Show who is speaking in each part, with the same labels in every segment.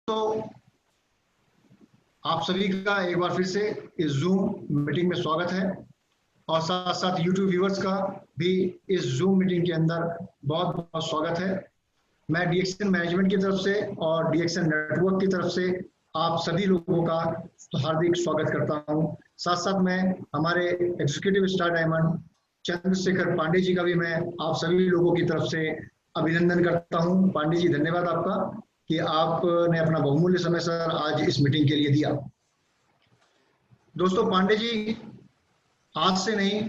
Speaker 1: दोस्तों, आप सभी का एक बार फिर से इस जूम मीटिंग में स्वागत है और साथ साथ यूट्यूब व्यूअर्स का भी इस जूम मीटिंग के अंदर बहुत बहुत स्वागत है। मैं डीएक्सन मैनेजमेंट की तरफ से और डीएक्सन नेटवर्क की तरफ से आप सभी लोगों का हार्दिक स्वागत करता हूं। साथ साथ मैं हमारे executive star diamond Chandrashekhar Pandey ji का भी मैं आप सभी लोगों की तरफ से अभिनंदन करता हूं। पांडे जी, धन्यवाद आपका कि आपने अपना बहुमूल्य समय सर आज इस मीटिंग के लिए दिया। दोस्तों, पांडे जी आज से नहीं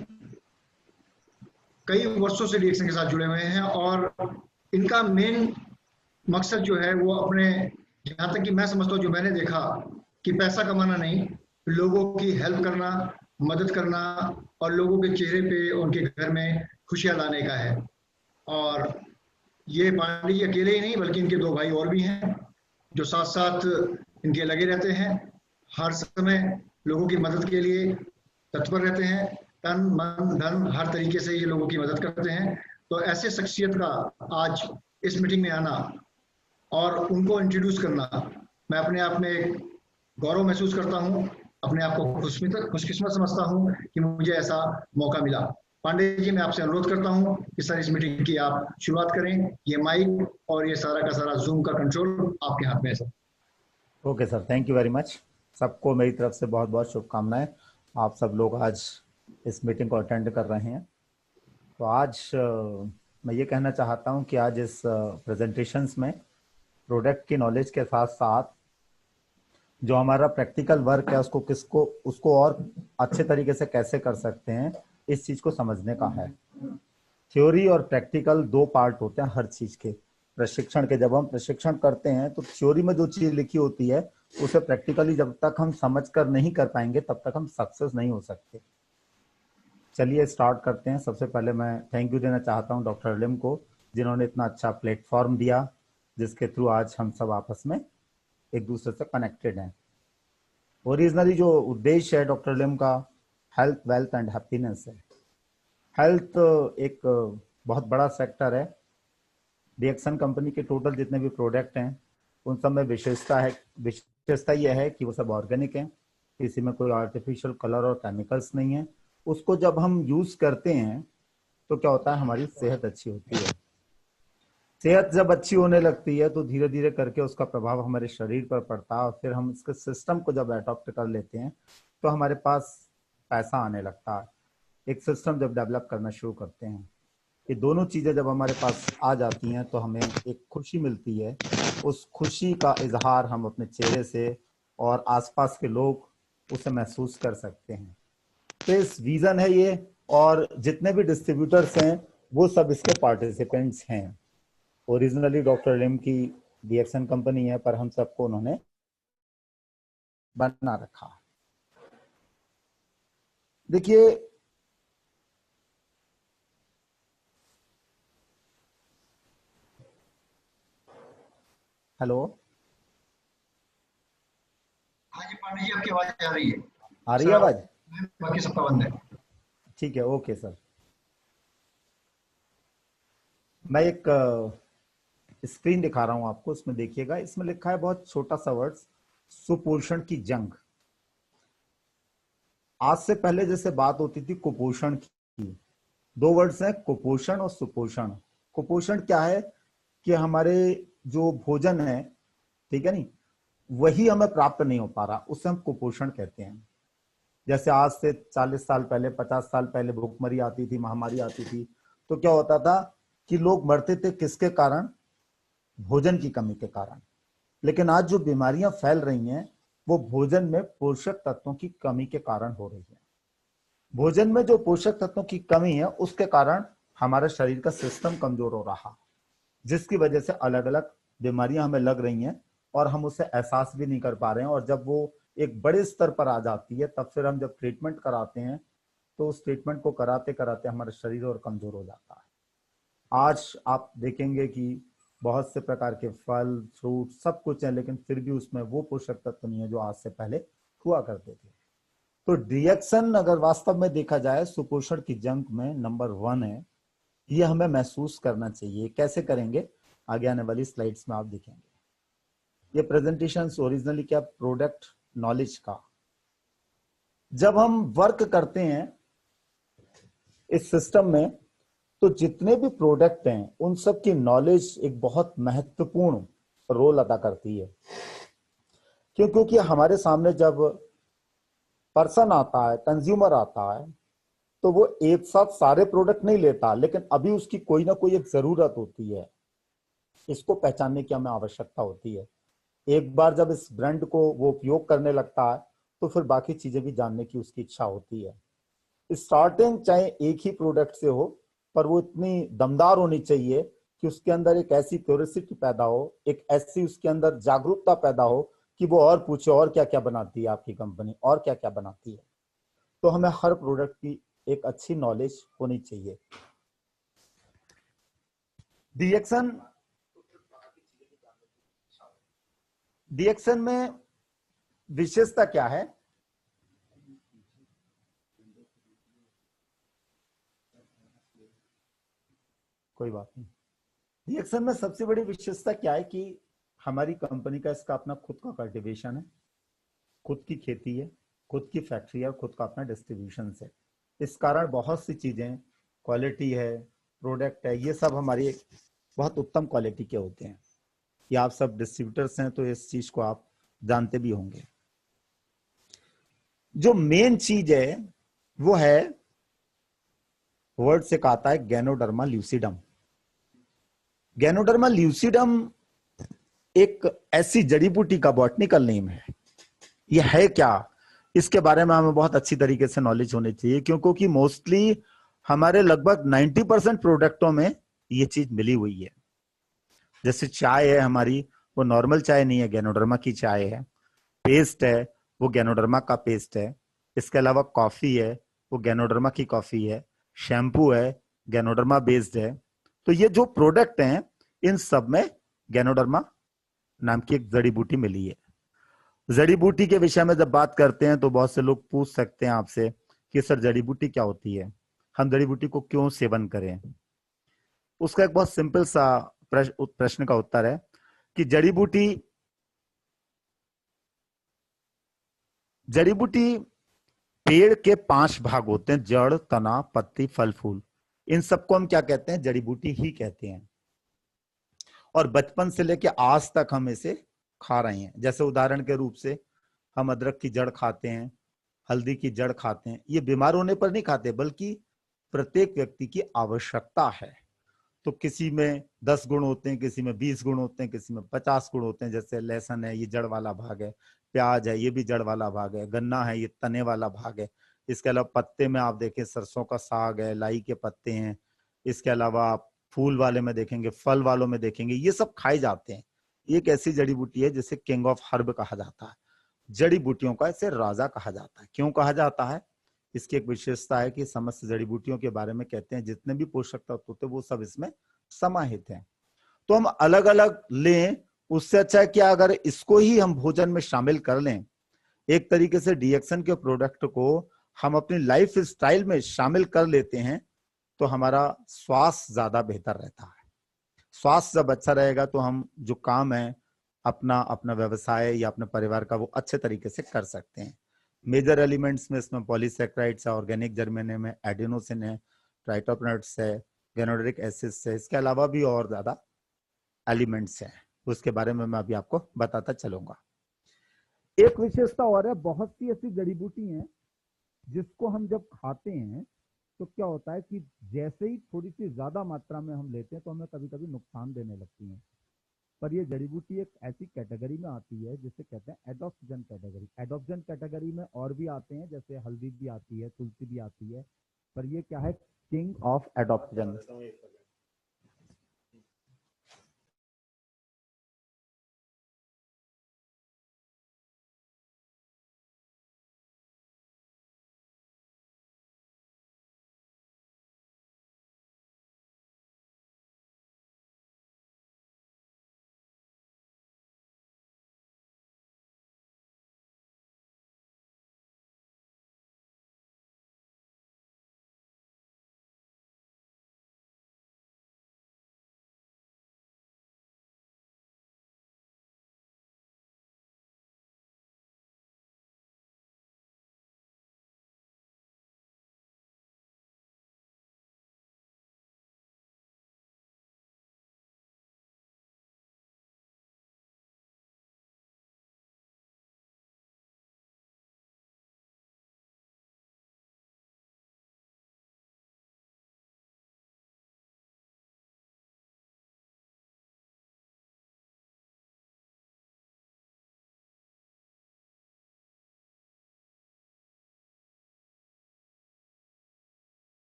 Speaker 1: कई वर्षों से डीएक्सन के साथ जुड़े हुए हैं और इनका मेन मकसद जो है वो अपने, जहां तक कि मैं समझता हूँ, जो मैंने देखा कि पैसा कमाना नहीं, लोगों की हेल्प करना, मदद करना और लोगों के चेहरे पे उनके घर में खुशियां लाने का है। और ये पांडे जी अकेले ही नहीं बल्कि इनके दो भाई और भी हैं जो साथ साथ इनके लगे रहते हैं, हर समय लोगों की मदद के लिए तत्पर रहते हैं, तन मन धन हर तरीके से ये लोगों की मदद करते हैं। तो ऐसे शख्सियत का आज इस मीटिंग में आना और उनको इंट्रोड्यूस करना, मैं अपने आप में एक गौरव महसूस करता हूँ, अपने आप को खुशकिस्मत समझता हूँ कि मुझे ऐसा मौका मिला। पांडे जी, मैं आपसे अनुरोध करता हूँ कि सर इस मीटिंग की आप शुरुआत करें। ये माइक और ये सारा का सारा जूम का कंट्रोल आपके हाथ में है sir.
Speaker 2: Okay sir, thank you very much. सबको मेरी तरफ से बहुत बहुत शुभकामनाएं। आप सब लोग आज इस मीटिंग को अटेंड कर रहे हैं। तो आज मैं ये कहना चाहता हूँ कि आज इस प्रेजेंटेशंस में प्रोडक्ट की नॉलेज के साथ साथ जो हमारा प्रैक्टिकल वर्क है उसको और अच्छे तरीके से कैसे कर सकते हैं, इस चीज़ को समझने का है। थ्योरी और प्रैक्टिकल दो पार्ट होते हैं हर चीज़ के। प्रशिक्षण के जब हम प्रशिक्षण करते हैं तो थ्योरी में जो चीज़ लिखी होती है उसे प्रैक्टिकली जब तक हम समझ कर नहीं कर पाएंगे तब तक हम सक्सेस नहीं हो सकते। चलिए स्टार्ट करते हैं। सबसे पहले मैं थैंक यू देना चाहता हूं डॉक्टर लिम को, जिन्होंने इतना अच्छा प्लेटफॉर्म दिया जिसके थ्रू आज हम सब आपस में एक दूसरे से कनेक्टेड हैं। ओरिजिनली जो उद्देश्य है डॉक्टर लिम का हेल्थ, वेल्थ एंड हैप्पीनेस है। हेल्थ एक बहुत बड़ा सेक्टर है। डीएक्सन कंपनी के टोटल जितने भी प्रोडक्ट हैं उन सब में विशेषता यह है कि वो सब ऑर्गेनिक हैं, किसी में कोई आर्टिफिशियल कलर और केमिकल्स नहीं है। उसको जब हम यूज करते हैं तो क्या होता है, हमारी सेहत अच्छी होती है। सेहत जब अच्छी होने लगती है तो धीरे धीरे करके उसका प्रभाव हमारे शरीर पर पड़ता है और फिर हम इसके सिस्टम को जब अडॉप्ट कर लेते हैं तो हमारे पास पैसा आने लगता है। एक सिस्टम जब डेवलप करना शुरू करते हैं, ये दोनों चीजें जब हमारे पास आ जाती हैं तो हमें एक खुशी मिलती है। उस खुशी का इजहार हम अपने चेहरे से और आसपास के लोग उसे महसूस कर सकते हैं। तो इस विजन है ये, और जितने भी डिस्ट्रीब्यूटर्स हैं वो सब इसके पार्टिसिपेंट्स हैं। ओरिजिनली डॉक्टर लिम की डीएक्सन कंपनी है, पर हम सबको उन्होंने बना रखा। देखिए, हेलो,
Speaker 1: हाँ जी पांडे जी, आपकी आवाज आ रही है।
Speaker 2: आ रही है आवाज?
Speaker 1: बाकी सबका बंद है।
Speaker 2: ठीक है, ओके सर। मैं एक स्क्रीन दिखा रहा हूं आपको, उसमें देखिएगा। इसमें लिखा है बहुत छोटा सा वर्ड, सुपोषण की जंग। आज से पहले जैसे बात होती थी कुपोषण की, दो वर्ड्स हैं, कुपोषण और सुपोषण। कुपोषण क्या है कि हमारे जो भोजन है, ठीक है नहीं, वही हमें प्राप्त नहीं हो पा रहा, उसे हम कुपोषण कहते हैं। जैसे आज से 40 साल पहले, 50 साल पहले भूखमरी आती थी, महामारी आती थी, तो क्या होता था कि लोग मरते थे किसके कारण? भोजन की कमी के कारण। लेकिन आज जो बीमारियां फैल रही हैं वो भोजन में पोषक तत्वों की कमी के कारण हो रही है। भोजन में जो पोषक तत्वों की कमी है उसके कारण हमारे शरीर का सिस्टम कमजोर हो रहा, जिसकी वजह से अलग अलग बीमारियां हमें लग रही हैं और हम उसे एहसास भी नहीं कर पा रहे हैं। और जब वो एक बड़े स्तर पर आ जाती है तब फिर हम जब ट्रीटमेंट कराते हैं तो उस ट्रीटमेंट को कराते कराते हमारा शरीर और कमजोर हो जाता है। आज आप देखेंगे कि बहुत से प्रकार के फल, फ्रूट, सब कुछ है, लेकिन फिर भी उसमें वो पोषक तत्व नहीं है जो आज से पहले हुआ करते थे। तो डीएक्सन अगर वास्तव में देखा जाए सुपोषण की जंग में नंबर 1 है। ये हमें महसूस करना चाहिए। कैसे करेंगे, आगे आने वाली स्लाइड्स में आप देखेंगे। ये प्रेजेंटेशन ओरिजिनली क्या, प्रोडक्ट नॉलेज का। जब हम वर्क करते हैं इस सिस्टम में, तो जितने भी प्रोडक्ट हैं उन सब की नॉलेज एक बहुत महत्वपूर्ण रोल अदा करती है। क्योंकि हमारे सामने जब पर्सन आता है, कंज्यूमर आता है, तो वो एक साथ सारे प्रोडक्ट नहीं लेता, लेकिन अभी उसकी कोई ना कोई एक जरूरत होती है, इसको पहचानने की हमें आवश्यकता होती है। एक बार जब इस ब्रांड को वो उपयोग करने लगता है, तो फिर बाकी चीजें भी जानने की उसकी इच्छा होती है। स्टार्टिंग चाहे एक ही प्रोडक्ट से हो, पर वो इतनी दमदार होनी चाहिए कि उसके अंदर एक ऐसी क्यूरियोसिटी पैदा हो, एक ऐसी उसके अंदर जागरूकता पैदा हो कि वो और पूछे और क्या क्या बनाती है आपकी कंपनी, और क्या क्या बनाती है। तो हमें हर प्रोडक्ट की एक अच्छी नॉलेज होनी चाहिए। डीएक्शन डीएक्शन में विशेषता क्या है? कोई बात नहीं। डीएक्शन में सबसे बड़ी विशेषता क्या है कि हमारी कंपनी का इसका अपना खुद का कल्टीवेशन है, खुद की खेती है, खुद की फैक्ट्री है और खुद का अपना डिस्ट्रीब्यूशन है। इस कारण बहुत सी चीजें, क्वालिटी है, प्रोडक्ट है, ये सब हमारी एक बहुत उत्तम क्वालिटी के होते हैं। ये आप सब डिस्ट्रीब्यूटर्स हैं तो इस चीज को आप जानते भी होंगे। जो मेन चीज है वो है, वर्ड से कहता है गैनोडर्मा ल्यूसिडम। गैनोडर्मा ल्यूसिडम एक ऐसी जड़ी बूटी का बॉटनिकल नेम है। ये है क्या, इसके बारे में हमें बहुत अच्छी तरीके से नॉलेज होनी चाहिए, क्योंकि मोस्टली हमारे लगभग 90% प्रोडक्टों में ये चीज मिली हुई है। जैसे चाय है हमारी, वो नॉर्मल चाय नहीं है, गैनोडर्मा की चाय है। पेस्ट है, वो गैनोडर्मा का पेस्ट है। इसके अलावा कॉफी है, वो गैनोडर्मा की कॉफी है। शैम्पू है, गैनोडर्मा बेस्ड है। तो ये जो प्रोडक्ट हैं, इन सब में गैनोडर्मा नाम की एक जड़ी बूटी मिली है। जड़ी बूटी के विषय में जब बात करते हैं तो बहुत से लोग पूछ सकते हैं आपसे कि सर जड़ी बूटी क्या होती है, हम जड़ी बूटी को क्यों सेवन करें। उसका एक बहुत सिंपल सा प्रश्न का उत्तर है कि जड़ी बूटी पेड़ के 5 भाग होते हैं, जड़, तना, पत्ती, फल, फूल। इन सबको हम क्या कहते हैं, जड़ी बूटी ही कहते हैं। और बचपन से लेकर आज तक हम इसे खा रहे हैं। जैसे उदाहरण के रूप से हम अदरक की जड़ खाते हैं, हल्दी की जड़ खाते हैं। ये बीमार होने पर नहीं खाते, बल्कि प्रत्येक व्यक्ति की आवश्यकता है। तो किसी में 10 गुण होते हैं, किसी में 20 गुण होते हैं, किसी में 50 गुण होते हैं। जैसे लहसुन है, ये जड़ वाला भाग है। प्याज है, ये भी जड़ वाला भाग है। गन्ना है, ये तने वाला भाग है। इसके अलावा पत्ते में आप देखें, सरसों का साग है, लाई के पत्ते हैं। इसके अलावा आप फूल वाले में देखेंगे, फल वालों में देखेंगे, ये सब खाए जाते हैं। एक ऐसी जड़ी बूटी है जिसे किंग ऑफ हर्ब कहा जाता है। जड़ी बूटियों का इसे राजा कहा जाता है। क्यों कहा जाता है? इसकी एक विशेषता है कि समस्त जड़ी बूटियों के बारे में कहते हैं जितने भी पोषक तत्व होते हैं वो सब इसमें समाहित हैं। तो हम अलग अलग लें, उससे अच्छा है कि अगर इसको ही हम भोजन में शामिल कर लें, एक तरीके से डीएक्शन के प्रोडक्ट को हम अपनी लाइफ स्टाइल में शामिल कर लेते हैं, तो हमारा स्वास्थ्य ज्यादा बेहतर रहता है। स्वास्थ्य जब अच्छा रहेगा तो हम जो काम है अपना अपना व्यवसाय या अपने परिवार का, वो अच्छे तरीके से कर सकते हैं। मेजर एलिमेंट्स में इसमें पॉलीसेक्राइड्स है, ऑर्गेनिक जर्मेनियम है, एडिनोसिन है, ट्राइटोपनेट्स है, गैनोडरिक एसिड्स है। इसके अलावा भी और ज्यादा एलिमेंट्स हैं, उसके बारे में मैं अभी आपको बताता चलूंगा। एक विशेषता और है, बहुत सी ऐसी जड़ी बूटी हैं जिसको हम जब खाते हैं तो क्या होता है कि जैसे ही थोड़ी सी ज्यादा मात्रा में हम लेते हैं तो हमें कभी कभी नुकसान देने लगती हैं। पर ये जड़ी बूटी एक ऐसी कैटेगरी में आती है जिसे कहते हैं एडॉप्शन कैटेगरी। एडॉप्शन कैटेगरी में और भी आते हैं, जैसे हल्दी भी आती है, तुलसी भी आती है, पर ये क्या है, किंग ऑफ एडॉप्शन।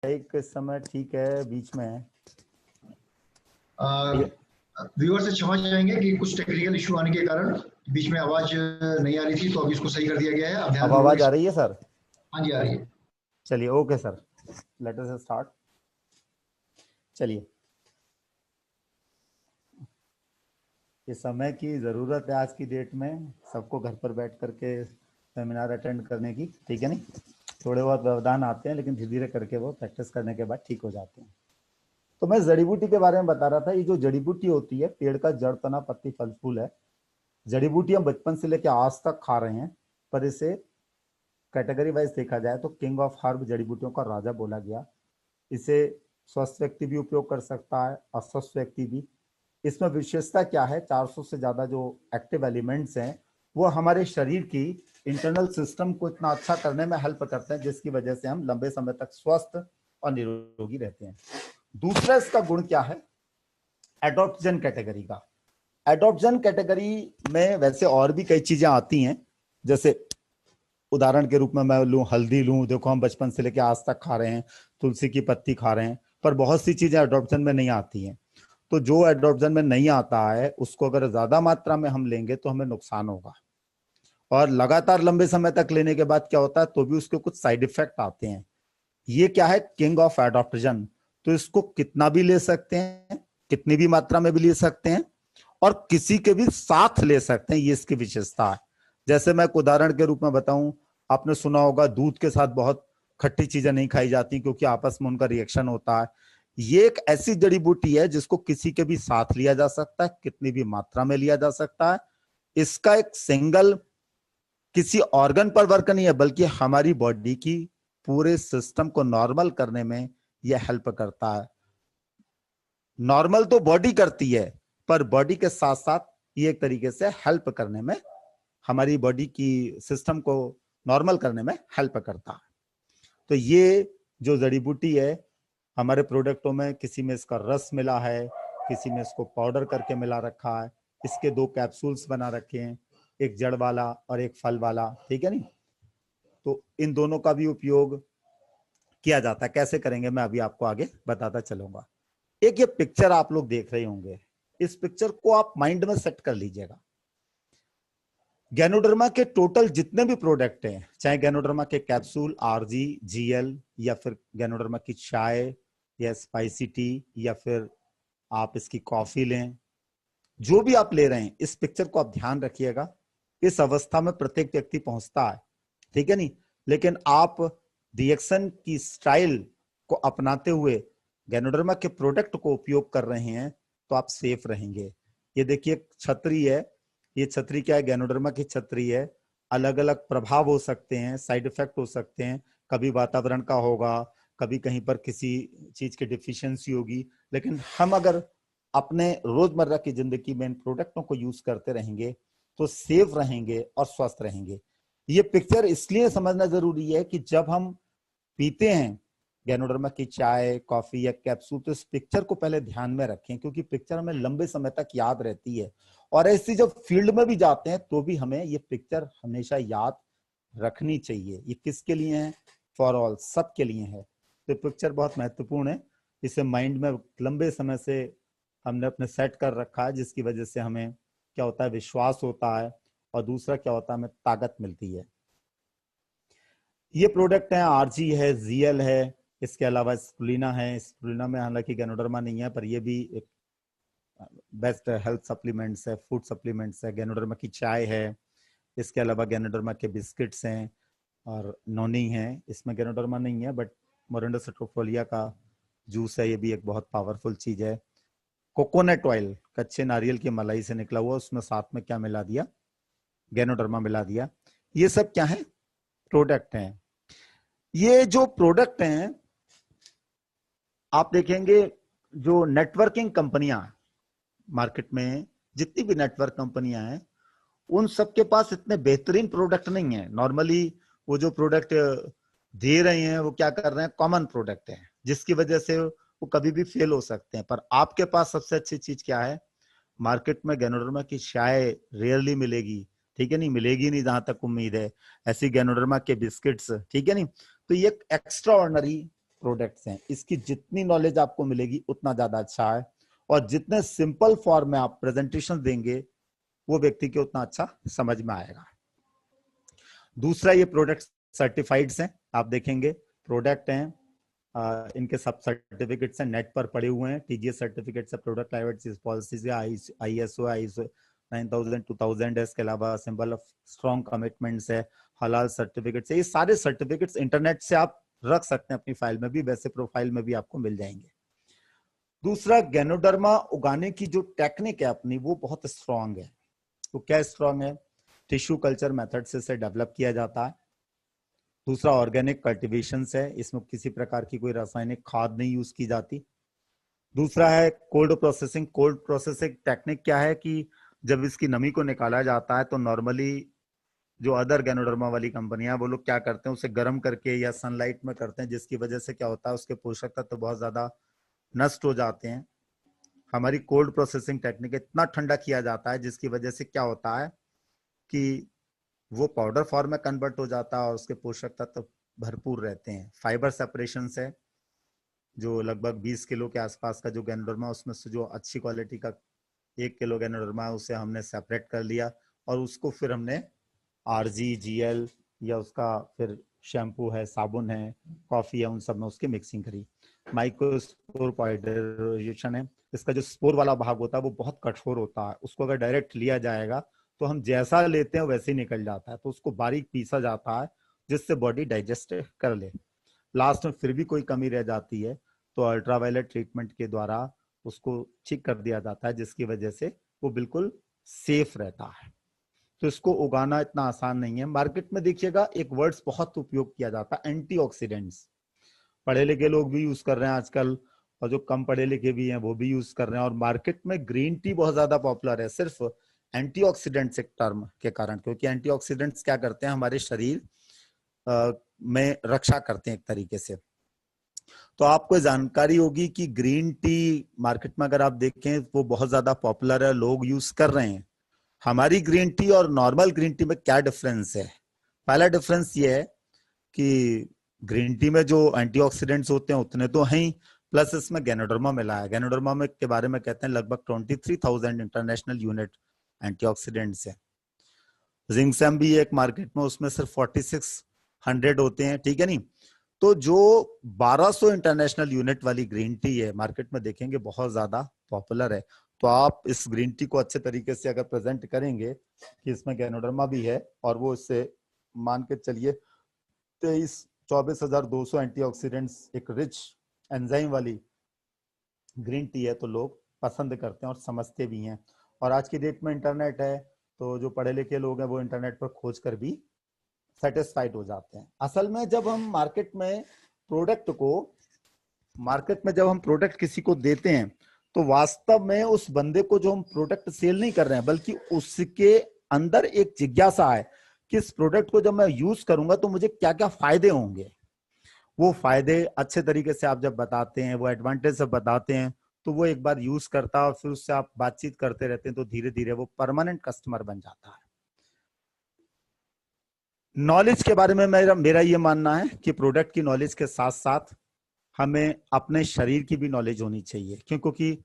Speaker 2: माइक इस समय ठीक है, बीच में है।
Speaker 1: व्यूअर से क्षमा चाहेंगे कि कुछ टेक्निकल इशू आने के कारण बीच में आवाज नहीं आ रही थी, तो अभी इसको सही कर दिया गया है। अब ध्यान
Speaker 2: अब आवाज आ रही है सर?
Speaker 1: हाँ जी, आ रही है।
Speaker 2: चलिए, okay sir, let us start. चलिए, इस समय की ज़रूरत है आज की डेट में सबको घर पर बैठ करके सेमिनार अटेंड करने की, ठीक है नहीं? थोड़े बहुत व्यवधान आते हैं, लेकिन धीरे धीरे करके वो प्रैक्टिस करने के बाद ठीक हो जाते हैं। तो मैं जड़ी बूटी के बारे में बता रहा था। ये जो जड़ी बूटी होती है, पेड़ का जड़, तना, पत्ती, फल फूल है। जड़ी बूटी हम बचपन से लेकर आज तक खा रहे हैं, पर इसे कैटेगरी वाइज देखा जाए तो किंग ऑफ हर्ब, जड़ी बूटियों का राजा बोला गया। इसे स्वस्थ व्यक्ति भी उपयोग कर सकता है, अस्वस्थ व्यक्ति भी। इसमें विशेषता क्या है? 400 से ज्यादा जो एक्टिव एलिमेंट्स हैं वो हमारे शरीर की इंटरनल सिस्टम को इतना अच्छा करने में हेल्प करते हैं, जिसकी वजह से हम लंबे समय तक स्वस्थ और निरोगी रहते हैं। दूसरा इसका गुण क्या है? एडॉप्टजन कैटेगरी का। एडॉप्टजन कैटेगरी में वैसे और भी कई चीजें आती हैं, जैसे उदाहरण के रूप में मैं लूं, हल्दी लूं, देखो हम बचपन से लेकर आज तक खा रहे हैं, तुलसी की पत्ती खा रहे हैं, पर बहुत सी चीजें एडॉप्शन में नहीं आती हैं। तो जो एडॉप्शन में नहीं आता है उसको अगर ज्यादा मात्रा में हम लेंगे तो हमें नुकसान होगा, और लगातार लंबे समय तक लेने के बाद क्या होता है, तो भी उसके कुछ साइड इफेक्ट आते हैं। ये क्या है? King of adaptogen. तो इसको कितना भी ले सकते हैं, कितनी भी मात्रा में भी ले सकते हैं, और किसी के भी साथ ले सकते हैं, ये इसकी विशेषता है। जैसे मैं एक उदाहरण के रूप में बताऊं, आपने सुना होगा दूध के साथ बहुत खट्टी चीजें नहीं खाई जाती, क्योंकि आपस में उनका रिएक्शन होता है। ये एक ऐसी जड़ी बूटी है जिसको किसी के भी साथ लिया जा सकता है, कितनी भी मात्रा में लिया जा सकता है। इसका एक सिंगल किसी ऑर्गन पर वर्क नहीं है, बल्कि हमारी बॉडी की पूरे सिस्टम को नॉर्मल करने में यह हेल्प करता है। नॉर्मल तो बॉडी करती है, पर बॉडी के साथ साथ ये एक तरीके से हेल्प करने में, हमारी बॉडी की सिस्टम को नॉर्मल करने में हेल्प करता है। तो ये जो जड़ी बूटी है, हमारे प्रोडक्टों में किसी में इसका रस मिला है, किसी में इसको पाउडर करके मिला रखा है। इसके 2 कैप्सूल्स बना रखे हैं, एक जड़ वाला और एक फल वाला, ठीक है नहीं? तो इन दोनों का भी उपयोग किया जाता है। कैसे करेंगे मैं अभी आपको आगे बताता चलूंगा। एक ये पिक्चर आप लोग देख रहे होंगे, इस पिक्चर को आप माइंड में सेट कर लीजिएगा। गैनोडर्मा के टोटल जितने भी प्रोडक्ट हैं, चाहे गैनोडर्मा के कैप्सूल, आरजी, जीएल, या फिर गैनोडर्मा की चाय या स्पाइसी टी, या फिर आप इसकी कॉफी लें, जो भी आप ले रहे हैं, इस पिक्चर को आप ध्यान रखिएगा। इस अवस्था में प्रत्येक व्यक्ति पहुंचता है, ठीक है नहीं? लेकिन आप रिएक्शन की स्टाइल को अपनाते हुए गैनोडर्मा के प्रोडक्ट को उपयोग कर रहे हैं तो आप सेफ रहेंगे। ये देखिए छतरी है, ये छतरी क्या है? गैनोडर्मा की छतरी है। अलग अलग प्रभाव हो सकते हैं, साइड इफेक्ट हो सकते हैं, कभी वातावरण का होगा, कभी कहीं पर किसी चीज की डिफिशियंसी होगी, लेकिन हम अगर अपने रोजमर्रा की जिंदगी में इन प्रोडक्टों को यूज करते रहेंगे तो सेफ रहेंगे और स्वस्थ रहेंगे। ये पिक्चर इसलिए समझना जरूरी है कि जब हम पीते हैं गैनोडर्मा की चाय, कॉफी या कैप्सूल, तो इस पिक्चर को पहले ध्यान में रखें, क्योंकि पिक्चर हमें लंबे समय तक याद रहती है। और ऐसी जब फील्ड में भी जाते हैं तो भी हमें ये पिक्चर हमेशा याद रखनी चाहिए। ये किसके लिए है? फॉर ऑल, सबके लिए है। तो पिक्चर बहुत महत्वपूर्ण है, इसे माइंड में लंबे समय से हमने अपने सेट कर रखा है, जिसकी वजह से हमें क्या होता है? विश्वास होता है, और दूसरा क्या होता है? हमें ताकत मिलती है। ये प्रोडक्ट है, आरजी है, जीएल है, इसके अलावा स्प्रुलिना है। स्प्रुलिना में हालांकि गैनोडर्मा नहीं है, पर ये भी एक बेस्ट हेल्थ सप्लीमेंट्स है, फूड सप्लीमेंट्स है। गैनोडर्मा की चाय है, इसके अलावा गैनोडर्मा के बिस्किट्स हैं, और नोनी है, इसमें गैनोडर्मा नहीं है, बट मोरिंडा सैटिवोलिया का जूस है, ये भी एक बहुत पावरफुल चीज है। कोकोनट ऑयल, कच्चे नारियल की मलाई से निकला हुआ, उसमें साथ में क्या मिला दिया? गैनोडर्मा मिला दिया। ये सब क्या है? प्रोडक्ट हैं। ये जो प्रोडक्ट हैं, आप देखेंगे जो नेटवर्किंग कंपनियां मार्केट में, जितनी भी नेटवर्क कंपनियां हैं, उन सबके पास इतने बेहतरीन प्रोडक्ट नहीं है। नॉर्मली वो जो प्रोडक्ट दे रहे हैं वो क्या कर रहे हैं? कॉमन प्रोडक्ट है, जिसकी वजह से वो कभी भी फेल हो सकते हैं। पर आपके पास सबसे अच्छी चीज क्या है? मार्केट में गैनोडर्मा की चाय रेयरली मिलेगी, ठीक है नहीं? मिलेगी नहीं जहां तक उम्मीद है। ऐसी गैनोडर्मा के बिस्किट्स, ठीक है नहीं? तो ये एक एक्स्ट्रा ऑर्डिनरी प्रोडक्ट्स हैं, इसकी जितनी नॉलेज आपको मिलेगी उतना ज्यादा अच्छा है, और जितने सिंपल फॉर्म में आप प्रेजेंटेशन देंगे वो व्यक्ति के उतना अच्छा समझ में आएगा। दूसरा, ये प्रोडक्ट सर्टिफाइड्स हैं, आप देखेंगे प्रोडक्ट हैं, इनके सब सर्टिफिकेट्स हैं, नेट पर पड़े हुए हैं, टीजीएस सर्टिफिकेट्स है, प्रोडक्ट लाइबिलिटी पॉलिसीज है, आईएसओ 9000 2000 है, इसके अलावा सिंबल ऑफ स्ट्रॉन्ग कमिटमेंट्स है, हलाल सर्टिफिकेट्स है। ये सारे सर्टिफिकेट्स इंटरनेट से आप रख सकते हैं अपनी फाइल में भी, वैसे प्रोफाइल में भी आपको मिल जाएंगे। दूसरा, गैनोडर्मा उगाने की जो टेक्निक है अपनी वो बहुत स्ट्रॉन्ग है। तो क्या स्ट्रॉन्ग है? टिश्यू कल्चर मेथड से इसे डेवलप किया जाता है। दूसरा, ऑर्गेनिक कल्टीवेशन है, इसमें किसी प्रकार की कोई रासायनिक खाद नहीं यूज की जाती। दूसरा है cold processing. Cold processing technique क्या है कि जब इसकी नमी को निकाला जाता है तो नॉर्मली जो अदर गैनोडर्मा वाली कंपनियां वो लोग क्या करते हैं, उसे गर्म करके या सनलाइट में करते हैं, जिसकी वजह से क्या होता है उसके पोषक तत्व तो बहुत ज्यादा नष्ट हो जाते हैं। हमारी कोल्ड प्रोसेसिंग टेक्निक इतना ठंडा किया जाता है जिसकी वजह से क्या होता है कि वो पाउडर फॉर्म में कन्वर्ट हो जाता है और उसके पोषक तत्व भरपूर रहते हैं। फाइबर सेपरेशन से जो लगभग 20 किलो के आसपास का जो गैनोडर्मा, उसमें से जो अच्छी क्वालिटी का 1 किलो गैनोडर्मा उसे हमने सेपरेट कर लिया और उसको फिर हमने आरजी, जीएल या उसका फिर शैम्पू है, साबुन है, कॉफी है, उन सब में उसकी मिक्सिंग करी। माइक्रोस्पोर पाउडराइजेशन है, इसका जो स्पोर वाला भाग होता है वो बहुत कठोर होता है, उसको अगर डायरेक्ट लिया जाएगा तो हम जैसा लेते हैं वैसे ही निकल जाता है, तो उसको बारीक पीसा जाता है जिससे बॉडी डाइजेस्ट कर ले। लास्ट में फिर भी कोई कमी रह जाती है तो अल्ट्रावायलेट ट्रीटमेंट के द्वारा उसको ठीक कर दिया जाता है, जिसकी वजह से वो बिल्कुल सेफ रहता है। तो इसको उगाना इतना आसान नहीं है। मार्केट में देखिएगा एक वर्ड्स बहुत उपयोग किया जाता है, एंटीऑक्सीडेंट्स। पढ़े लिखे लोग भी यूज कर रहे हैं आजकल और जो कम पढ़े लिखे भी हैं वो भी यूज कर रहे हैं, और मार्केट में ग्रीन टी बहुत ज्यादा पॉपुलर है सिर्फ एंटीऑक्सीडेंट्स एक टर्म के कारण, क्योंकि एंटीऑक्सीडेंट्स क्या करते हैं, हमारे शरीर में रक्षा करते हैं एक तरीके से। तो आपको जानकारी होगी कि ग्रीन टी मार्केट में अगर आप देखें वो बहुत ज्यादा पॉपुलर है, लोग यूज कर रहे हैं। हमारी ग्रीन टी और नॉर्मल ग्रीन टी में क्या डिफरेंस है? पहला डिफरेंस ये है कि ग्रीन टी में जो एंटीऑक्सीडेंट्स होते हैं उतने तो हैं ही, प्लस इसमें गैनोडर्मा मिला है। गैनोडर्मा में के बारे में कहते हैं लगभग 23,000 इंटरनेशनल यूनिट एंटीऑक्सीडेंट्स है। जिंकसैम भी एक मार्केट में, उसमें सिर्फ 4600 होते हैं, ठीक है नहीं। तो जो 1200 इंटरनेशनल यूनिट वाली ग्रीन टी है मार्केट में देखेंगे बहुत ज्यादा पॉपुलर है। तो आप इस ग्रीन टी को अच्छे तरीके से अगर प्रेजेंट करेंगे कि इसमें गैनोडर्मा भी है और वो इससे मान के चलिए 24,200 एंटीऑक्सीडेंट्स एक रिच एंजाइम वाली ग्रीन टी है, तो लोग पसंद करते हैं और समझते भी हैं। और आज की डेट में इंटरनेट है तो जो पढ़े लिखे लोग हैं वो इंटरनेट पर खोज कर भी सेटिस्फाइड हो जाते हैं। असल में जब हम मार्केट में प्रोडक्ट किसी को देते हैं तो वास्तव में उस बंदे को जो हम प्रोडक्ट सेल नहीं कर रहे हैं, बल्कि उसके अंदर एक जिज्ञासा है कि इस प्रोडक्ट को जब मैं यूज करूंगा तो मुझे क्या क्या फायदे होंगे। वो फायदे अच्छे तरीके से आप जब बताते हैं, वो एडवांटेज सब बताते हैं, तो वो एक बार यूज करता है और फिर उससे आप बातचीत करते रहते हैं तो धीरे धीरे वो परमानेंट कस्टमर बन जाता है। नॉलेज के बारे में मेरा ये मानना है कि प्रोडक्ट की नॉलेज के साथ साथ हमें अपने शरीर की भी नॉलेज होनी चाहिए, क्योंकि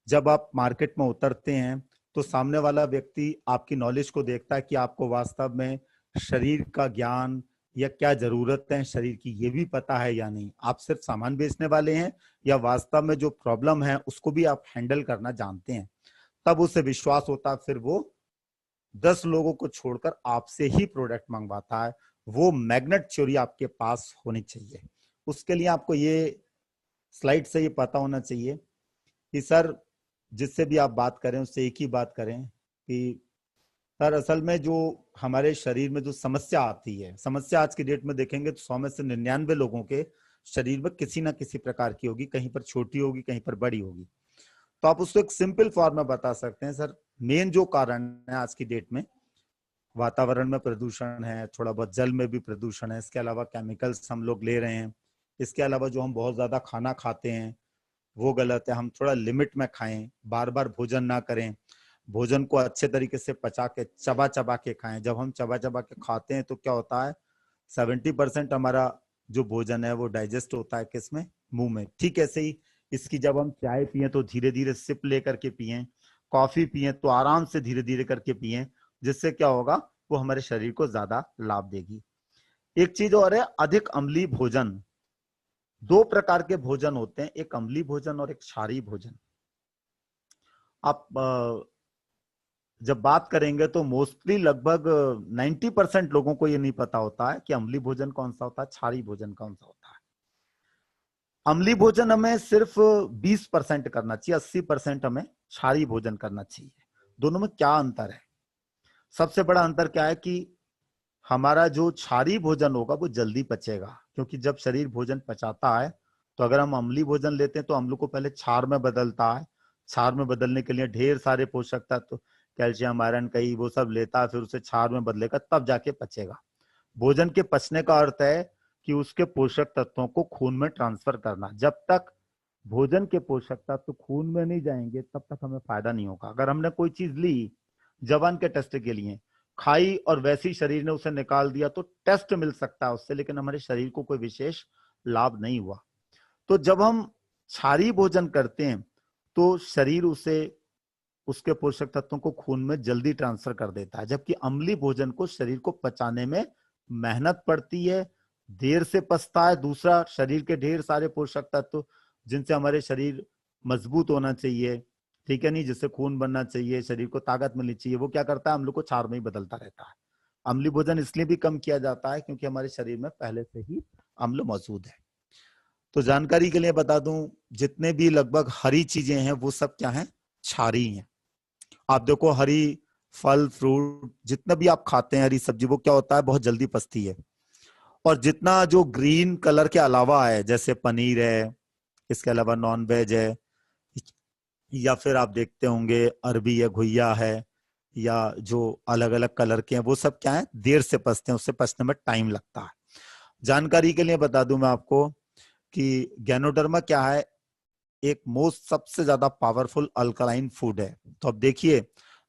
Speaker 2: जब आप मार्केट में उतरते हैं तो सामने वाला व्यक्ति आपकी नॉलेज को देखता है कि आपको वास्तव में शरीर का ज्ञान या क्या जरूरत है शरीर की ये भी पता है या नहीं। आप सिर्फ सामान बेचने वाले हैं या वास्तव में जो प्रॉब्लम है उसको भी आप हैंडल करना जानते हैं, तब उसे विश्वास होता है, फिर वो 10 लोगों को छोड़कर आपसे ही प्रोडक्ट मंगवाता है। वो मैग्नेट थ्योरी आपके पास होनी चाहिए। उसके लिए आपको ये स्लाइड से ये पता होना चाहिए कि सर जिससे भी आप बात करें उससे एक ही बात करें कि सर असल में जो हमारे शरीर में जो समस्या आती है, समस्या आज की डेट में देखेंगे तो 100 में से 99 लोगों के शरीर में किसी ना किसी प्रकार की होगी, कहीं पर छोटी होगी कहीं पर बड़ी होगी। तो आप उसको एक सिंपल फॉर्म में बता सकते हैं, सर मेन जो कारण है आज की डेट में वातावरण में प्रदूषण है, थोड़ा बहुत जल में भी प्रदूषण है, इसके अलावा केमिकल्स हम लोग ले रहे हैं, इसके अलावा जो हम बहुत ज्यादा खाना खाते हैं वो गलत है। हम थोड़ा लिमिट में खाएं, बार बार भोजन ना करें, भोजन को अच्छे तरीके से पचा के चबा चबा के खाएं। जब हम चबा चबा के खाते हैं तो क्या होता है 70% हमारा जो भोजन है वो डाइजेस्ट होता है किसमें, मुंह में। ठीक ऐसे ही इसकी जब हम चाय पिए तो धीरे धीरे सिप लेकर के पिए, कॉफी पिए तो आराम से धीरे धीरे करके पिए, जिससे क्या होगा, वो हमारे शरीर को ज्यादा लाभ देगी। एक चीज और है, अधिक अम्लीय भोजन। दो प्रकार के भोजन होते हैं, एक अम्लीय भोजन और एक क्षारीय भोजन। आप जब बात करेंगे तो मोस्टली लगभग 90% लोगों को ये नहीं पता होता है कि अम्लीय भोजन कौन सा होता है, क्षारीय भोजन कौन सा होता है। अम्लीय भोजन हमें सिर्फ 20% करना चाहिए, 80% हमें क्षारीय भोजन करना चाहिए। दोनों में क्या अंतर है? सबसे बड़ा अंतर क्या है कि हमारा जो क्षारीय भोजन होगा वो जल्दी पचेगा, क्योंकि जब शरीर भोजन पचाता है तो अगर हम अम्लीय भोजन लेते हैं तो अम्ल को पहले क्षार में बदलता है। क्षार में बदलने के लिए ढेर सारे पोषक तत्व, कैल्शियम, आयरन, कई वो सब लेता है, फिर उसे क्षार में बदलेगा, तब जाके पचेगा। भोजन के पचने का अर्थ है कि उसके पोषक तत्वों को खून में ट्रांसफर करना। जब तक भोजन के पोषक तत्व खून में नहीं जाएंगे तब तक हमें फायदा नहीं होगा। अगर हमने कोई चीज ली जवान के टेस्ट के लिए, खाई और वैसे ही शरीर ने उसे निकाल दिया तो टेस्ट मिल सकता है उससे, लेकिन हमारे शरीर को कोई विशेष लाभ नहीं हुआ। तो जब हम क्षारीय भोजन करते हैं तो शरीर उसे, उसके पोषक तत्वों को खून में जल्दी ट्रांसफर कर देता है, जबकि अम्लीय भोजन को शरीर को पचाने में मेहनत पड़ती है, देर से पचता है। दूसरा, शरीर के ढेर सारे पोषक तत्व जिनसे हमारे शरीर मजबूत होना चाहिए, ठीक है नहीं, जिससे खून बनना चाहिए, शरीर को ताकत मिलनी चाहिए, वो क्या करता है, अम्ल को क्षार में ही बदलता रहता है। अम्लीय भोजन इसलिए भी कम किया जाता है क्योंकि हमारे शरीर में पहले से ही अम्ल मौजूद है। तो जानकारी के लिए बता दूं, जितने भी लगभग हरी चीजें हैं वो सब क्या हैं, क्षारीय हैं। आप देखो, हरी फल फ्रूट जितना भी आप खाते हैं, हरी सब्जी, वो क्या होता है, बहुत जल्दी पचती है। और जितना जो ग्रीन कलर के अलावा है, जैसे पनीर है, इसके अलावा नॉन वेज है, या फिर आप देखते होंगे अरबी है, घुइया है, या जो अलग अलग कलर के हैं, वो सब क्या है, देर से पचते हैं, उससे पचने में टाइम लगता है। जानकारी के लिए बता दूं मैं आपको कि गैनोडर्मा क्या है, एक मोस्ट सबसे ज्यादा पावरफुल अल्कलाइन फूड है। तो अब देखिए,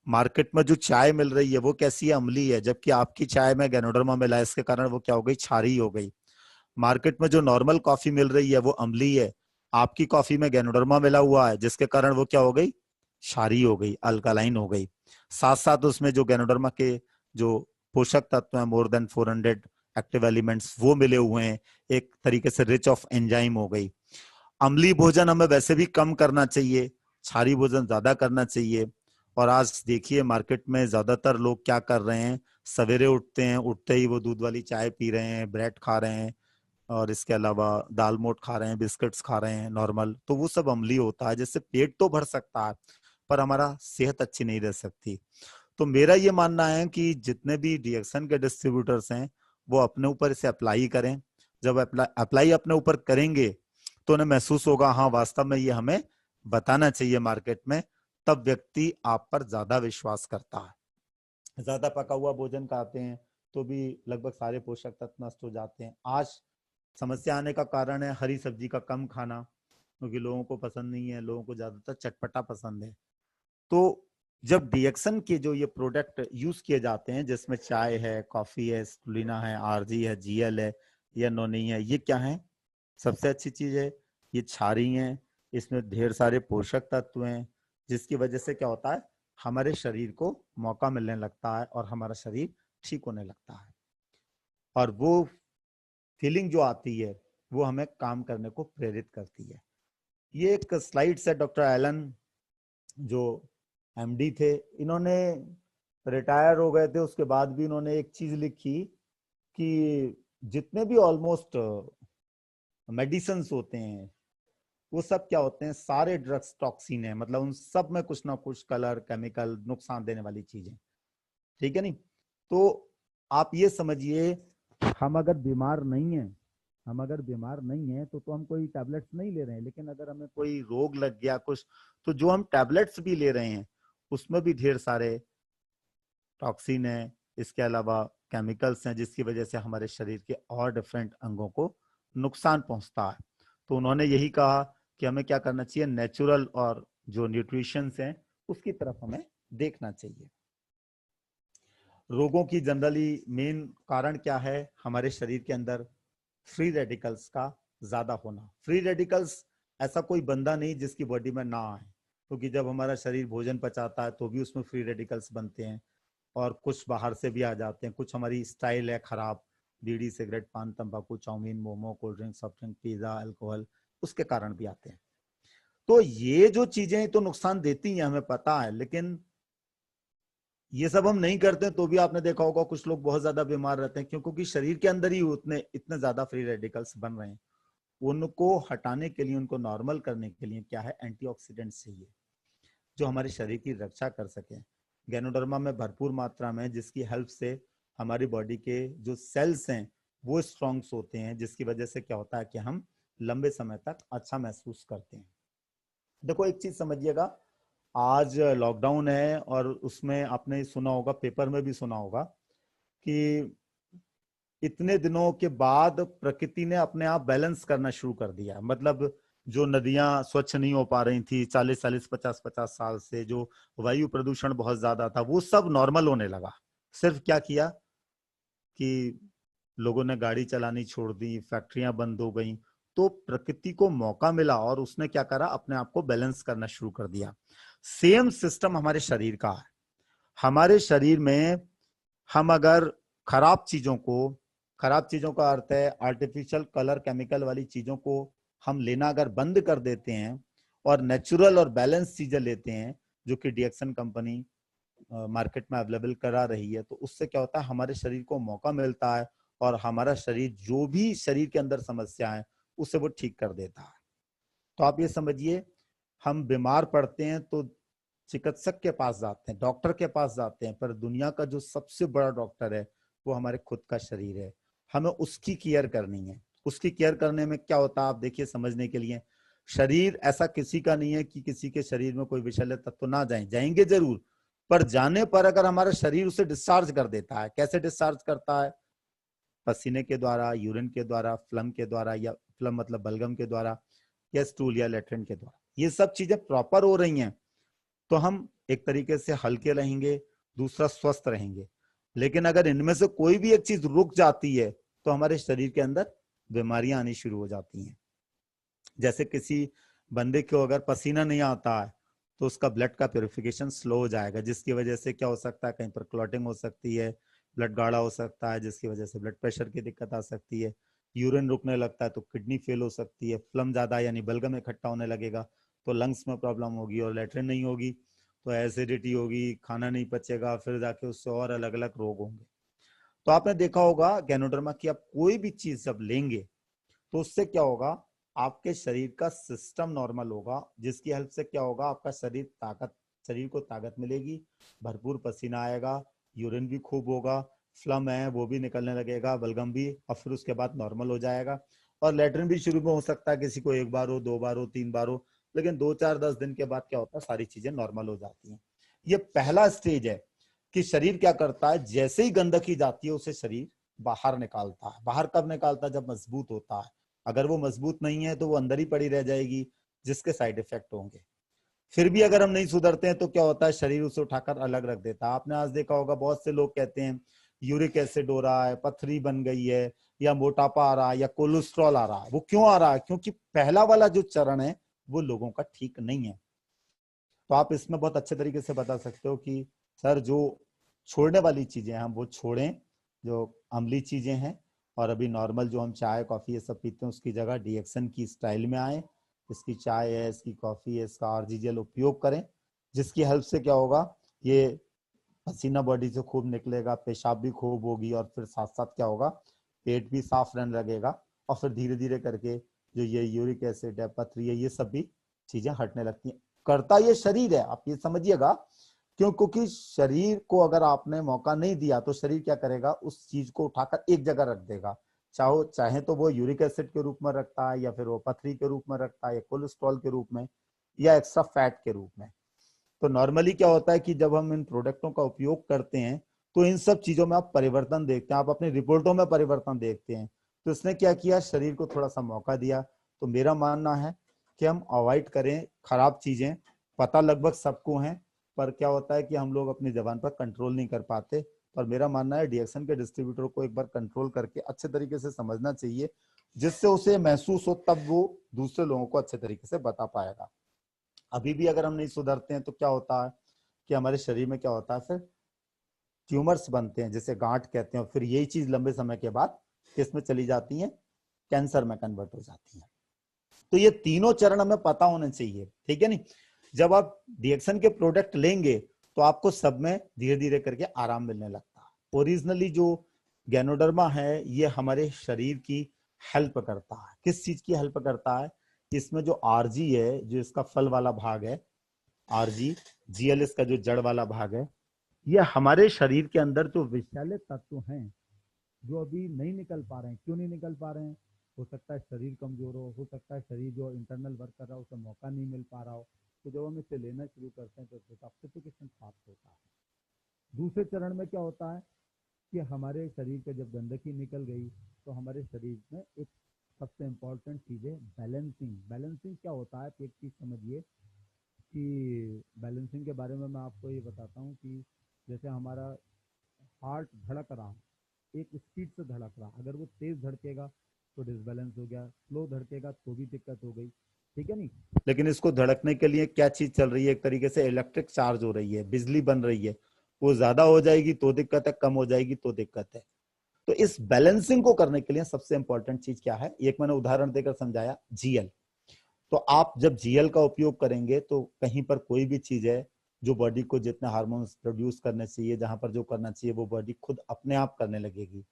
Speaker 2: मार्केट में जो चाय मिल रही है वो कैसी है, अम्ली है, जबकि आपकी चाय में गैनोडर्मा मिला है, इसके कारण वो क्या हो गई, क्षारीय हो गई। मार्केट में जो नॉर्मल कॉफी मिल रही है वो अम्ली है, आपकी कॉफी में गैनोडर्मा मिला हुआ है, जिसके कारण वो क्या हो गई, क्षारीय हो गई, अल्कालाइन हो गई। साथ साथ उसमें जो गैनोडर्मा के जो पोषक तत्व हैं, मोर देन 400 एक्टिव एलिमेंट्स, वो मिले हुए हैं, एक तरीके से रिच ऑफ एंजाइम हो गई। अम्लीय भोजन हमें वैसे भी कम करना चाहिए, क्षारीय भोजन ज्यादा करना चाहिए। और आज देखिए मार्केट में ज्यादातर लोग क्या कर रहे हैं, सवेरे उठते हैं, उठते ही वो दूध वाली चाय पी रहे हैं, ब्रेड खा रहे हैं, और इसके अलावा दाल मोट खा रहे हैं, बिस्किट्स खा रहे हैं नॉर्मल। तो वो सब अम्लीय होता है, जिससे पेट तो भर सकता है पर हमारा सेहत अच्छी नहीं रह सकती। तो मेरा ये मानना है कि जितने भी डीएक्सन के डिस्ट्रीब्यूटर्स हैं वो अपने ऊपर इसे अप्लाई करें। जब अप्लाई अपने ऊपर करेंगे तो उन्हें महसूस होगा, हाँ वास्तव में ये हमें बताना चाहिए मार्केट में, तब व्यक्ति आप पर ज्यादा विश्वास करता है। ज्यादा पका हुआ भोजन खाते हैं तो भी लगभग सारे पोषक तत्व नष्ट हो जाते हैं। आज समस्या आने का कारण है हरी सब्जी का कम खाना, क्योंकि लोगों को पसंद नहीं है, लोगों को ज्यादातर चटपटा पसंद है। तो जब डीएक्सन के जो ये प्रोडक्ट यूज किए जाते हैं, जिसमें चाय है, कॉफी है, स्टुलिना है, आरजी है, जीएल है या नोनी है, ये क्या है, सबसे अच्छी चीज है, ये क्षारीय है, इसमें ढेर सारे पोषक तत्व हैं, जिसकी वजह से क्या होता है, हमारे शरीर को मौका मिलने लगता है और हमारा शरीर ठीक होने लगता है। और वो फीलिंग जो आती है वो हमें काम करने को प्रेरित करती है। ये एक स्लाइड से डॉक्टर एलन जो एमडी थे, इन्होंने रिटायर हो गए थे, उसके बाद भी इन्होंने एक चीज लिखी कि जितने भी ऑलमोस्ट मेडिसिन होते हैं वो सब क्या होते हैं, सारे ड्रग्स टॉक्सिन है, मतलब उन सब में कुछ ना कुछ कलर, केमिकल, नुकसान देने वाली चीजें, ठीक है नहीं। तो आप ये समझिए, हम अगर बीमार नहीं है, हम अगर बीमार नहीं है तो हम कोई टैबलेट्स नहीं ले रहे हैं, लेकिन अगर हमें कोई रोग लग गया कुछ, तो जो हम टैबलेट्स भी ले रहे हैं उसमें भी ढेर सारे टॉक्सिन है, इसके अलावा केमिकल्स हैं, जिसकी वजह से हमारे शरीर के और डिफरेंट अंगों को नुकसान पहुंचता है। तो उन्होंने यही कहा कि हमें क्या करना चाहिए, नेचुरल और जो न्यूट्रिशंस हैं उसकी तरफ हमें देखना चाहिए। रोगों की जनरली मेन कारण क्या है, हमारे शरीर के अंदर फ्री रेडिकल्स का ज्यादा होना। फ्री रेडिकल्स ऐसा कोई बंदा नहीं जिसकी बॉडी में ना आए, क्योंकि जब हमारा शरीर भोजन पचाता है तो भी उसमें फ्री रेडिकल्स बनते हैं, और कुछ बाहर से भी आ जाते हैं। कुछ हमारी स्टाइल है खराब, बीड़ी सिगरेट पान तंबाकू chowmein momo cold drink soft drink pizza alcohol, उसके कारण भी आते हैं। तो ये जो चीजें तो नुकसान देती हैं, हमें पता है, लेकिन ये सब हम नहीं करते तो भी आपने देखा होगा कुछ लोग बहुत ज्यादा बीमार रहते हैं, क्योंकि शरीर के अंदर ही उतने इतने ज्यादा फ्री रेडिकल्स बन रहे हैं। उनको हटाने के लिए, उनको नॉर्मल करने के लिए क्या है, एंटीऑक्सीडेंट चाहिए जो हमारे शरीर की रक्षा कर सके। गैनोडर्मा में भरपूर मात्रा में, जिसकी हेल्प से हमारी बॉडी के जो सेल्स हैं वो स्ट्रॉन्ग्स होते हैं, जिसकी वजह से क्या होता है कि हम लंबे समय तक अच्छा महसूस करते हैं। देखो एक चीज समझिएगा, आज लॉकडाउन है और उसमें आपने सुना होगा, पेपर में भी सुना होगा कि इतने दिनों के बाद प्रकृति ने अपने आप बैलेंस करना शुरू कर दिया। मतलब जो नदियां स्वच्छ नहीं हो पा रही थी 40-40 50-50 साल से, जो वायु प्रदूषण बहुत ज्यादा था, वो सब नॉर्मल होने लगा। सिर्फ क्या किया कि लोगों ने गाड़ी चलानी छोड़ दी, फैक्ट्रियां बंद हो गई, तो प्रकृति को मौका मिला और उसने क्या करा, अपने आप को बैलेंस करना शुरू कर दिया। सेम सिस्टम हमारे शरीर का है। हमारे शरीर में हम अगर खराब चीजों का अर्थ है आर्टिफिशियल कलर केमिकल वाली चीजों को हम लेना अगर बंद कर देते हैं और नेचुरल और बैलेंस चीजें लेते हैं, जो कि डीएक्सन कंपनी मार्केट में अवेलेबल करा रही है, तो उससे क्या होता है, हमारे शरीर को मौका मिलता है और हमारा शरीर जो भी शरीर के अंदर समस्या है उसे वो ठीक कर देता है। तो आप ये समझिए, हम बीमार पड़ते हैं तो चिकित्सक के पास जाते हैं, डॉक्टर के पास जाते हैं, पर दुनिया का जो सबसे बड़ा डॉक्टर है वो हमारे खुद का शरीर है। हमें उसकी केयर करनी है। उसकी केयर करने में क्या होता है, आप देखिए समझने के लिए, शरीर ऐसा किसी का नहीं है कि किसी के शरीर में कोई विषैले तत्व ना जाएंगे जरूर, पर जाने पर अगर हमारा शरीर उसे डिस्चार्ज कर देता है। कैसे डिस्चार्ज करता है, पसीने के द्वारा, यूरिन के द्वारा, फ्लम के द्वारा, या फ्लम मतलब बलगम के द्वारा, या स्टूल या लेट्रिन के द्वारा। ये सब चीजें प्रॉपर हो रही हैं तो हम एक तरीके से हल्के रहेंगे, दूसरा स्वस्थ रहेंगे। लेकिन अगर इनमें से कोई भी एक चीज रुक जाती है तो हमारे शरीर के अंदर बीमारियां आनी शुरू हो जाती हैं। जैसे किसी बंदे को अगर पसीना नहीं आता है तो उसका ब्लड का प्यूरिफिकेशन स्लो हो जाएगा, जिसकी वजह से क्या हो सकता है, कहीं पर क्लॉटिंग हो सकती है, ब्लड गाढ़ा हो सकता है, जिसकी वजह से ब्लड प्रेशर की दिक्कत आ सकती है। यूरिन रुकने लगता है तो किडनी फेल हो सकती है। फ्लम ज्यादा यानी बलगम इकट्ठा होने लगेगा तो लंग्स में प्रॉब्लम होगी, और लेट्रिन नहीं होगी तो एसिडिटी होगी, खाना नहीं पचेगा, फिर जाके उससे और अलग अलग रोग होंगे। तो आपने देखा होगा गैनोडर्मा की आप कोई भी चीज जब लेंगे तो उससे क्या होगा, आपके शरीर का सिस्टम नॉर्मल होगा, जिसकी हेल्प से क्या होगा, आपका शरीर को ताकत मिलेगी, भरपूर पसीना आएगा, यूरिन भी खूब होगा, फ्लम है वो भी निकलने लगेगा, बलगम भी, और फिर उसके बाद नॉर्मल हो जाएगा। और लेटरिन भी शुरू में हो सकता है किसी को 1 बार हो, 2 बार हो, 3 बार हो, लेकिन 2-4-10 दिन के बाद क्या होता है, सारी चीजें नॉर्मल हो जाती हैं। ये पहला स्टेज है कि शरीर क्या करता है, जैसे ही गंदगी जाती है उसे शरीर बाहर निकालता है। बाहर कब निकालता है, जब मजबूत होता है। अगर वो मजबूत नहीं है तो वो अंदर ही पड़ी रह जाएगी, जिसके साइड इफेक्ट होंगे। फिर भी अगर हम नहीं सुधरते हैं तो क्या होता है, शरीर उसे उठाकर अलग रख देता है। आपने आज देखा होगा बहुत से लोग कहते हैं यूरिक एसिड हो रहा है, पथरी बन गई है, या मोटापा आ रहा है, या कोलेस्ट्रॉल आ रहा है। वो क्यों आ रहा है, क्योंकि पहला वाला जो चरण है वो लोगों का ठीक नहीं है। तो आप इसमें बहुत अच्छे तरीके से बता सकते हो कि सर जो छोड़ने वाली चीजें हैं हम वो छोड़ें, जो अम्ली चीजें हैं, और अभी नॉर्मल जो हम चाय कॉफी ये सब पीते हैं उसकी जगह डीएक्सन की स्टाइल में आए। इसकी चाय है, इसकी कॉफी है, इसका आरजीएल उपयोग करें, जिसकी हेल्प से क्या होगा, ये पसीना बॉडी से खूब निकलेगा, पेशाब भी खूब होगी, और फिर साथ साथ क्या होगा, पेट भी साफ रहने लगेगा, और फिर धीरे धीरे करके जो ये यूरिक एसिड है, पथरी है, ये सब भी चीजें हटने लगती हैं। करता ये शरीर है, आप ये समझिएगा। क्यों, क्योंकि शरीर को अगर आपने मौका नहीं दिया तो शरीर क्या करेगा, उस चीज को उठाकर एक जगह रख देगा। चाहे तो वो यूरिक एसिड के रूप में रखता है, या फिर वो पथरी के रूप में रखता है, या कोलेस्ट्रॉल के रूप में, या एक्स्ट्रा फैट के रूप में। तो नॉर्मली क्या होता है कि जब हम इन प्रोडक्टों का उपयोग करते हैं तो इन सब चीजों में आप परिवर्तन देखते हैं, आप अपनी रिपोर्टों में परिवर्तन देखते हैं। तो इसने क्या किया, शरीर को थोड़ा सा मौका दिया। तो मेरा मानना है कि हम अवॉइड करें खराब चीजें। पता लगभग सबको है, पर क्या होता है कि हम लोग अपनी जबान पर कंट्रोल नहीं कर पाते। पर मेरा मानना है डीएक्सन के डिस्ट्रीब्यूटर को एक बार कंट्रोल करके अच्छे तरीके से समझना चाहिए जिससे उसे महसूस हो, तब वो दूसरे लोगों को अच्छे तरीके से बता पाएगा। अभी भी अगर हम नहीं सुधरते हैं तो क्या होता है कि हमारे शरीर में क्या होता है, फिर ट्यूमर्स बनते हैं जिसे गांठ कहते हैं, और फिर यही चीज लंबे समय के बाद किसमें चली जाती है, कैंसर में कन्वर्ट हो जाती है। तो ये तीनों चरण हमें पता होने चाहिए, ठीक है नहीं। जब आप डीएक्सन के प्रोडक्ट लेंगे तो आपको सब में धीरे धीरे करके आराम मिलने लगता है। ओरिजिनली जो गैनोडर्मा है ये हमारे शरीर की हेल्प करता है। किस चीज की हेल्प करता है, इसमें जो आरजी है, जो इसका फल वाला भाग है, आरजी, जीएल इसका जो जड़ वाला भाग है, ये हमारे शरीर के अंदर जो विषैले तत्व हैं जो अभी नहीं निकल पा रहे हैं। क्यों नहीं निकल पा रहे हैं? हो सकता है शरीर कमजोर हो सकता है शरीर जो इंटरनल वर्क कर रहा हो उसे मौका नहीं मिल पा रहा हो। तो जब हम इसे लेना शुरू करते हैं तो डिटॉक्सिफिकेशन फास्ट होता है। दूसरे चरण में क्या होता है कि हमारे शरीर से जब गंदगी निकल गई तो हमारे शरीर में एक सबसे इम्पोर्टेंट चीज है बैलेंसिंग। बैलेंसिंग क्या होता है, एक चीज समझिए कि बैलेंसिंग के बारे में मैं आपको ये बताता हूँ कि जैसे हमारा हार्ट धड़क रहा, एक स्पीड से धड़क रहा, अगर वो तेज धड़केगा तो डिसबैलेंस हो गया, स्लो धड़केगा तो भी दिक्कत हो गई, ठीक है नहीं। लेकिन इसको धड़कने के लिए क्या चीज चल रही है, एक तरीके से इलेक्ट्रिक चार्ज हो रही है, बिजली बन रही है। वो ज्यादा हो जाएगी तो दिक्कत है, कम हो जाएगी तो दिक्कत है। तो इस बैलेंसिंग को करने के लिए सबसे इंपॉर्टेंट चीज क्या है, एक मैंने उदाहरण देकर समझाया, जीएल। तो आप जब जीएल का उपयोग करेंगे तो कहीं पर कोई भी चीज है जो बॉडी को जितने हार्मोन्स प्रोड्यूस करने चाहिए, जहां पर जो करना चाहिए, वो बॉडी खुद अपने आप करने लगेगी।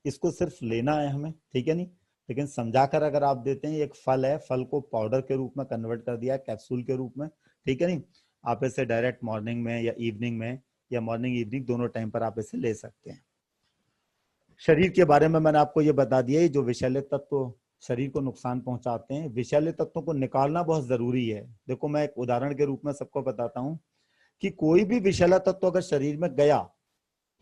Speaker 2: इसको सिर्फ लेना है हमें, ठीक है नहीं। लेकिन समझाकर अगर आप देते हैं, एक फल है, फल को पाउडर के रूप में कन्वर्ट कर दिया, कैप्सूल के रूप में, ठीक है नहीं। आप इसे डायरेक्ट मॉर्निंग में या इवनिंग में, या मॉर्निंग इवनिंग दोनों टाइम पर आप इसे ले सकते हैं। शरीर के बारे में मैंने आपको ये बता दिया, जो विषैले तत्व शरीर को नुकसान पहुंचाते हैं, विषैले तत्वों को निकालना बहुत जरूरी है। देखो मैं एक उदाहरण के रूप में सबको बताता हूं कि कोई भी विषैला तत्व अगर शरीर में गया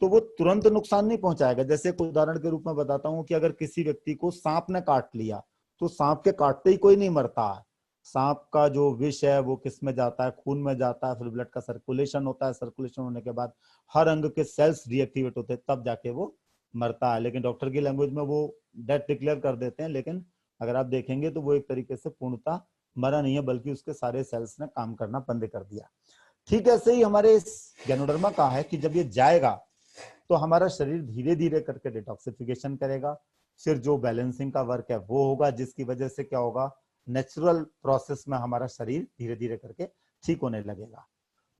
Speaker 2: तो वो तुरंत नुकसान नहीं पहुंचाएगा। जैसे एक उदाहरण के रूप में बताता हूं कि अगर किसी व्यक्ति को सांप ने काट लिया तो सांप के काटते ही कोई नहीं मरता है। सांप का जो विष है वो किस में जाता है, खून में जाता है, फिर ब्लड का सर्कुलेशन होता है, सर्कुलेशन होने के बाद हर अंग के सेल्स डीएक्टिवेट होते हैं, तब जाके वो मरता है। लेकिन डॉक्टर की लैंग्वेज में वो डेथ डिक्लेयर कर देते हैं, लेकिन अगर आप देखेंगे तो वो एक तरीके से पूर्णतः मरा नहीं है, बल्कि उसके सारे सेल्स ने काम करना बंद कर दिया। ठीक ऐसे ही हमारे इस गैनोडर्मा का है कि जब ये जाएगा तो हमारा शरीर धीरे धीरे करके डिटॉक्सिफिकेशन करेगा, फिर जो बैलेंसिंग का वर्क है वो होगा, जिसकी वजह से क्या होगा, नेचुरल प्रोसेस में हमारा शरीर धीरे धीरे करके ठीक होने लगेगा।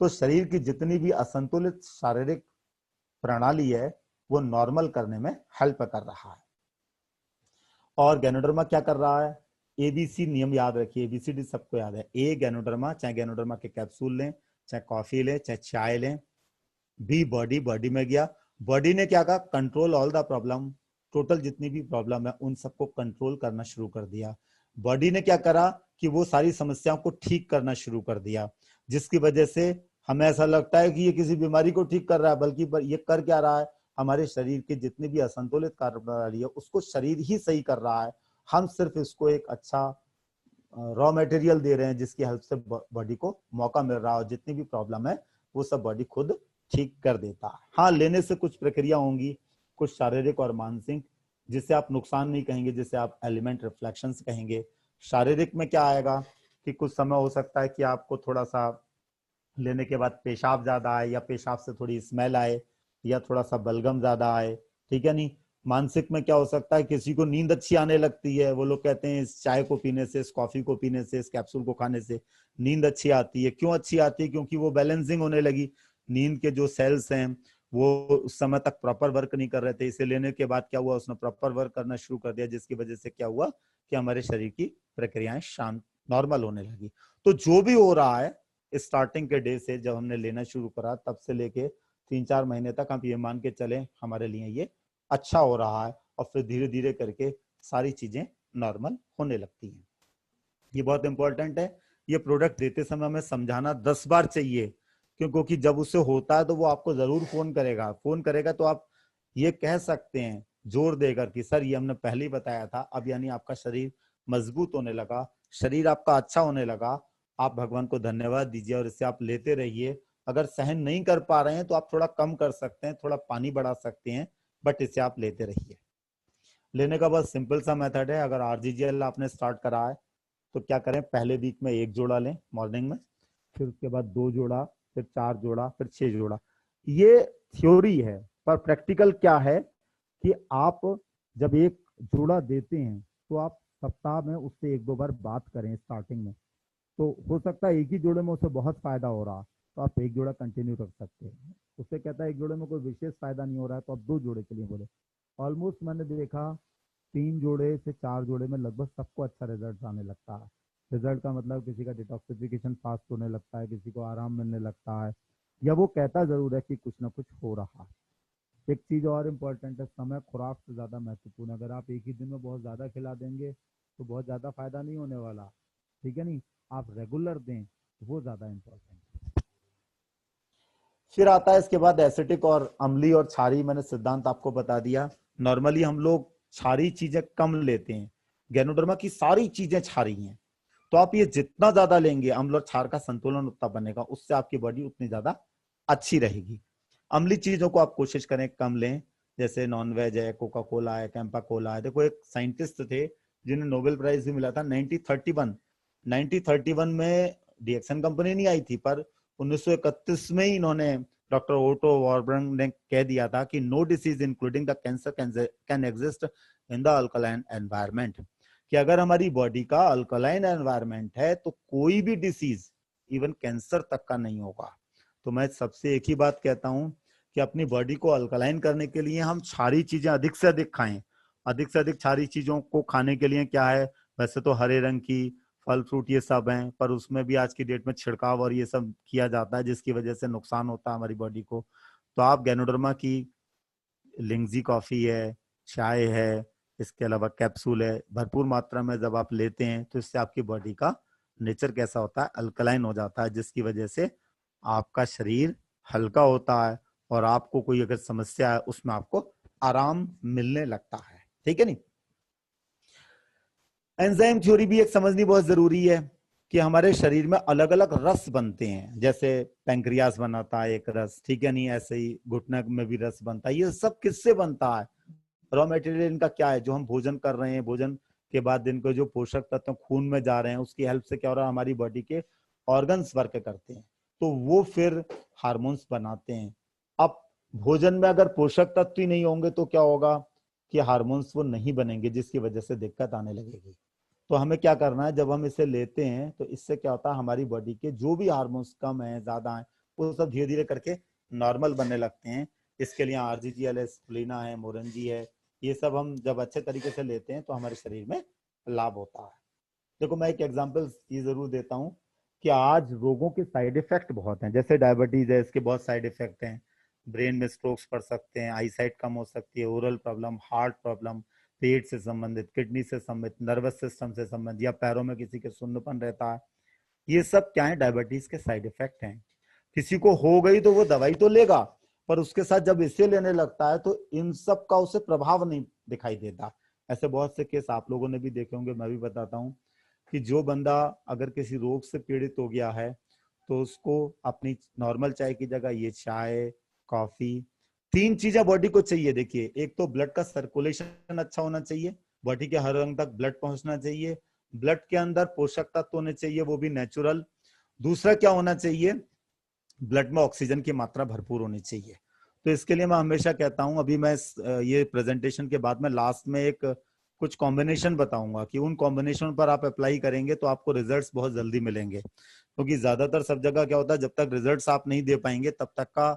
Speaker 2: तो शरीर की जितनी भी असंतुलित शारीरिक प्रणाली है वो नॉर्मल करने में हेल्प कर रहा है। और गैनोडर्मा क्या कर रहा है, एबीसी नियम याद रखिए, एबीसीडी सबको याद है। ए गैनोडर्मा, चाहे गैनोडर्मा के कैप्सूल लें, चाहे कॉफी लें, चाहे चाय लें। बी बॉडी, बॉडी में गया, बॉडी ने क्या कहा, control all the problem, total जितनी भी प्रॉब्लम है उन सबको कंट्रोल करना शुरू कर दिया। बॉडी ने क्या करा कि वो सारी समस्याओं को ठीक करना शुरू कर दिया, जिसकी वजह से हमें ऐसा लगता है कि ये किसी बीमारी को ठीक कर रहा है, बल्कि ये कर क्या रहा है, हमारे शरीर के जितनी भी असंतुलित कार्य प्रणाली है उसको शरीर ही सही कर रहा है। हम सिर्फ इसको एक अच्छा रॉ मटेरियल दे रहे हैं जिसकी हेल्प से बॉडी को मौका मिल रहा है, और जितनी भी प्रॉब्लम है वो सब बॉडी खुद ठीक कर देता है। हाँ, लेने से कुछ प्रक्रिया होंगी, कुछ शारीरिक और मानसिक, जिसे आप नुकसान नहीं कहेंगे, जिसे आप एलिमेंट रिफ्लेक्शंस कहेंगे। शारीरिक में क्या आएगा कि कुछ समय हो सकता है कि आपको थोड़ा सा लेने के बाद पेशाब ज्यादा आए, या पेशाब से थोड़ी स्मेल आए, या थोड़ा सा बलगम ज्यादा आए, ठीक है नहीं। मानसिक में क्या हो सकता है, किसी को नींद अच्छी आने लगती है, वो लोग कहते हैं इस चाय को पीने से, इस कॉफी को पीने से, इस कैप्सूल को खाने से नींद अच्छी आती है। क्यों अच्छी आती है? क्योंकि वो बैलेंसिंग होने लगी, नींद के जो सेल्स हैं वो उस समय तक प्रॉपर वर्क नहीं कर रहे थे, इसे लेने के बाद क्या हुआ, उसने प्रॉपर वर्क करना शुरू कर दिया, जिसकी वजह से क्या हुआ कि हमारे शरीर की प्रक्रियाएं शांत, नॉर्मल होने लगी। तो जो भी हो रहा है स्टार्टिंग के डे से, जब हमने लेना शुरू करा तब से लेके 3-4 महीने तक आप ये मान के चले हमारे लिए ये अच्छा हो रहा है, और फिर धीरे धीरे करके सारी चीजें नॉर्मल होने लगती हैं। ये बहुत इंपॉर्टेंट है, ये प्रोडक्ट देते समय हमें समझाना 10 बार चाहिए, क्योंकि जब उससे होता है तो वो आपको जरूर फोन करेगा तो आप ये कह सकते हैं जोर देकर कि सर ये हमने पहले ही बताया था, अब यानी आपका शरीर मजबूत होने लगा, शरीर आपका अच्छा होने लगा, आप भगवान को धन्यवाद दीजिए और इसे आप लेते रहिए। अगर सहन नहीं कर पा रहे हैं तो आप थोड़ा कम कर सकते हैं, थोड़ा पानी बढ़ा सकते हैं, बट इसे आप लेते रहिए। लेने का बस सिंपल सा मेथड है। अगर आरजीजीएल आपने स्टार्ट करा है तो क्या करें, पहले वीक में 1 जोड़ा लें मॉर्निंग में, फिर उसके बाद 2 जोड़ा, फिर 4 जोड़ा, फिर 6 जोड़ा। ये थ्योरी है, पर प्रैक्टिकल क्या है कि आप जब एक जोड़ा देते हैं तो आप सप्ताह में उससे 1-2 बार बात करें स्टार्टिंग में। तो हो सकता है एक ही जोड़े में उसे बहुत फायदा हो रहा, तो आप 1 जोड़ा कंटिन्यू रख सकते हैं। उससे कहता है एक जोड़े में कोई विशेष फायदा नहीं हो रहा है तो आप 2 जोड़े के लिए बोले। ऑलमोस्ट मैंने देखा 3 जोड़े से 4 जोड़े में लगभग सबको अच्छा रिजल्ट आने लगता है। रिजल्ट का मतलब किसी का डिटॉक्सिफिकेशन फास्ट होने लगता है, किसी को आराम मिलने लगता है, या वो कहता जरूर है कि कुछ ना कुछ हो रहा है। एक चीज और इम्पोर्टेंट है, समय खुराक से ज्यादा महत्वपूर्ण है। अगर आप एक ही दिन में बहुत ज्यादा खिला देंगे तो बहुत ज्यादा फायदा नहीं होने वाला, ठीक है नहीं। आप रेगुलर दें, वो ज्यादा इम्पोर्टेंट है। फिर आता है इसके बाद एसिटिक और अम्ली और क्षारी। मैंने सिद्धांत आपको बता दिया। नॉर्मली हम लोग क्षारी चीजें कम लेते हैं, गैनोडर्मा की सारी चीजें क्षारी हैं, तो आप ये जितना ज्यादा लेंगे अम्ल और क्षार का संतुलन उतना बनेगा, उससे आपकी बॉडी उतनी ज्यादा अच्छी रहेगी। अम्ली चीजों को आप कोशिश करें कम लें, जैसे नॉन वेज है, कोका कोला है, कैंपा कोला है। देखो एक साइंटिस्ट थे जिन्हें नोबेल प्राइज भी मिला था 1931 में। डीएक्सन कंपनी नहीं आई थी, पर 1931 में ही इन्होंने, डॉक्टर ओटो वॉरब्रंग ने कह दिया था कि no disease including the cancer can exist in the alkaline environment. कि अगर हमारी बॉडी का अल्कलाइन एनवायरमेंट है तो कोई भी डिसीज, इवन कैंसर तक का नहीं होगा। तो मैं सबसे एक ही बात कहता हूं कि अपनी बॉडी को अल्कलाइन करने के लिए हम क्षारी चीजें अधिक से अधिक खाएं। अधिक से अधिक क्षारी चीजों को खाने के लिए क्या है, वैसे तो हरे रंग की फल फ्रूट ये सब हैं, पर उसमें भी आज की डेट में छिड़काव और ये सब किया जाता है जिसकी वजह से नुकसान होता है हमारी बॉडी को। तो आप गैनोडर्मा की लिंगजी कॉफी है, चाय है, इसके अलावा कैप्सूल है, भरपूर मात्रा में जब आप लेते हैं तो इससे आपकी बॉडी का नेचर कैसा होता है, अल्कलाइन हो जाता है, जिसकी वजह से आपका शरीर हल्का होता है और आपको कोई अगर समस्या है उसमें आपको आराम मिलने लगता है। ठीक है नहीं। एंजाइम थ्योरी भी एक समझनी बहुत जरूरी है कि हमारे शरीर में अलग अलग रस बनते हैं। जैसे पैंक्रियास बनाता है एक रस, ठीक है नहीं, ऐसे ही घुटना में भी रस बनता है। ये सब किससे बनता है? रॉ मटेरियल इनका क्या है? जो हम भोजन कर रहे हैं, भोजन के बाद इनको जो पोषक तत्व खून में जा रहे हैं, उसकी हेल्प से क्या हो रहा है, हमारी बॉडी के ऑर्गन्स वर्क करते हैं, तो वो फिर हार्मोन्स बनाते हैं। अब भोजन में अगर पोषक तत्व ही नहीं होंगे तो क्या होगा कि हार्मोन्स वो नहीं बनेंगे, जिसकी वजह से दिक्कत आने लगेगी। तो हमें क्या करना है, जब हम इसे लेते हैं तो इससे क्या होता है, हमारी बॉडी के जो भी हार्मोन्स कम है ज्यादा है वो सब धीरे धीरे करके नॉर्मल बनने लगते हैं। इसके लिए आरजीजीएल है, स्प्लिना है, मोरंजी है, ये सब हम जब अच्छे तरीके से लेते हैं तो हमारे शरीर में लाभ होता है। देखो मैं एक एग्जांपल ये जरूर देता हूँ कि आज रोगों के साइड इफेक्ट बहुत हैं। जैसे डायबिटीज है, इसके बहुत साइड इफेक्ट हैं। ब्रेन में स्ट्रोक्स पड़ सकते हैं, आई साइट कम हो सकती है, ओरल प्रॉब्लम, हार्ट प्रॉब्लम, पेट से संबंधित, किडनी से संबंधित, नर्वस सिस्टम से संबंधित, या पैरों में किसी के सुन्नपन रहता है, ये सब क्या है, डायबिटीज के साइड इफेक्ट हैं। किसी को हो गई तो वो दवाई तो लेगा, पर उसके साथ जब इसे लेने लगता है तो इन सब का उसे प्रभाव नहीं दिखाई देता। ऐसे बहुत से केस आप लोगों ने भी देखे होंगे, मैं भी बताता हूँ कि जो बंदा अगर किसी रोग से पीड़ित हो गया है तो उसको अपनी नॉर्मल चाय की जगह ये चाय, कॉफी, 3 चीजें बॉडी को चाहिए। देखिए, एक तो ब्लड का सर्कुलेशन अच्छा होना चाहिए, बॉडी के हर अंग तक ब्लड पहुंचना चाहिए, ब्लड के अंदर पोषक तत्व होने चाहिए, वो भी नेचुरल। दूसरा क्या होना चाहिए, ब्लड में ऑक्सीजन की मात्रा भरपूर होनी चाहिए। तो इसके लिए मैं हमेशा कहता हूं, अभी मैं ये प्रेजेंटेशन के बाद में लास्ट में एक कुछ कॉम्बिनेशन बताऊंगा कि उन कॉम्बिनेशन पर आप अप्लाई करेंगे तो आपको रिजल्ट्स बहुत जल्दी मिलेंगे। क्योंकि ज्यादातर सब जगह क्या होता है, जब तक रिजल्ट्स आप नहीं दे पाएंगे तब तक का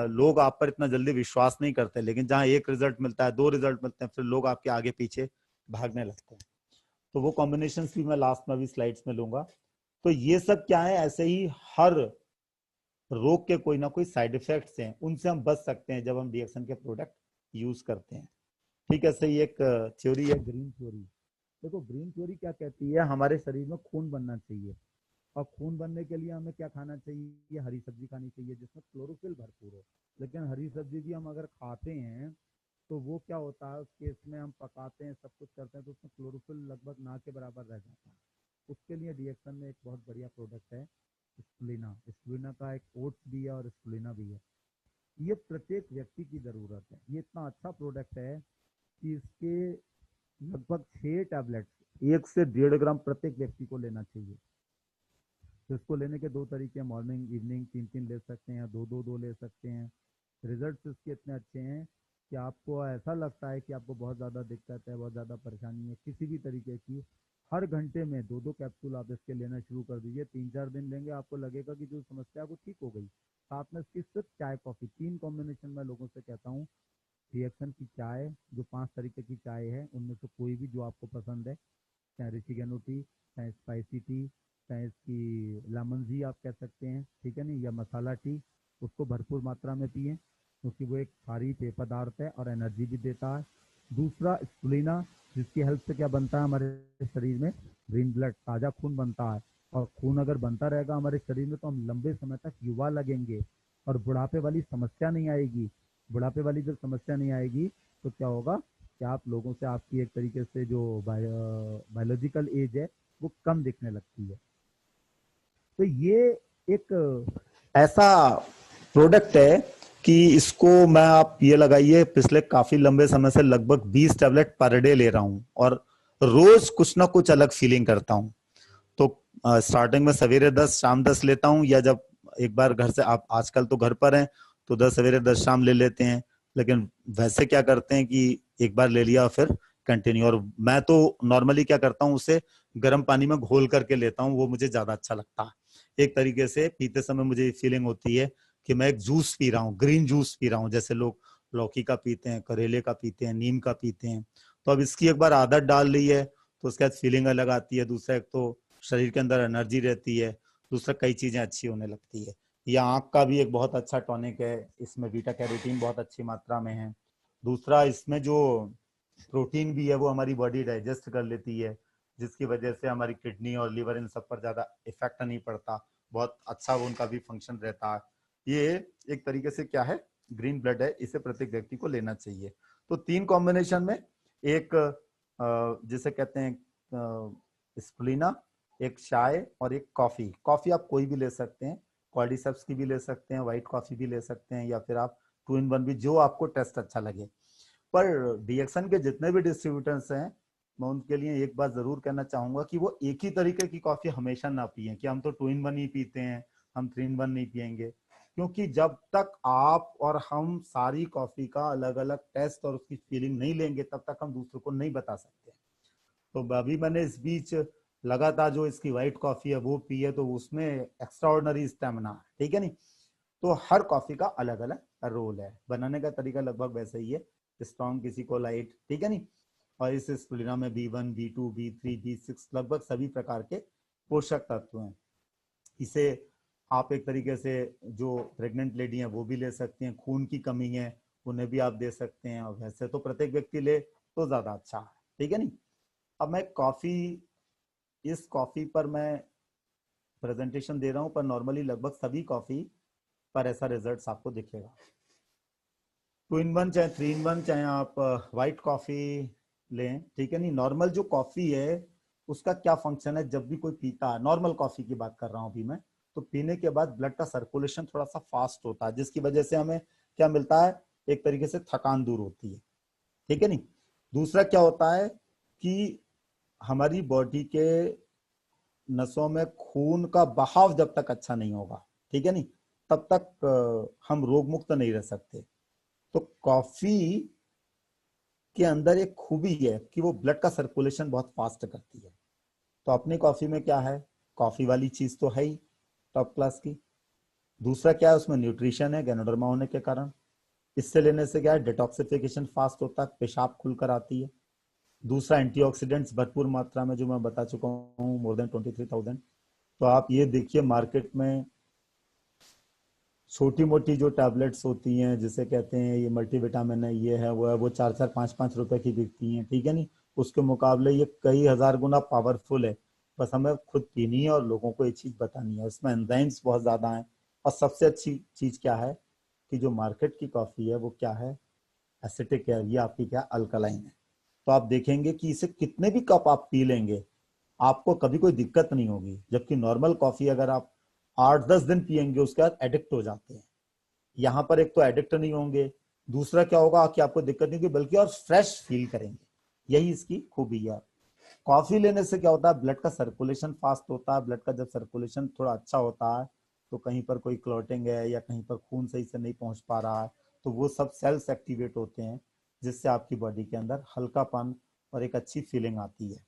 Speaker 2: लोग आप पर इतना जल्दी विश्वास नहीं करते। लेकिन जहां एक रिजल्ट मिलता है, 2 रिजल्ट मिलते हैं, फिर लोग आपके आगे पीछे भागने लगते हैं। तो वो कॉम्बिनेशन भी मैं लास्ट में भी स्लाइड्स में लूंगा। तो ये सब क्या है, ऐसे ही हर रोग के कोई ना कोई साइड इफेक्ट्स हैं, उनसे हम बच सकते हैं जब हम डीएक्सन के प्रोडक्ट यूज करते हैं। ठीक है, सही। एक थ्योरी है ग्रीन थ्योरी। देखो ग्रीन थ्योरी क्या कहती है, हमारे शरीर में खून बनना चाहिए, और खून बनने के लिए हमें क्या खाना चाहिए, हरी सब्जी खानी चाहिए जिसमें क्लोरोफिल भरपूर हो। लेकिन हरी सब्जी भी हम अगर खाते हैं तो वो क्या होता है, उस केस में हम पकाते हैं, सब कुछ करते हैं, तो उसमें क्लोरोफिल लगभग ना के बराबर रह जाता है। उसके लिए डीएक्सन में एक बहुत बढ़िया प्रोडक्ट है स्प्लिना। स्प्लिना का एक ओट्स भी है और स्प्लिना भी है। ये प्रत्येक व्यक्ति की जरूरत है। ये इतना अच्छा प्रोडक्ट है कि इसके लगभग 6 टैबलेट 1 से 1.5 ग्राम प्रत्येक व्यक्ति को लेना चाहिए। तो इसको लेने के 2 तरीके हैं, मॉर्निंग इवनिंग 3-3 ले सकते हैं या 2-2 ले सकते हैं। रिजल्ट्स इसके इतने अच्छे हैं कि आपको ऐसा लगता है कि आपको बहुत ज़्यादा दिक्कत है, बहुत ज़्यादा परेशानी है किसी भी तरीके की, हर घंटे में 2-2 कैप्सूल आप इसके लेना शुरू कर दीजिए। 3-4 दिन लेंगे, आपको लगेगा कि जो समस्या है वो ठीक हो गई। साथ में इसकी सिर्फ चाय कॉफ़ी 3 कॉम्बिनेशन में लोगों से कहता हूँ। रिएक्शन की चाय, जो 5 तरीके की चाय है उनमें से कोई भी जो आपको पसंद है, चाहे रिशिगेनो टी, चाहे स्पाइसी टी, चाहे इसकी लेमन जी आप कह सकते हैं, ठीक है नहीं, या मसाला टी, उसको भरपूर मात्रा में पिएं क्योंकि वो एक भारी पेय पदार्थ है और एनर्जी भी देता है। दूसरा स्प्लेना, जिसकी हेल्प से क्या बनता है हमारे शरीर में, ग्रीन ब्लड, ताज़ा खून बनता है। और खून अगर बनता रहेगा हमारे शरीर में तो हम लंबे समय तक युवा लगेंगे और बुढ़ापे वाली समस्या नहीं आएगी। बुढ़ापे वाली जब समस्या नहीं आएगी तो क्या होगा कि आप लोगों से आपकी एक तरीके से जो बायोलॉजिकल एज है वो कम दिखने लगती है। तो ये एक ऐसा प्रोडक्ट है कि इसको मैं, आप ये लगाइए, पिछले काफी लंबे समय से लगभग 20 टैबलेट पर डे ले रहा हूं और रोज कुछ ना कुछ अलग फीलिंग करता हूं। तो स्टार्टिंग में सवेरे 10 शाम 10 लेता हूं, या जब एक बार घर से, आप आजकल तो घर पर हैं तो 10 सवेरे 10 शाम ले लेते हैं, लेकिन वैसे क्या करते हैं कि एक बार ले लिया फिर कंटिन्यू। और मैं तो नॉर्मली क्या करता हूँ, उसे गर्म पानी में घोल करके लेता हूँ, वो मुझे ज्यादा अच्छा लगता है। एक तरीके से पीते समय मुझे ये फीलिंग होती है कि मैं एक जूस पी रहा हूँ, ग्रीन जूस पी रहा हूँ, जैसे लोग लौकी का पीते हैं, करेले का पीते हैं, नीम का पीते हैं। तो अब इसकी एक बार आदत डाल ली है तो उसके बाद फीलिंग अलग आती है। दूसरा, एक तो शरीर के अंदर एनर्जी रहती है, दूसरा कई चीजें अच्छी होने लगती है। यह आंख का भी एक बहुत अच्छा टॉनिक है, इसमें बीटा कैरोटीन बहुत अच्छी मात्रा में है। दूसरा, इसमें जो प्रोटीन भी है वो हमारी बॉडी डाइजेस्ट कर लेती है, जिसकी वजह से हमारी किडनी और लिवर इन सब पर ज्यादा इफेक्ट नहीं पड़ता, बहुत अच्छा वो उनका भी फंक्शन रहता है। ये एक तरीके से क्या है, ग्रीन ब्लड है, इसे प्रत्येक व्यक्ति को लेना चाहिए। तो 3 कॉम्बिनेशन में, एक जिसे कहते हैं स्प्लीना, एक चाय और एक कॉफी। कॉफी आप कोई भी ले सकते हैं, कॉर्डिसेप्स की भी ले सकते हैं, व्हाइट कॉफी भी ले सकते हैं, या फिर आप 2 in 1 भी, जो आपको टेस्ट अच्छा लगे। पर डीएक्सन के जितने भी डिस्ट्रीब्यूटर्स हैं, मैं उनके लिए एक बात जरूर कहना चाहूंगा कि वो एक ही तरीके की कॉफी हमेशा ना पिए कि हम तो 2 in 1 ही पीते हैं, हम 3 in 1 नहीं पियेंगे। क्योंकि जब तक आप और हम सारी कॉफी का अलग अलग टेस्ट और उसकी फीलिंग नहीं लेंगे, तब तक हम दूसरों को नहीं बता सकते। तो अभी मैंने इस बीच लगातार जो इसकी व्हाइट कॉफी है वो पी है, तो उसमें एक्स्ट्रा ऑर्डिनरी स्टेमिना है, ठीक है नहीं। तो हर कॉफी का अलग अलग रोल है, बनाने का तरीका लगभग वैसा ही है, स्ट्रॉन्ग किसी को लाइट, ठीक है नहीं। और इस स्प्लिना में B1, B2, B3, B6 लगभग सभी प्रकार के पोषक तत्व हैं। इसे आप एक तरीके से, जो प्रेग्नेंट लेडी हैं वो भी ले सकती हैं, खून की कमी है उन्हें भी आप दे सकते हैं, और वैसे तो प्रत्येक व्यक्ति ले तो ज्यादा अच्छा है, ठीक है नहीं। अब मैं कॉफी, इस कॉफी पर मैं प्रेजेंटेशन दे रहा हूं, पर नॉर्मली लगभग सभी कॉफी पर ऐसा रिजल्ट आपको दिखेगा। 2 in 1 चाहे 3 in 1, चाहे आप व्हाइट कॉफी लें, ठीक है नहीं। नॉर्मल जो कॉफी है उसका क्या फंक्शन है, जब भी कोई पीता है, नॉर्मल कॉफी की बात कर रहा हूं अभी मैं, तो पीने के बाद ब्लड का सर्कुलेशन थोड़ा सा फास्ट होता है, जिसकी वजह से हमें क्या मिलता है, एक तरीके से थकान दूर होती है, ठीक है नहीं। दूसरा क्या होता है कि हमारी बॉडी के नसों में खून का बहाव जब तक अच्छा नहीं होगा, ठीक है नहीं, तब तक हम रोग मुक्त नहीं रह सकते। तो कॉफी के अंदर एक खूबी है कि वो ब्लड का सर्कुलेशन बहुत फास्ट करती है। तो अपनी कॉफी में क्या है, कॉफी वाली चीज तो है ही टॉप क्लास की। दूसरा क्या है, उसमें न्यूट्रिशन है गैनोडर्मा होने के कारण। इससे लेने से क्या है, डिटॉक्सिफिकेशन फास्ट होता है, पेशाब खुलकर आती है। दूसरा, एंटीऑक्सीडेंट्स भरपूर मात्रा में, जो मैं बता चुका हूँ, मोर देन 23,000। तो आप ये देखिए, मार्केट में छोटी मोटी जो टैबलेट्स होती हैं, जिसे कहते हैं ये मल्टीविटामिन है, ये है वो है, वो 4-4, 5-5 रुपए की बिकती हैं, ठीक है नहीं। उसके मुकाबले ये कई हजार गुना पावरफुल है। बस हमें खुद पीनी है और लोगों को ये चीज बतानी है। इसमें एंजाइम्स बहुत ज्यादा हैं, और सबसे अच्छी चीज क्या है कि जो मार्केट की कॉफी है वो क्या है, एसिटिक है, ये आपकी क्या, अल्कलाइन है। तो आप देखेंगे कि इसे कितने भी कप आप पी लेंगे, आपको कभी कोई दिक्कत नहीं होगी। जबकि नॉर्मल कॉफी अगर आप 8-10 दिन पियेंगे, उसके बाद एडिक्ट हो जाते हैं। यहाँ पर एक तो एडिक्ट नहीं होंगे, दूसरा क्या होगा कि आपको दिक्कत नहीं होगी बल्कि और फ्रेश फील करेंगे, यही इसकी खूबी है। कॉफी लेने से क्या होता है, ब्लड का सर्कुलेशन फास्ट होता है। ब्लड का जब सर्कुलेशन थोड़ा अच्छा होता है तो कहीं पर कोई क्लॉटिंग है या कहीं पर खून सही से नहीं पहुंच पा रहा है तो वो सब सेल्स एक्टिवेट होते हैं, जिससे आपकी बॉडी के अंदर हल्कापन और एक अच्छी फीलिंग आती है।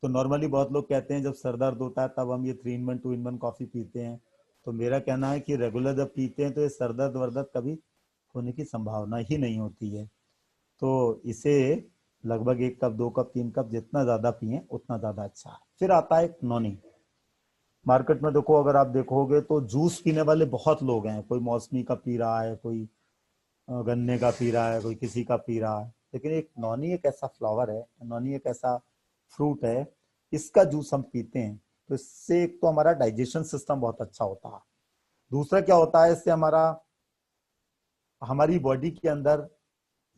Speaker 2: तो नॉर्मली बहुत लोग कहते हैं जब सर दर्द होता है तब हम ये 3 in 1 2 in 1 कॉफी पीते हैं। तो मेरा कहना है कि रेगुलर जब पीते हैं तो ये सर दर्द वर्दर्द कभी होने की संभावना ही नहीं होती है। तो इसे लगभग 1 कप 2 कप 3 कप जितना ज्यादा पिए उतना ज्यादा अच्छा है। फिर आता है नॉनी। मार्केट में देखो, अगर आप देखोगे तो जूस पीने वाले बहुत लोग हैं, कोई मौसमी का पी रहा है, कोई गन्ने का पी रहा है, कोई किसी का पी रहा है। लेकिन एक नॉनी एक ऐसा फ्लावर है, नॉनी एक ऐसा फ्रूट है, इसका जूस हम पीते हैं तो इससे एक तो हमारा डाइजेशन सिस्टम बहुत अच्छा होता है। दूसरा क्या होता है, इससे हमारी बॉडी के अंदर,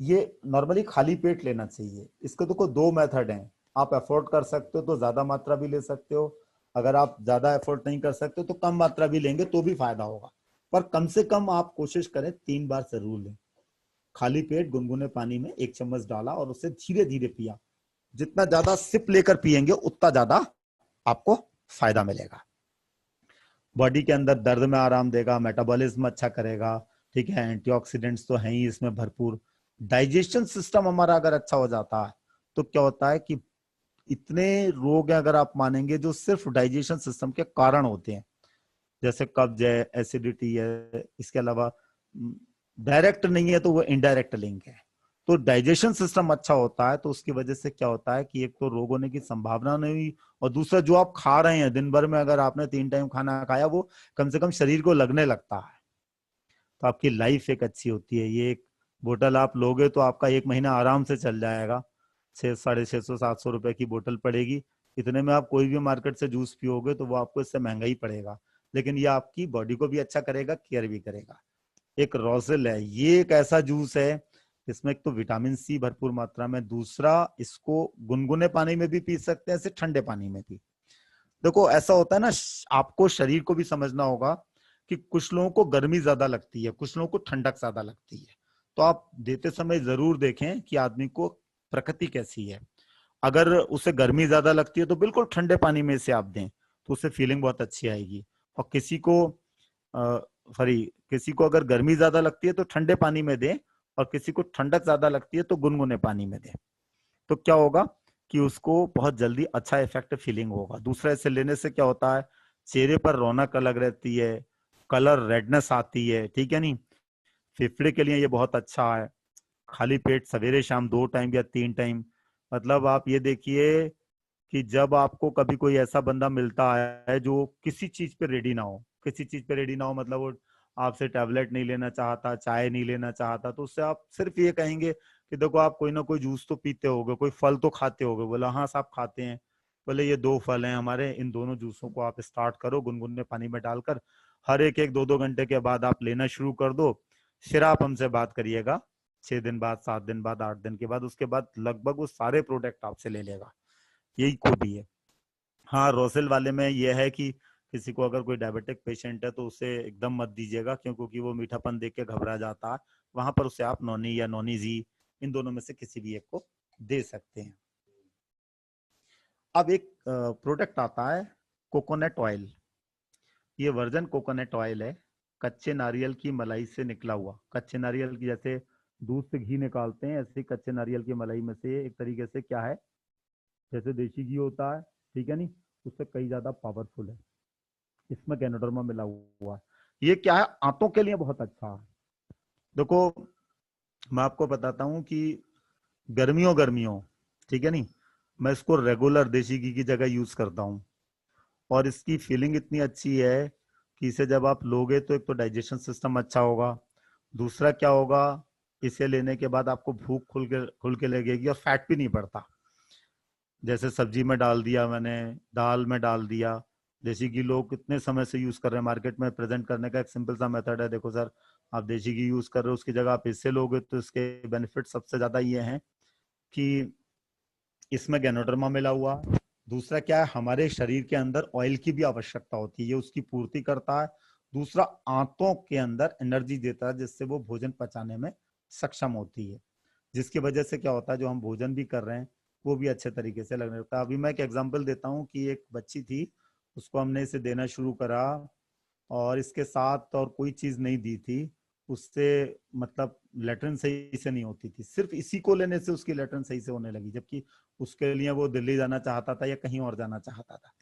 Speaker 2: ये नॉर्मली खाली पेट लेना चाहिए। इसके तो कोई 2 मेथड हैं। आप अफोर्ड कर सकते हो तो ज्यादा मात्रा भी ले सकते हो, अगर आप ज्यादा अफोर्ड नहीं कर सकते तो कम मात्रा भी लेंगे तो भी फायदा होगा। पर कम से कम आप कोशिश करें 3 बार जरूर लें। खाली पेट गुनगुने पानी में 1 चम्मच डाला और उसे धीरे धीरे पिया। जितना ज्यादा सिप लेकर पिएंगे उतना ज्यादा आपको फायदा मिलेगा। बॉडी के अंदर दर्द में आराम देगा, मेटाबॉलिज्म अच्छा करेगा, ठीक है, एंटीऑक्सीडेंट्स तो हैं ही इसमें भरपूर। डाइजेशन सिस्टम हमारा अगर अच्छा हो जाता है तो क्या होता है कि इतने रोग हैं अगर आप मानेंगे जो सिर्फ डाइजेशन सिस्टम के कारण होते हैं, जैसे कब्ज है, एसिडिटी है, इसके अलावा डायरेक्ट नहीं है तो वो इनडायरेक्ट लिंक है। तो डाइजेशन सिस्टम अच्छा होता है तो उसकी वजह से क्या होता है कि एक तो रोग होने की संभावना नहीं हुई, और दूसरा जो आप खा रहे हैं दिन भर में, अगर आपने 3 टाइम खाना खाया वो कम से कम शरीर को लगने लगता है, तो आपकी लाइफ एक अच्छी होती है। ये एक बोतल आप लोगे तो आपका 1 महीना आराम से चल जाएगा। 600 साढ़े 600 700 रुपए की बोतल पड़ेगी। इतने में आप कोई भी मार्केट से जूस पियोगे तो वो आपको इससे महंगा ही पड़ेगा, लेकिन ये आपकी बॉडी को भी अच्छा करेगा, केयर भी करेगा। एक रोजेल है, ये एक ऐसा जूस है इसमें एक तो विटामिन सी भरपूर मात्रा में, दूसरा इसको गुनगुने पानी में भी पी सकते हैं, ऐसे ठंडे पानी में भी। देखो ऐसा होता है ना, आपको शरीर को भी समझना होगा कि कुछ लोगों को गर्मी ज्यादा लगती है, कुछ लोगों को ठंडक ज्यादा लगती है। तो आप देते समय जरूर देखें कि आदमी को प्रकृति कैसी है। अगर उसे गर्मी ज्यादा लगती है तो बिल्कुल ठंडे पानी में से आप दें तो उससे फीलिंग बहुत अच्छी आएगी। और किसी को अगर गर्मी ज्यादा लगती है तो ठंडे पानी में दें, और किसी को ठंडक ज्यादा लगती है तो गुनगुने पानी में दें। तो क्या होगा कि उसको बहुत जल्दी अच्छा इफेक्ट फीलिंग होगा। दूसरा, इसे लेने से क्या होता है, चेहरे पर रौनक अलग रहती है, कलर रेडनेस आती है, ठीक है नहीं। फेफड़े के लिए ये बहुत अच्छा है। खाली पेट सवेरे शाम 2 टाइम या 3 टाइम, मतलब आप ये देखिए कि जब आपको कभी कोई ऐसा बंदा मिलता है जो किसी चीज पे रेडी ना हो, किसी चीज पे रेडी ना हो, मतलब वो आपसे टैबलेट नहीं लेना चाहता, चाय नहीं लेना चाहता, तो उससे आप सिर्फ ये कहेंगे कि देखो आप कोई ना कोई जूस तो पीते होगे, कोई फल तो खाते होगे। बोला हाँ साहब खाते हैं। बोले ये 2 फल हैं हमारे, इन दोनों जूसों को आप स्टार्ट करो गुनगुने पानी में डालकर, हर एक एक 2-2 घंटे के बाद आप लेना शुरू कर दो। फिर आप हमसे बात करिएगा 6 दिन बाद, 7 दिन बाद, 8 दिन के बाद, उसके बाद लगभग वो सारे प्रोडक्ट आपसे ले लेगा। यही खूबी है। हाँ, रोसेल वाले में यह है कि किसी को अगर कोई डायबिटिक पेशेंट है तो उसे एकदम मत दीजिएगा, क्योंकि वो मीठापन देख के घबरा जाता है। वहां पर उसे आप नॉनी या नॉनी जी, इन दोनों में से किसी भी एक को दे सकते हैं। अब एक प्रोडक्ट आता है कोकोनट ऑयल। ये वर्जन कोकोनट ऑयल है, कच्चे नारियल की मलाई से निकला हुआ। कच्चे नारियल की जैसे दूध से घी निकालते हैं, ऐसे कच्चे नारियल की मलाई में से एक तरीके से क्या है, जैसे देसी घी होता है, ठीक है नहीं, उससे कई ज्यादा पावरफुल है। इसमें गैनोडर्मा मिला हुआ है। ये क्या है, आंतों के लिए बहुत अच्छा है। देखो मैं आपको बताता हूँ कि गर्मियों गर्मियों, ठीक है नहीं, मैं इसको रेगुलर देसी घी की जगह यूज करता हूँ, और इसकी फीलिंग इतनी अच्छी है कि इसे जब आप लोगे तो एक तो डाइजेशन सिस्टम अच्छा होगा। दूसरा क्या होगा, इसे लेने के बाद आपको भूख खुल के लगेगी और फैट भी नहीं बढ़ता। जैसे सब्जी में डाल दिया मैंने, दाल में डाल दिया। देसी घी लोग कितने समय से यूज कर रहे हैं, मार्केट में प्रेजेंट करने का एक सिंपल सा मेथड है, देखो सर आप देसी घी यूज कर रहे हो, उसकी जगह आप इससे लोगे तो इसके बेनिफिट सबसे ज्यादा ये हैं कि इसमें गैनोडर्मा मिला हुआ। दूसरा क्या है, हमारे शरीर के अंदर ऑयल की भी आवश्यकता होती है, ये उसकी पूर्ति करता है। दूसरा आंतों के अंदर एनर्जी देता है जिससे वो भोजन पचाने में सक्षम होती है, जिसकी वजह से क्या होता है जो हम भोजन भी कर रहे हैं वो भी अच्छे तरीके से लगने लगता है। अभी मैं एक एग्जांपल देता हूँ कि एक बच्ची थी, उसको हमने इसे देना शुरू करा और इसके साथ और कोई चीज नहीं दी थी, उससे मतलब लेटरिन सही से नहीं होती थी, सिर्फ इसी को लेने से उसकी लेटरिन सही से होने लगी, जबकि उसके लिए वो दिल्ली जाना चाहता था या कहीं और जाना चाहता था।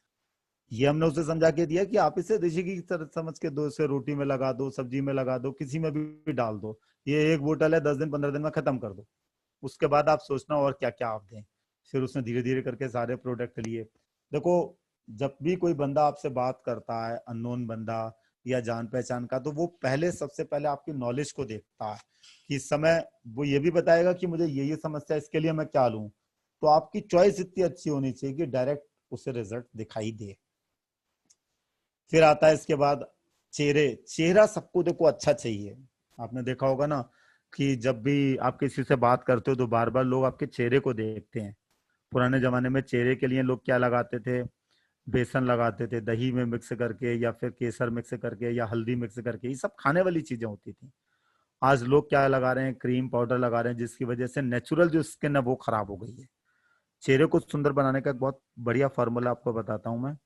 Speaker 2: ये हमने उसे समझा के दिया कि आप इसे ऋषि की तरह समझ के दो, इसे रोटी में लगा दो, सब्जी में लगा दो, किसी में भी डाल दो, ये एक बोतल है 10 दिन 15 दिन में खत्म कर दो, उसके बाद आप सोचना और क्या क्या आप दें। फिर उसने धीरे धीरे करके सारे प्रोडक्ट लिए। देखो, जब भी कोई बंदा आपसे बात करता है, अननोन बंदा या जान पहचान का, तो वो पहले सबसे पहले आपकी नॉलेज को देखता है कि इस समय वो ये भी बताएगा कि मुझे ये समस्या, इसके लिए मैं क्या लूं। तो आपकी चॉइस इतनी अच्छी होनी चाहिए कि डायरेक्ट उसे रिजल्ट दिखाई दे। फिर आता है इसके बाद चेहरा सबको देखो अच्छा चाहिए। आपने देखा होगा ना कि जब भी आप किसी से बात करते हो तो बार बार लोग आपके चेहरे को देखते हैं। पुराने जमाने में चेहरे के लिए लोग क्या लगाते थे, बेसन लगाते थे दही में मिक्स करके या फिर केसर मिक्स करके या हल्दी मिक्स करके, ये सब खाने वाली चीजें होती थी। आज लोग क्या लगा रहे हैं, क्रीम पाउडर लगा रहे हैं, जिसकी वजह से नेचुरल जो स्किन है वो खराब हो गई है। चेहरे को सुंदर बनाने का एक बहुत बढ़िया फॉर्मूला आपको बताता हूं मैं।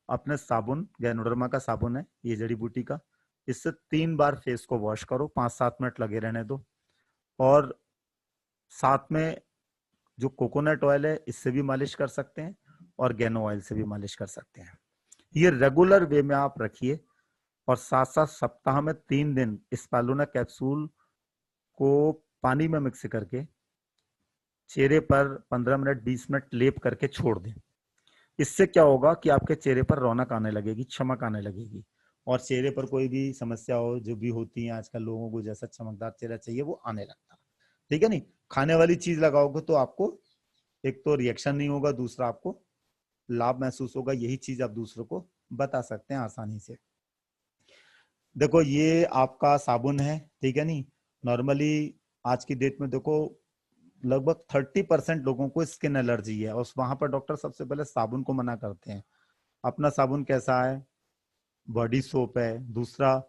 Speaker 2: अपने साबुन, गैनोडर्मा का साबुन है ये जड़ी बूटी का, इससे 3 बार फेस को वॉश करो, 5-7 मिनट लगे रहने दो। और साथ में जो कोकोनट ऑयल है इससे भी मालिश कर सकते हैं और गैनो ऑयल से भी मालिश कर सकते हैं। ये रेगुलर वे में आप रखिए और साथ साथ सप्ताह में 3 दिन स्पालुना कैप्सूल को पानी में मिक्स करके चेहरे पर 15 मिनट 20 मिनट लेप करके छोड़ दें। इससे क्या होगा कि आपके चेहरे पर रौनक आने लगेगी, चमक आने लगेगी, और चेहरे पर कोई भी समस्या हो जो भी होती है आजकल लोगों को, जैसा चमकदार चेहरा चाहिए वो आने लगता है। ठीक है नहीं, खाने वाली चीज लगाओगे तो आपको एक तो रिएक्शन नहीं होगा, दूसरा आपको लाभ महसूस होगा। यही चीज आप दूसरों को बता सकते हैं आसानी से। देखो ये आपका साबुन है, ठीक है नहीं। नॉर्मली आज की डेट में देखो लगभग 30% लोगों को स्किन एलर्जी है, और वहां पर डॉक्टर सबसे पहले साबुन को मना करते हैं। अपना साबुन कैसा है, बॉडी सोप है, दूसरा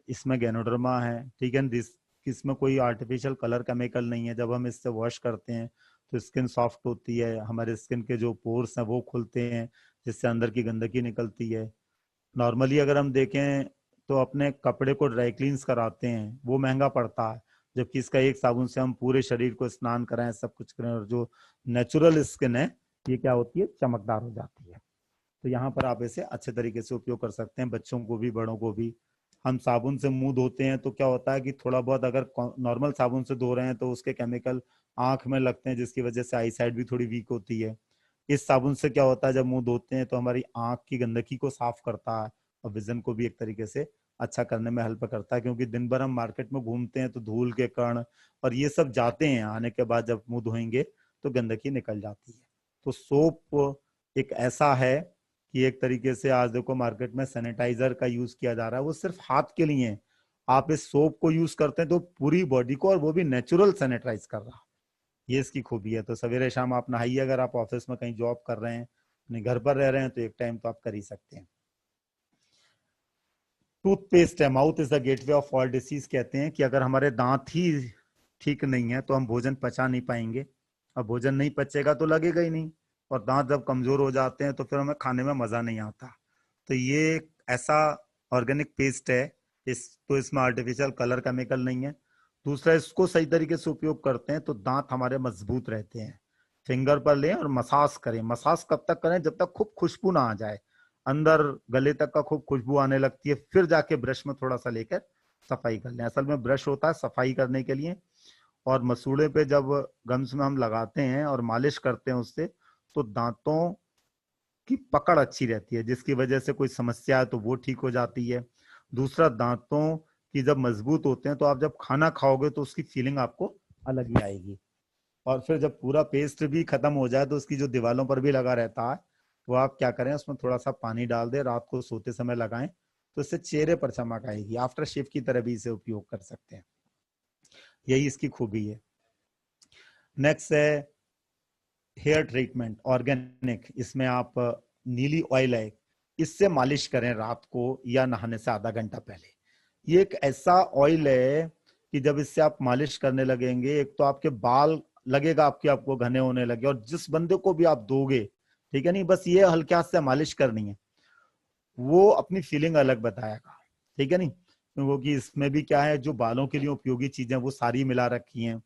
Speaker 2: इसमें गैनोडर्मा है, ठीक है। इसमें कोई आर्टिफिशियल कलर केमिकल नहीं है। जब हम इससे वॉश करते हैं तो स्किन सॉफ्ट होती है, हमारे स्किन के जो पोर्स हैं वो खुलते हैं, जिससे अंदर की गंदगी निकलती है। नॉर्मली अगर हम देखें तो अपने कपड़े को ड्राई क्लींस कराते हैं, वो महंगा पड़ता है, जबकि इसका एक साबुन से हम पूरे शरीर को स्नान कराएं, सब कुछ करें, और जो नेचुरल स्किन है ये क्या होती है, चमकदार हो जाती है। तो यहाँ पर आप इसे अच्छे तरीके से उपयोग कर सकते हैं, बच्चों को भी बड़ों को भी। हम साबुन से मुंह धोते हैं तो क्या होता है कि थोड़ा बहुत अगर नॉर्मल साबुन से धो रहे हैं तो उसके केमिकल आंख में लगते हैं, जिसकी वजह से आई साइड भी थोड़ी वीक होती है। इस साबुन से क्या होता है, जब मुंह धोते हैं तो हमारी आंख की गंदगी को साफ करता है और विजन को भी एक तरीके से अच्छा करने में हेल्प करता है, क्योंकि दिन भर हम मार्केट में घूमते हैं तो धूल के कण और ये सब जाते हैं, आने के बाद जब मुंह धोएंगे तो गंदगी निकल जाती है। तो सोप एक ऐसा है कि एक तरीके से आज देखो मार्केट में सैनिटाइजर का यूज किया जा रहा है, वो सिर्फ हाथ के लिए है। आप इस सोप को यूज करते हैं तो पूरी बॉडी को, और वो भी नेचुरल सैनिटाइज कर रहा है। ये इसकी खूबी है। तो सवेरे शाम आप नहाइए। अगर आप ऑफिस में कहीं जॉब कर रहे हैं, अपने घर पर रह रहे हैं, तो एक टाइम तो आप कर ही सकते हैं। टूथपेस्ट है, mouth is the gateway of all disease. कहते हैं कि अगर हमारे दांत ही ठीक नहीं है तो हम भोजन पचा नहीं पाएंगे, और भोजन नहीं पचेगा तो लगेगा ही नहीं, और दांत जब कमजोर हो जाते हैं तो फिर हमें खाने में मजा नहीं आता। तो ये ऐसा ऑर्गेनिक पेस्ट है, इसमें आर्टिफिशियल कलर केमिकल नहीं है। दूसरा, इसको सही तरीके से उपयोग करते हैं तो दांत हमारे मजबूत रहते हैं। फिंगर पर लें और मसाज करें। मसाज कब तक करें, जब तक खूब खुशबू ना आ जाए, अंदर गले तक का खूब खुशबू आने लगती है, फिर जाके ब्रश में थोड़ा सा लेकर सफाई कर लें। असल में ब्रश होता है सफाई करने के लिए, और मसूड़े पे जब गम्स में हम लगाते हैं और मालिश करते हैं उससे, तो दांतों की पकड़ अच्छी रहती है, जिसकी वजह से कोई समस्या है तो वो ठीक हो जाती है। दूसरा, दांतों की जब मजबूत होते हैं तो आप जब खाना खाओगे तो उसकी फीलिंग आपको अलग ही आएगी। और फिर जब पूरा पेस्ट भी खत्म हो जाए तो उसकी जो दीवारों पर भी लगा रहता है, वो आप क्या करें, उसमें थोड़ा सा पानी डाल दें, रात को सोते समय लगाएं, तो इससे चेहरे पर चमक आएगी। आफ्टर शेव की तरह भी इसे उपयोग कर सकते हैं, यही इसकी खूबी है। नेक्स्ट है हेयर ट्रीटमेंट ऑर्गेनिक। इसमें आप नीली ऑयल है, इससे मालिश करें रात को या नहाने से आधा घंटा पहले। ये एक ऐसा ऑयल है कि जब इससे आप मालिश करने लगेंगे, एक तो आपके बाल लगेगा आपको घने होने लगे, और जिस बंदे को भी आप दोगे, ठीक है नहीं, बस ये हल्के हाथ से मालिश करनी है, वो अपनी फीलिंग अलग बताएगा, ठीक है नहीं। क्योंकि इसमें भी क्या है, जो बालों के लिए उपयोगी चीजें वो सारी मिला रखी हैं।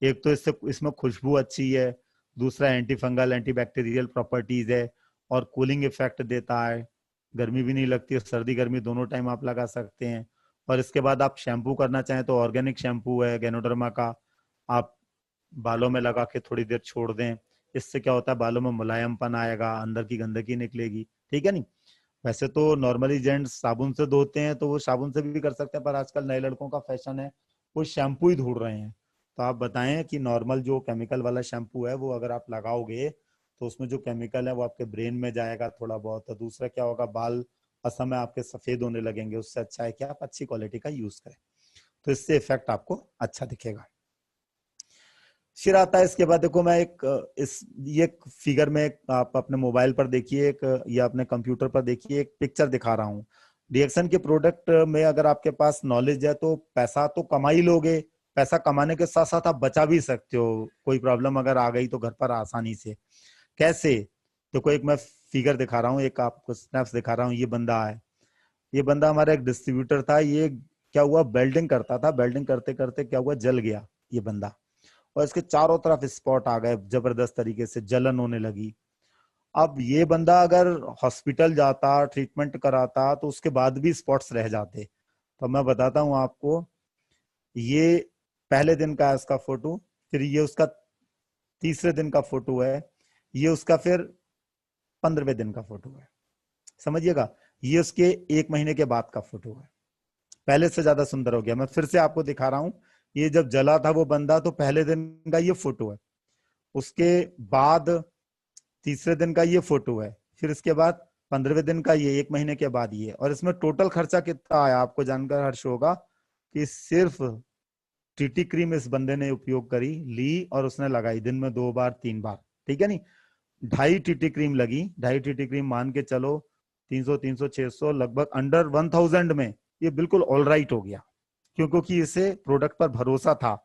Speaker 2: एक तो इसमें खुशबू अच्छी है, दूसरा anti fungal anti bacterial properties है, और कूलिंग इफेक्ट देता है, गर्मी भी नहीं लगती है, सर्दी गर्मी दोनों टाइम आप लगा सकते हैं। और इसके बाद आप शैम्पू करना चाहें तो ऑर्गेनिक शैम्पू है गैनोडर्मा का, आप बालों में लगा के थोड़ी देर छोड़ दें, इससे क्या होता है, बालों में मुलायमपन आएगा, अंदर की गंदगी निकलेगी, ठीक है नहीं। वैसे तो नॉर्मली जेंट्स साबुन से धोते हैं, तो वो साबुन से भी कर सकते हैं, पर आजकल नए लड़कों का फैशन है वो शैम्पू ही ढूंढ रहे हैं। तो आप बताएं कि नॉर्मल जो केमिकल वाला शैम्पू है वो अगर आप लगाओगे तो उसमें जो केमिकल है वो आपके ब्रेन में जाएगा थोड़ा बहुत, तो दूसरा क्या होगा, बाल असमय आपके सफेद होने लगेंगे। उससे अच्छा है कि आप अच्छी क्वालिटी का यूज करें, तो इससे इफेक्ट आपको अच्छा दिखेगा। फिर आता है इसके बाद, देखो मैं ये फिगर में आप अपने मोबाइल पर देखिए, एक या अपने कंप्यूटर पर देखिए, एक पिक्चर दिखा रहा हूँ। डीएक्सन के प्रोडक्ट में अगर आपके पास नॉलेज है तो पैसा तो कमा ही लोगे, पैसा कमाने के साथ साथ आप बचा भी सकते हो, कोई प्रॉब्लम अगर आ गई तो घर पर आसानी से। कैसे, देखो एक मैं फिगर दिखा रहा हूँ, एक आपको स्नैप्स दिखा रहा हूँ। ये बंदा है, ये बंदा हमारा एक डिस्ट्रीब्यूटर था, ये क्या हुआ, वेल्डिंग करता था, वेल्डिंग करते करते क्या हुआ, जल गया ये बंदा, और इसके चारों तरफ स्पॉट आ गए, जबरदस्त तरीके से जलन होने लगी। अब ये बंदा अगर हॉस्पिटल जाता, ट्रीटमेंट कराता, तो उसके बाद भी स्पॉट्स रह जाते। तो मैं बताता हूँ आपको, ये पहले दिन का है इसका फोटो, फिर ये उसका तीसरे दिन का फोटो है, ये उसका फिर 15वें दिन का फोटो है, समझिएगा। ये उसके 1 महीने के बाद का फोटो है, पहले से ज्यादा सुंदर हो गया। मैं फिर से आपको दिखा रहा हूं, ये जब जला था वो बंदा, तो पहले दिन का ये फोटो है, उसके बाद तीसरे दिन का ये फोटो है, फिर इसके बाद 15वें दिन का ये, 1 महीने के बाद ये। और इसमें टोटल खर्चा कितना आया आपको जानकर हर्ष होगा कि सिर्फ टीटी क्रीम इस बंदे ने उपयोग करी, ली और उसने लगाई दिन में 2 बार 3 बार, ठीक है नहीं, 2.5 टीटी क्रीम लगी, 2.5 टीटी क्रीम मान के चलो 300 600 लगभग अंडर 1000 में ये बिल्कुल ऑल राइट हो गया। क्योंकि इसे प्रोडक्ट पर भरोसा था,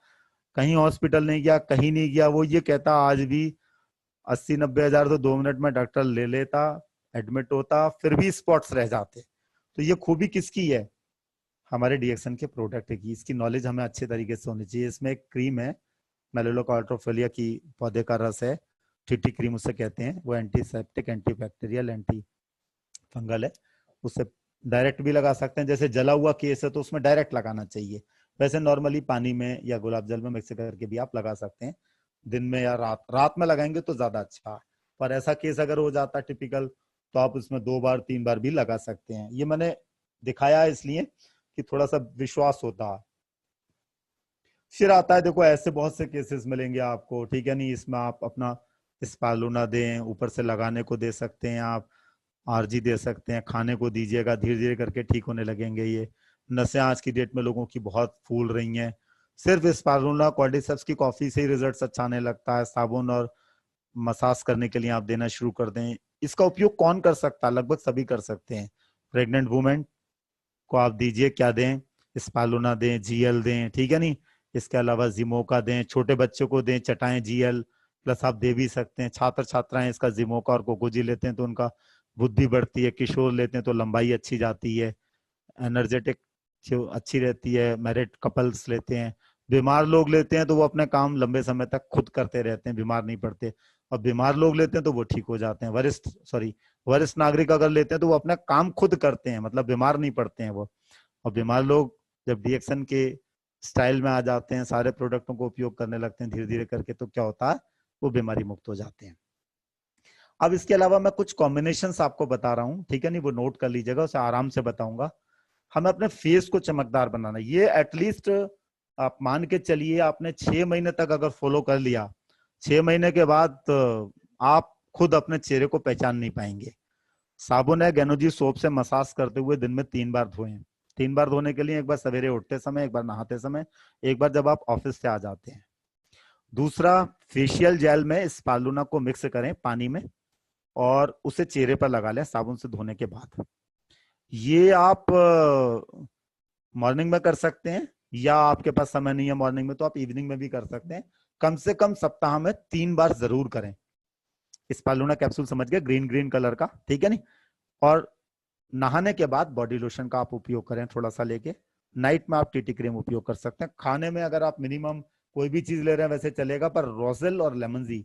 Speaker 2: कहीं हॉस्पिटल नहीं गया, कहीं नहीं गया। वो ये कहता आज भी 80-90 हजार तो 2 मिनट में डॉक्टर ले लेता, एडमिट होता, फिर भी स्पॉट्स रह जाते। तो ये खूबी किसकी है, हमारे डीएक्सन के प्रोडक्ट की। इसकी नॉलेज हमें अच्छे तरीके से होनी चाहिए। इसमें एक क्रीम है, मेलिलोकार्टोफोलिया की पौधे का रस है, टीटी क्रीम उसे कहते हैं, वो antiseptic anti bacterial anti fungal है, उसे डायरेक्ट भी लगा सकते हैं। जैसे जला हुआ केस है तो उसमें डायरेक्ट लगाना चाहिए, वैसे नॉर्मली पानी में या गुलाब जल में मिक्स करके भी आप लगा सकते हैं, दिन में या रात में लगाएंगे तो ज्यादा अच्छा है। पर ऐसा केस अगर हो जाता है टिपिकल, तो आप उसमें 2 बार 3 बार भी लगा सकते हैं। ये मैंने दिखाया इसलिए कि थोड़ा सा विश्वास होता है। फिर आता है, देखो ऐसे बहुत से केसेस मिलेंगे आपको, ठीक है नहीं, इसमें आप अपना स्पालूना दें, ऊपर से लगाने को दे सकते हैं, आप आरजी दे सकते हैं, खाने को दीजिएगा, धीरे धीरे करके ठीक होने लगेंगे। ये नसें आज की डेट में लोगों की बहुत फूल रही हैं, सिर्फ स्पालूना कॉर्डिसेप्स की कॉफी से ही रिजल्ट अच्छा आने लगता है। साबुन और मसाज करने के लिए आप देना शुरू कर दें। इसका उपयोग कौन कर सकता है, लगभग सभी कर सकते हैं। प्रेग्नेंट वुमेन को आप दीजिए, क्या दें, स्पालूना दें, जीएल दें, ठीक है नहीं। इसके अलावा जिमोका दें, छोटे बच्चों को दें, चटाएं जीएल प्लस आप दे भी सकते हैं। छात्र छात्राएं इसका जिमोका और कोकोजी लेते हैं तो उनका बुद्धि बढ़ती है, किशोर लेते हैं तो लंबाई अच्छी जाती है, एनर्जेटिक अच्छी रहती है, मैरिड कपल्स लेते हैं, बीमार लोग लेते हैं तो वो अपने काम लंबे समय तक खुद करते रहते हैं, बीमार नहीं पड़ते, और बीमार लोग लेते हैं तो वो ठीक हो जाते हैं। वरिष्ठ नागरिक अगर लेते हैं तो वो अपना काम खुद करते हैं, मतलब बीमार नहीं पड़ते हैं वो। और बीमार लोग जब डीएक्सन के स्टाइल में आ जाते हैं, सारे प्रोडक्टों को उपयोग करने लगते हैं धीरे धीरे करके, तो क्या होता है, वो बीमारी मुक्त हो जाते हैं। अब इसके अलावा मैं कुछ कॉम्बिनेशंस आपको बता रहा हूँ, ठीक है नहीं, वो नोट कर लीजिएगा, उसे आराम से बताऊंगा। हमें अपने फेस को चमकदार बनाना, ये एटलीस्ट आप मान के चलिए आपने 6 महीने तक अगर फॉलो कर लिया, 6 महीने के बाद आप खुद अपने चेहरे को पहचान नहीं पाएंगे। साबुन है गैनोजी सोप से मसाज करते हुए दिन में 3 बार धोएं। 3 बार धोने के लिए, एक बार सवेरे उठते समय, एक बार नहाते समय, एक बार जब आप ऑफिस से आ जाते हैं। दूसरा, फेशियल जेल में स्पालूना को मिक्स करें पानी में, और उसे चेहरे पर लगा लें साबुन से धोने के बाद। ये आप मॉर्निंग में कर सकते हैं, या आपके पास समय नहीं है मॉर्निंग में तो आप इवनिंग में भी कर सकते हैं। कम से कम सप्ताह में 3 बार जरूर करें। स्पालूना कैप्सूल समझ गए, ग्रीन ग्रीन कलर का, ठीक है नहीं। और नहाने के बाद बॉडी लोशन का आप उपयोग करें थोड़ा सा लेके। नाइट में आप टीटी क्रीम उपयोग कर सकते हैं। खाने में अगर आप मिनिमम कोई भी चीज ले रहे हैं वैसे चलेगा, पर रोजेल और लेमन जी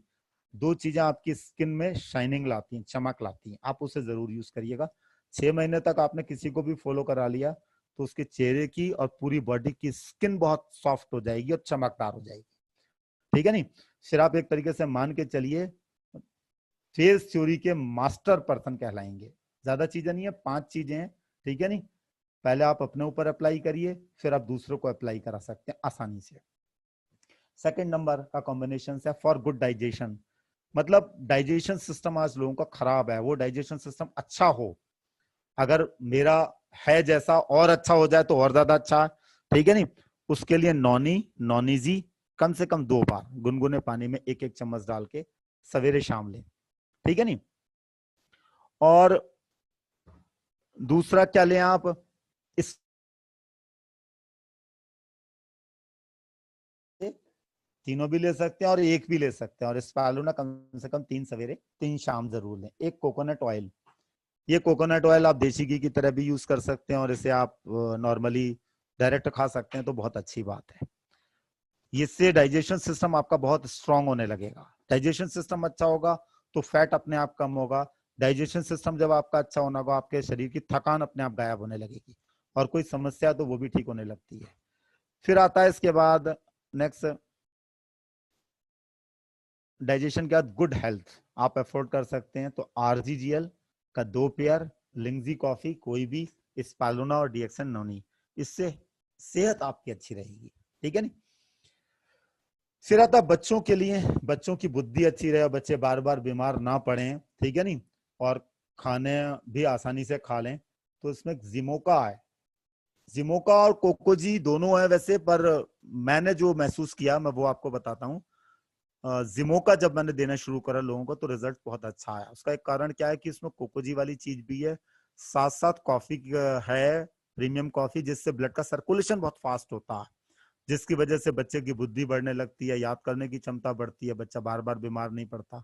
Speaker 2: 2 चीजें आपकी स्किन में शाइनिंग लाती हैं, चमक लाती हैं, आप उसे जरूर यूज करिएगा। 6 महीने तक आपने किसी को भी फॉलो करा लिया तो उसके चेहरे की और पूरी बॉडी की स्किन बहुत सॉफ्ट हो जाएगी और चमकदार हो जाएगी, ठीक है नहीं। फिर आप एक तरीके से मान के चलिए फेस थ्योरी के मास्टर पर्सन कहलाएंगे। ज्यादा चीजें नहीं है, 5 चीजें हैं, ठीक है नहीं। पहले आप अपने ऊपर अप्लाई करिए, फिर आप दूसरों को अप्लाई करा सकते हैं आसानी से। सेकंड नंबर का कॉम्बिनेशन है फॉर गुड डाइजेशन। मतलब डाइजेशन सिस्टम आज लोगों का खराब है, वो डाइजेशन सिस्टम अच्छा हो, अगर मेरा है जैसा और अच्छा हो जाए तो और ज्यादा अच्छा है, ठीक है नहीं। उसके लिए नॉनीजी कम से कम 2 बार गुनगुने पानी में 1-1 चम्मच डाल के सवेरे शाम लें, ठीक है नहीं। और दूसरा क्या लें आप, इस तीनों भी ले सकते हैं और एक भी ले सकते हैं। और इस पर ना कम से कम 3 सवेरे 3 शाम जरूर लें। एक कोकोनट ऑयल, ये कोकोनट ऑयल आप देसी घी की तरह भी यूज कर सकते हैं और इसे आप नॉर्मली डायरेक्ट खा सकते हैं, तो बहुत अच्छी बात है। इससे डाइजेशन सिस्टम आपका बहुत स्ट्रांग होने लगेगा। डाइजेशन सिस्टम अच्छा होगा तो फैट अपने आप कम होगा। डाइजेशन सिस्टम जब आपका अच्छा होना होगा, आपके शरीर की थकान अपने आप गायब होने लगेगी और कोई समस्या तो वो भी ठीक होने लगती है। फिर आता है इसके बाद नेक्स्ट डाइजेशन के बाद गुड हेल्थ। आप अफोर्ड कर सकते हैं तो आरजीजीएल का 2 पेयर, लिंगजी कॉफी कोई भी, स्पालुना और डीएक्सन नोनी, इससे सेहत आपकी अच्छी रहेगी, ठीक है नहीं। फिर आता बच्चों के लिए, बच्चों की बुद्धि अच्छी रहे, बच्चे बार बार बीमार ना पड़े, ठीक है नहीं, और खाने भी आसानी से खा लें, तो इसमें जिमोका है। जिमोका और कोकोजी दोनों है वैसे, पर मैंने जो महसूस किया मैं वो आपको बताता हूँ। जिमोका जब मैंने देना शुरू करा लोगों को तो रिजल्ट बहुत अच्छा आया। उसका एक कारण क्या है कि इसमें कोकोजी वाली चीज भी है, साथ साथ कॉफी है, प्रीमियम कॉफी, जिससे ब्लड का सर्कुलेशन बहुत फास्ट होता है, जिसकी वजह से बच्चे की बुद्धि बढ़ने लगती है, याद करने की क्षमता बढ़ती है, बच्चा बार बार बीमार नहीं पड़ता।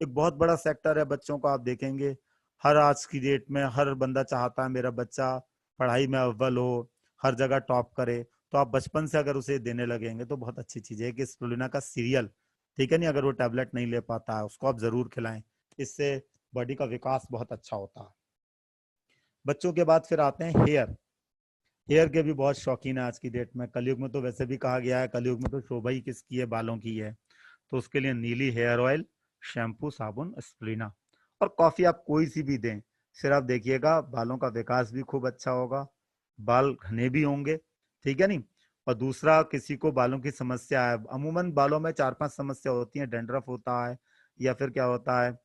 Speaker 2: एक बहुत बड़ा सेक्टर है बच्चों का, आप देखेंगे हर आज की डेट में हर बंदा चाहता है मेरा बच्चा पढ़ाई में अव्वल हो, हर जगह टॉप करे। तो आप बचपन से अगर उसे देने लगेंगे तो बहुत अच्छी चीज है कि स्प्रुलिना का सीरियल, ठीक है नहीं, अगर वो टैबलेट नहीं ले पाता है उसको आप जरूर खिलाएं, इससे बॉडी का विकास बहुत अच्छा होता है। बच्चों के बाद फिर आते हैं हेयर। हेयर के भी बहुत शौकीन है आज की डेट में, कलयुग में तो वैसे भी कहा गया है कलयुग में तो शोभा ही किसकी है, बालों की है। तो उसके लिए नीली हेयर ऑयल, शैम्पू, साबुन, स्प्लिना और कॉफी आप कोई सी भी दें, फिर आप देखिएगा बालों का विकास भी खूब अच्छा होगा, बाल घने भी होंगे, ठीक है नहीं। और दूसरा, किसी को बालों की समस्या है, अमूमन बालों में 4-5 समस्या होती है, डैंड्रफ होता है, या फिर क्या होता है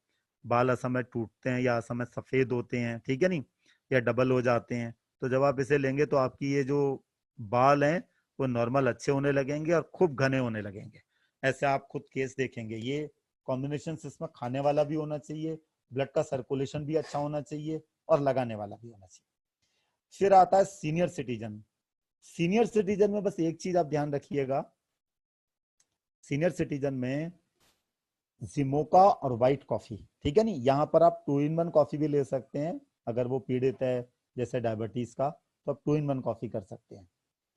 Speaker 2: बाल असमय टूटते हैं या असमय सफेद होते हैं, ठीक है नहीं, या डबल हो जाते हैं। तो जब आप इसे लेंगे तो आपकी ये जो बाल हैं वो नॉर्मल अच्छे होने लगेंगे और खूब घने होने लगेंगे। ऐसे आप खुद केस देखेंगे। ये कॉम्बिनेशन इसमें खाने वाला भी होना चाहिए, ब्लड का सर्कुलेशन भी अच्छा होना चाहिए और लगाने वाला भी होना चाहिए। फिर आता है सीनियर सिटीजन। सीनियर सिटीजन में बस एक चीज आप ध्यान रखिएगा, सीनियर सिटीजन में जिमोका और व्हाइट कॉफी, ठीक है नहीं। यहाँ पर आप 2-in-1 कॉफी भी ले सकते हैं, अगर वो पीड़ित है जैसे डायबिटीज का तो आप 2-in-1 कॉफी कर सकते हैं,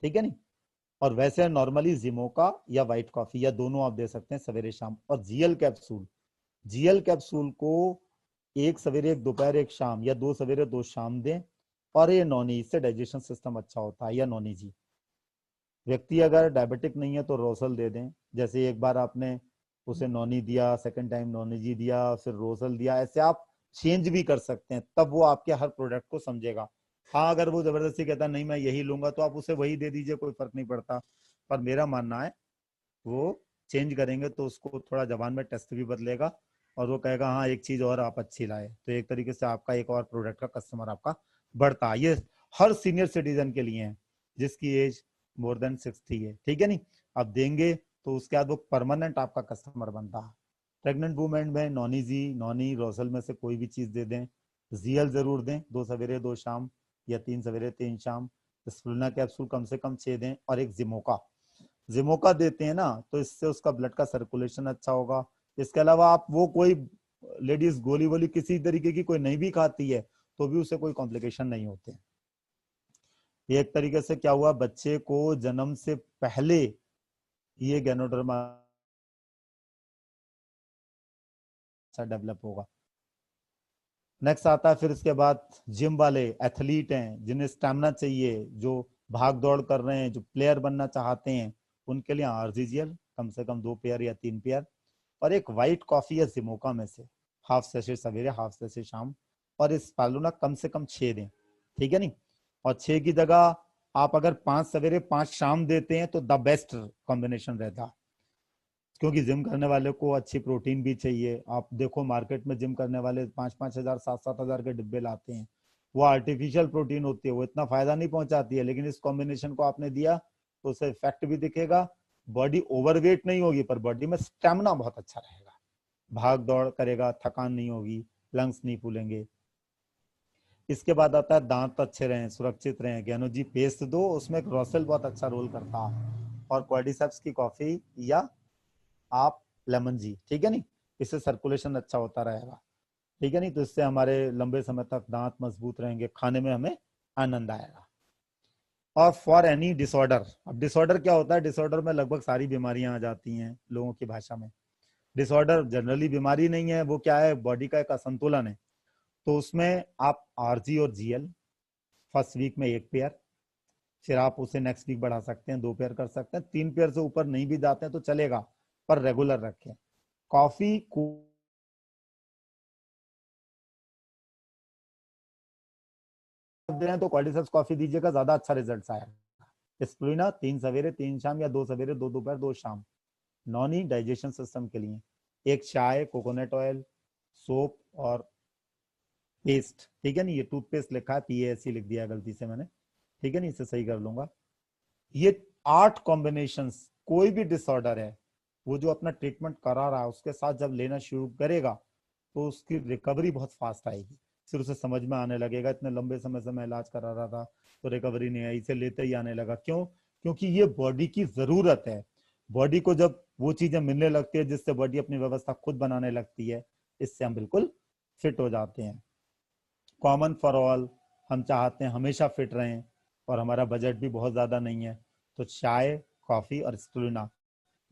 Speaker 2: ठीक है नहीं। और वैसे नॉर्मली जिमोका या व्हाइट कॉफी या दोनों आप दे सकते हैं सवेरे शाम। और जीएल कैप्सूल, जीएल कैप्सूल को 1 सवेरे 1 दोपहर 1 शाम, या 2 सवेरे 2 शाम दें। और ये नॉनी, इससे डाइजेशन सिस्टम अच्छा होता है, या नॉनी जी। व्यक्ति अगर डायबिटिक नहीं है तो रोसल दे दें, जैसे एक बार आपने उसे नॉनी दिया, सेकंड टाइम नॉनी जी दिया, फिर रोसल दिया, ऐसे आप चेंज भी कर सकते हैं, तब वो आपके हर प्रोडक्ट को समझेगा। हाँ, अगर वो जबरदस्ती कहता नहीं मैं यही लूंगा तो आप उसे वही दे दीजिए, कोई फर्क नहीं पड़ता। पर मेरा मानना है वो चेंज करेंगे तो उसको थोड़ा जबान में टेस्ट भी बदलेगा और वो कहेगा हाँ एक चीज और आप अच्छी लाए, तो एक तरीके से आपका एक और प्रोडक्ट का कस्टमर आपका बढ़ता है। ये हर सीनियर सिटीजन के लिए है जिसकी एज मोर देन 60 है, ठीक है नहीं। आप देंगे तो उसके बाद वो परमानेंट आपका कस्टमर बनता है। प्रेग्नेंट वुमेन में नॉनी जी, नॉनी, रोसल में से कोई भी चीज दे दें। जीएल जरूर दें, 2 सवेरे 2 शाम या 3 सवेरे 3 शाम। स्प्रुलिना कैप्सूल कम से कम 6 दें, और एक जिमोका, जिमोका देते हैं ना तो इससे उसका ब्लड का सर्कुलेशन अच्छा होगा। इसके अलावा आप वो कोई लेडीज गोली वोली किसी तरीके की कोई नहीं भी खाती है तो भी उसे कोई कॉम्प्लिकेशन नहीं होते। ये एक तरीके से क्या हुआ, बच्चे को जन्म से पहले ये गैनोडर्मा अच्छा डेवलप होगा। नेक्स्ट आता है फिर इसके बाद जिम वाले एथलीट हैं जिन्हें स्टैमिना चाहिए, जो भाग दौड़ कर रहे हैं, जो प्लेयर बनना चाहते हैं, उनके लिए आरजीजीएल कम से कम 2 पेयर या 3 पेयर, और एक व्हाइट कॉफी या जिमोका में से हाफ सेशे सवेरे हाफ सेशे शाम, और इस पालूना कम से कम 6 दें, ठीक है नहीं। और 6 की जगह आप अगर 5 सवेरे 5 शाम देते हैं तो द बेस्ट कॉम्बिनेशन रहता, क्योंकि जिम करने वाले को अच्छी प्रोटीन भी चाहिए। आप देखो मार्केट में जिम करने वाले 5-5 हजार 7-7 हजार के डिब्बे लाते हैं, वो आर्टिफिशियल प्रोटीन होती है, वो इतना फायदा नहीं पहुंचाती है। लेकिन इस कॉम्बिनेशन को आपने दिया तो उसे इफेक्ट भी दिखेगा, बॉडी ओवरवेट नहीं होगी पर बॉडी में स्टेमिना बहुत अच्छा रहेगा, भाग दौड़ करेगा, थकान नहीं होगी, लंग्स नहीं फूलेंगे। इसके बाद आता है दांत अच्छे रहें, सुरक्षित रहें, गैनोजी पेस्ट दो, उसमें एक रोसेल बहुत अच्छा रोल करता है, और क्वाड्रिसेप्स की कॉफी या आप लेमन जी, ठीक है नहीं, इससे सर्कुलेशन अच्छा होता रहेगा, ठीक है नहीं। तो इससे हमारे लंबे समय तक दांत मजबूत रहेंगे, खाने में हमें आनंद आएगा। और फॉर एनी डिसऑर्डर, अब डिसऑर्डर क्या होता है, डिसऑर्डर में लगभग सारी बीमारियां आ जाती हैं लोगों की भाषा में। डिसऑर्डर जनरली बीमारी नहीं है, वो क्या है, बॉडी का एक असंतुलन है। तो उसमें आप आरजी और जीएल फर्स्ट वीक में 1 पेयर, फिर आप उसे नेक्स्ट वीक बढ़ा सकते हैं, 2 पेयर कर सकते हैं, 3 पेयर से ऊपर नहीं भी जाते हैं तो चलेगा, पर रेगुलर रखें। कॉफी को दें तो क्वाड्रिसेप्स कॉफी दीजिएगा, ज्यादा अच्छा रिजल्ट आएगा। स्प्रुलिना 3 सवेरे 3 शाम या 2 सवेरे 2 दोपहर 2 शाम। नॉनी डाइजेशन सिस्टम के लिए एक चाय, कोकोनट ऑयल, सोप और पेस्ट, ठीक है नहीं, ये टूथपेस्ट लिखा है, PASE लिख दिया गलती से मैंने, ठीक है नहीं, इसे सही कर लूंगा। ये 8 कॉम्बिनेशंस, कोई भी डिसऑर्डर है वो जो अपना ट्रीटमेंट करा रहा है उसके साथ जब लेना शुरू करेगा तो उसकी रिकवरी बहुत फास्ट आएगी। फिर उसे समझ में आने लगेगा, इतने लंबे समय से मैं इलाज करा रहा था तो रिकवरी नहीं आई, इसे लेते ही आने लगा। क्यों? क्योंकि ये बॉडी की जरूरत है। बॉडी को जब वो चीजें मिलने लगती है जिससे बॉडी अपनी व्यवस्था खुद बनाने लगती है, इससे हम बिल्कुल फिट हो जाते हैं। कॉमन फॉर ऑल, हम चाहते हैं हमेशा फिट रहें और हमारा बजट भी बहुत ज्यादा नहीं है, तो चाय, कॉफी और स्प्रुलिना,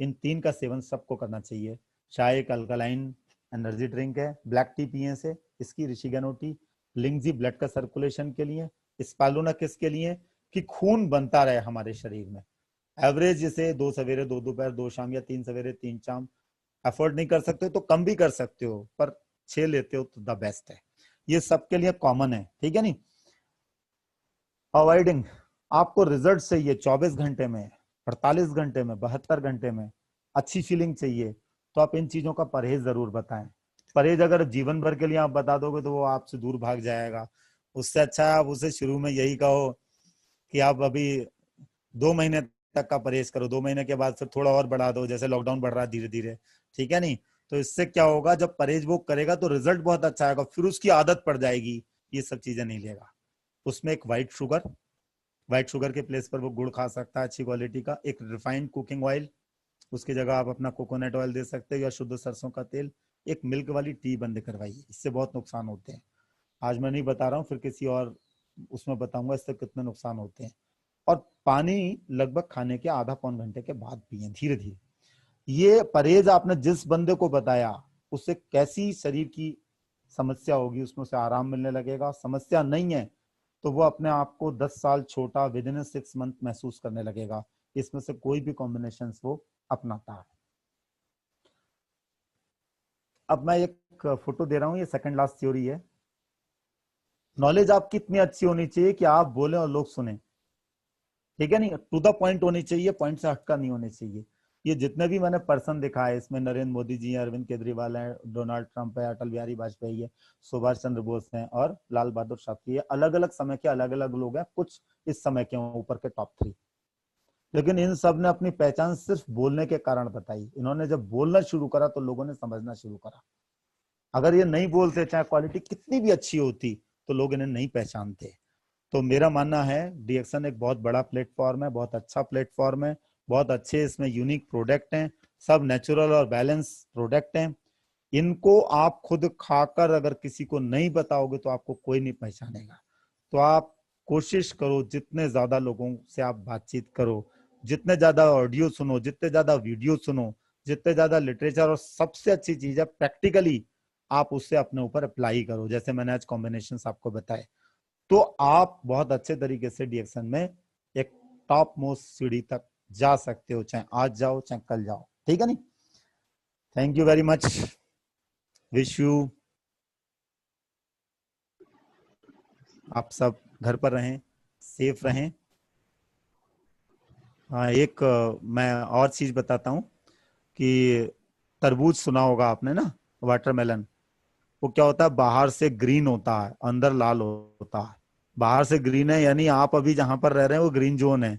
Speaker 2: इन 3 का सेवन सबको करना चाहिए। चाय एक अल्कलाइन एनर्जी ड्रिंक है, ब्लैक टी पिए से, इसकी ऋषिगनो टी। लिंगजी ब्लड का सर्कुलेशन के लिए, स्पालुना किसके लिए, कि खून बनता रहे हमारे शरीर में। एवरेज जैसे 2 सवेरे 2 दोपहर 2 शाम या 3 सवेरे 3 शाम। अफोर्ड नहीं कर सकते तो कम भी कर सकते हो, पर 6 लेते हो तो द बेस्ट है। ये सबके लिए कॉमन है, ठीक है नहीं। अवॉइडिंग, आपको रिजल्ट चाहिए 24 घंटे में, 48 घंटे में, 72 घंटे में, अच्छी फीलिंग चाहिए, तो आप इन चीजों का परहेज जरूर बताएं। परहेज अगर जीवन भर के लिए आप बता दोगे तो वो आपसे दूर भाग जाएगा। उससे अच्छा आप उसे शुरू में यही कहो कि आप अभी 2 महीने तक का परहेज करो, 2 महीने के बाद फिर थोड़ा और बढ़ा दो, जैसे लॉकडाउन बढ़ रहा है धीरे धीरे, ठीक है नहीं। तो इससे क्या होगा, जब परहेज वो करेगा तो रिजल्ट बहुत अच्छा आएगा, फिर उसकी आदत पड़ जाएगी, ये सब चीजें नहीं लेगा। उसमें एक व्हाइट शुगर के प्लेस पर वो गुड़ खा सकता है अच्छी क्वालिटी का। एक रिफाइंड कुकिंग ऑयल, उसकी जगह आप अपना कोकोनट ऑयल दे सकते हो या शुद्ध सरसों का तेल। एक मिल्क वाली टी बंद करवाइए, इससे बहुत नुकसान होते हैं। आज मैं नहीं बता रहा हूँ, फिर किसी और उसमें बताऊंगा इससे कितने नुकसान होते हैं। और पानी लगभग खाने के आधा पौन घंटे के बाद पिए धीरे धीरे। ये परहेज आपने जिस बंदे को बताया उससे कैसी शरीर की समस्या होगी, उसमें उसे आराम मिलने लगेगा। समस्या नहीं है तो वो अपने आप को 10 साल छोटा विद इन 6 मंथ महसूस करने लगेगा। इसमें से कोई भी कॉम्बिनेशन वो अपनाता है। अब मैं एक फोटो दे रहा हूं, ये सेकंड लास्ट थ्योरी है। नॉलेज आपकी इतनी अच्छी होनी चाहिए कि आप बोले और लोग सुने, ठीक है नहीं, टू द पॉइंट होनी चाहिए, पॉइंट से हटकर नहीं होनी चाहिए। ये जितने भी मैंने पर्सन दिखाए, इसमें नरेंद्र मोदी जी हैं, अरविंद केजरीवाल है, डोनाल्ड ट्रंप है, अटल बिहारी वाजपेयी है, सुभाष चंद्र बोस हैं और लाल बहादुर शास्त्री है। अलग अलग समय के अलग अलग लोग हैं, कुछ इस समय के ऊपर के टॉप 3। लेकिन इन सब ने अपनी पहचान सिर्फ बोलने के कारण बताई। इन्होंने जब बोलना शुरू करा तो लोगों ने समझना शुरू करा। अगर ये नहीं बोलते, चाहे क्वालिटी कितनी भी अच्छी होती, तो लोग इन्हें नहीं पहचानते। तो मेरा मानना है डीएक्सन एक बहुत बड़ा प्लेटफॉर्म है, बहुत अच्छा प्लेटफॉर्म है, बहुत अच्छे इसमें यूनिक प्रोडक्ट हैं, सब नेचुरल और बैलेंस प्रोडक्ट हैं। इनको आप खुद खाकर अगर किसी को नहीं बताओगे तो आपको कोई नहीं पहचानेगा। तो आप कोशिश करो, जितने ज्यादा लोगों से आप बातचीत करो, जितने ज्यादा ऑडियो सुनो, जितने ज्यादा वीडियो सुनो, जितने ज्यादा लिटरेचर, और सबसे अच्छी चीज है प्रैक्टिकली आप उससे अपने ऊपर अप्लाई करो, जैसे मैंने आज कॉम्बिनेशन आपको बताए। तो आप बहुत अच्छे तरीके से डीएक्सन में एक टॉप मोस्ट सीढ़ी तक जा सकते हो, चाहे आज जाओ चाहे कल जाओ। ठीक है नहीं? Thank you very much. Wish you आप सब घर पर रहें, सेफ रहें। हाँ, एक मैं और चीज बताता हूँ कि तरबूज सुना होगा आपने ना, वाटरमेलन। वो क्या होता है, बाहर से ग्रीन होता है, अंदर लाल होता है। बाहर से ग्रीन है यानी आप अभी जहां पर रह रहे हैं वो ग्रीन जोन है,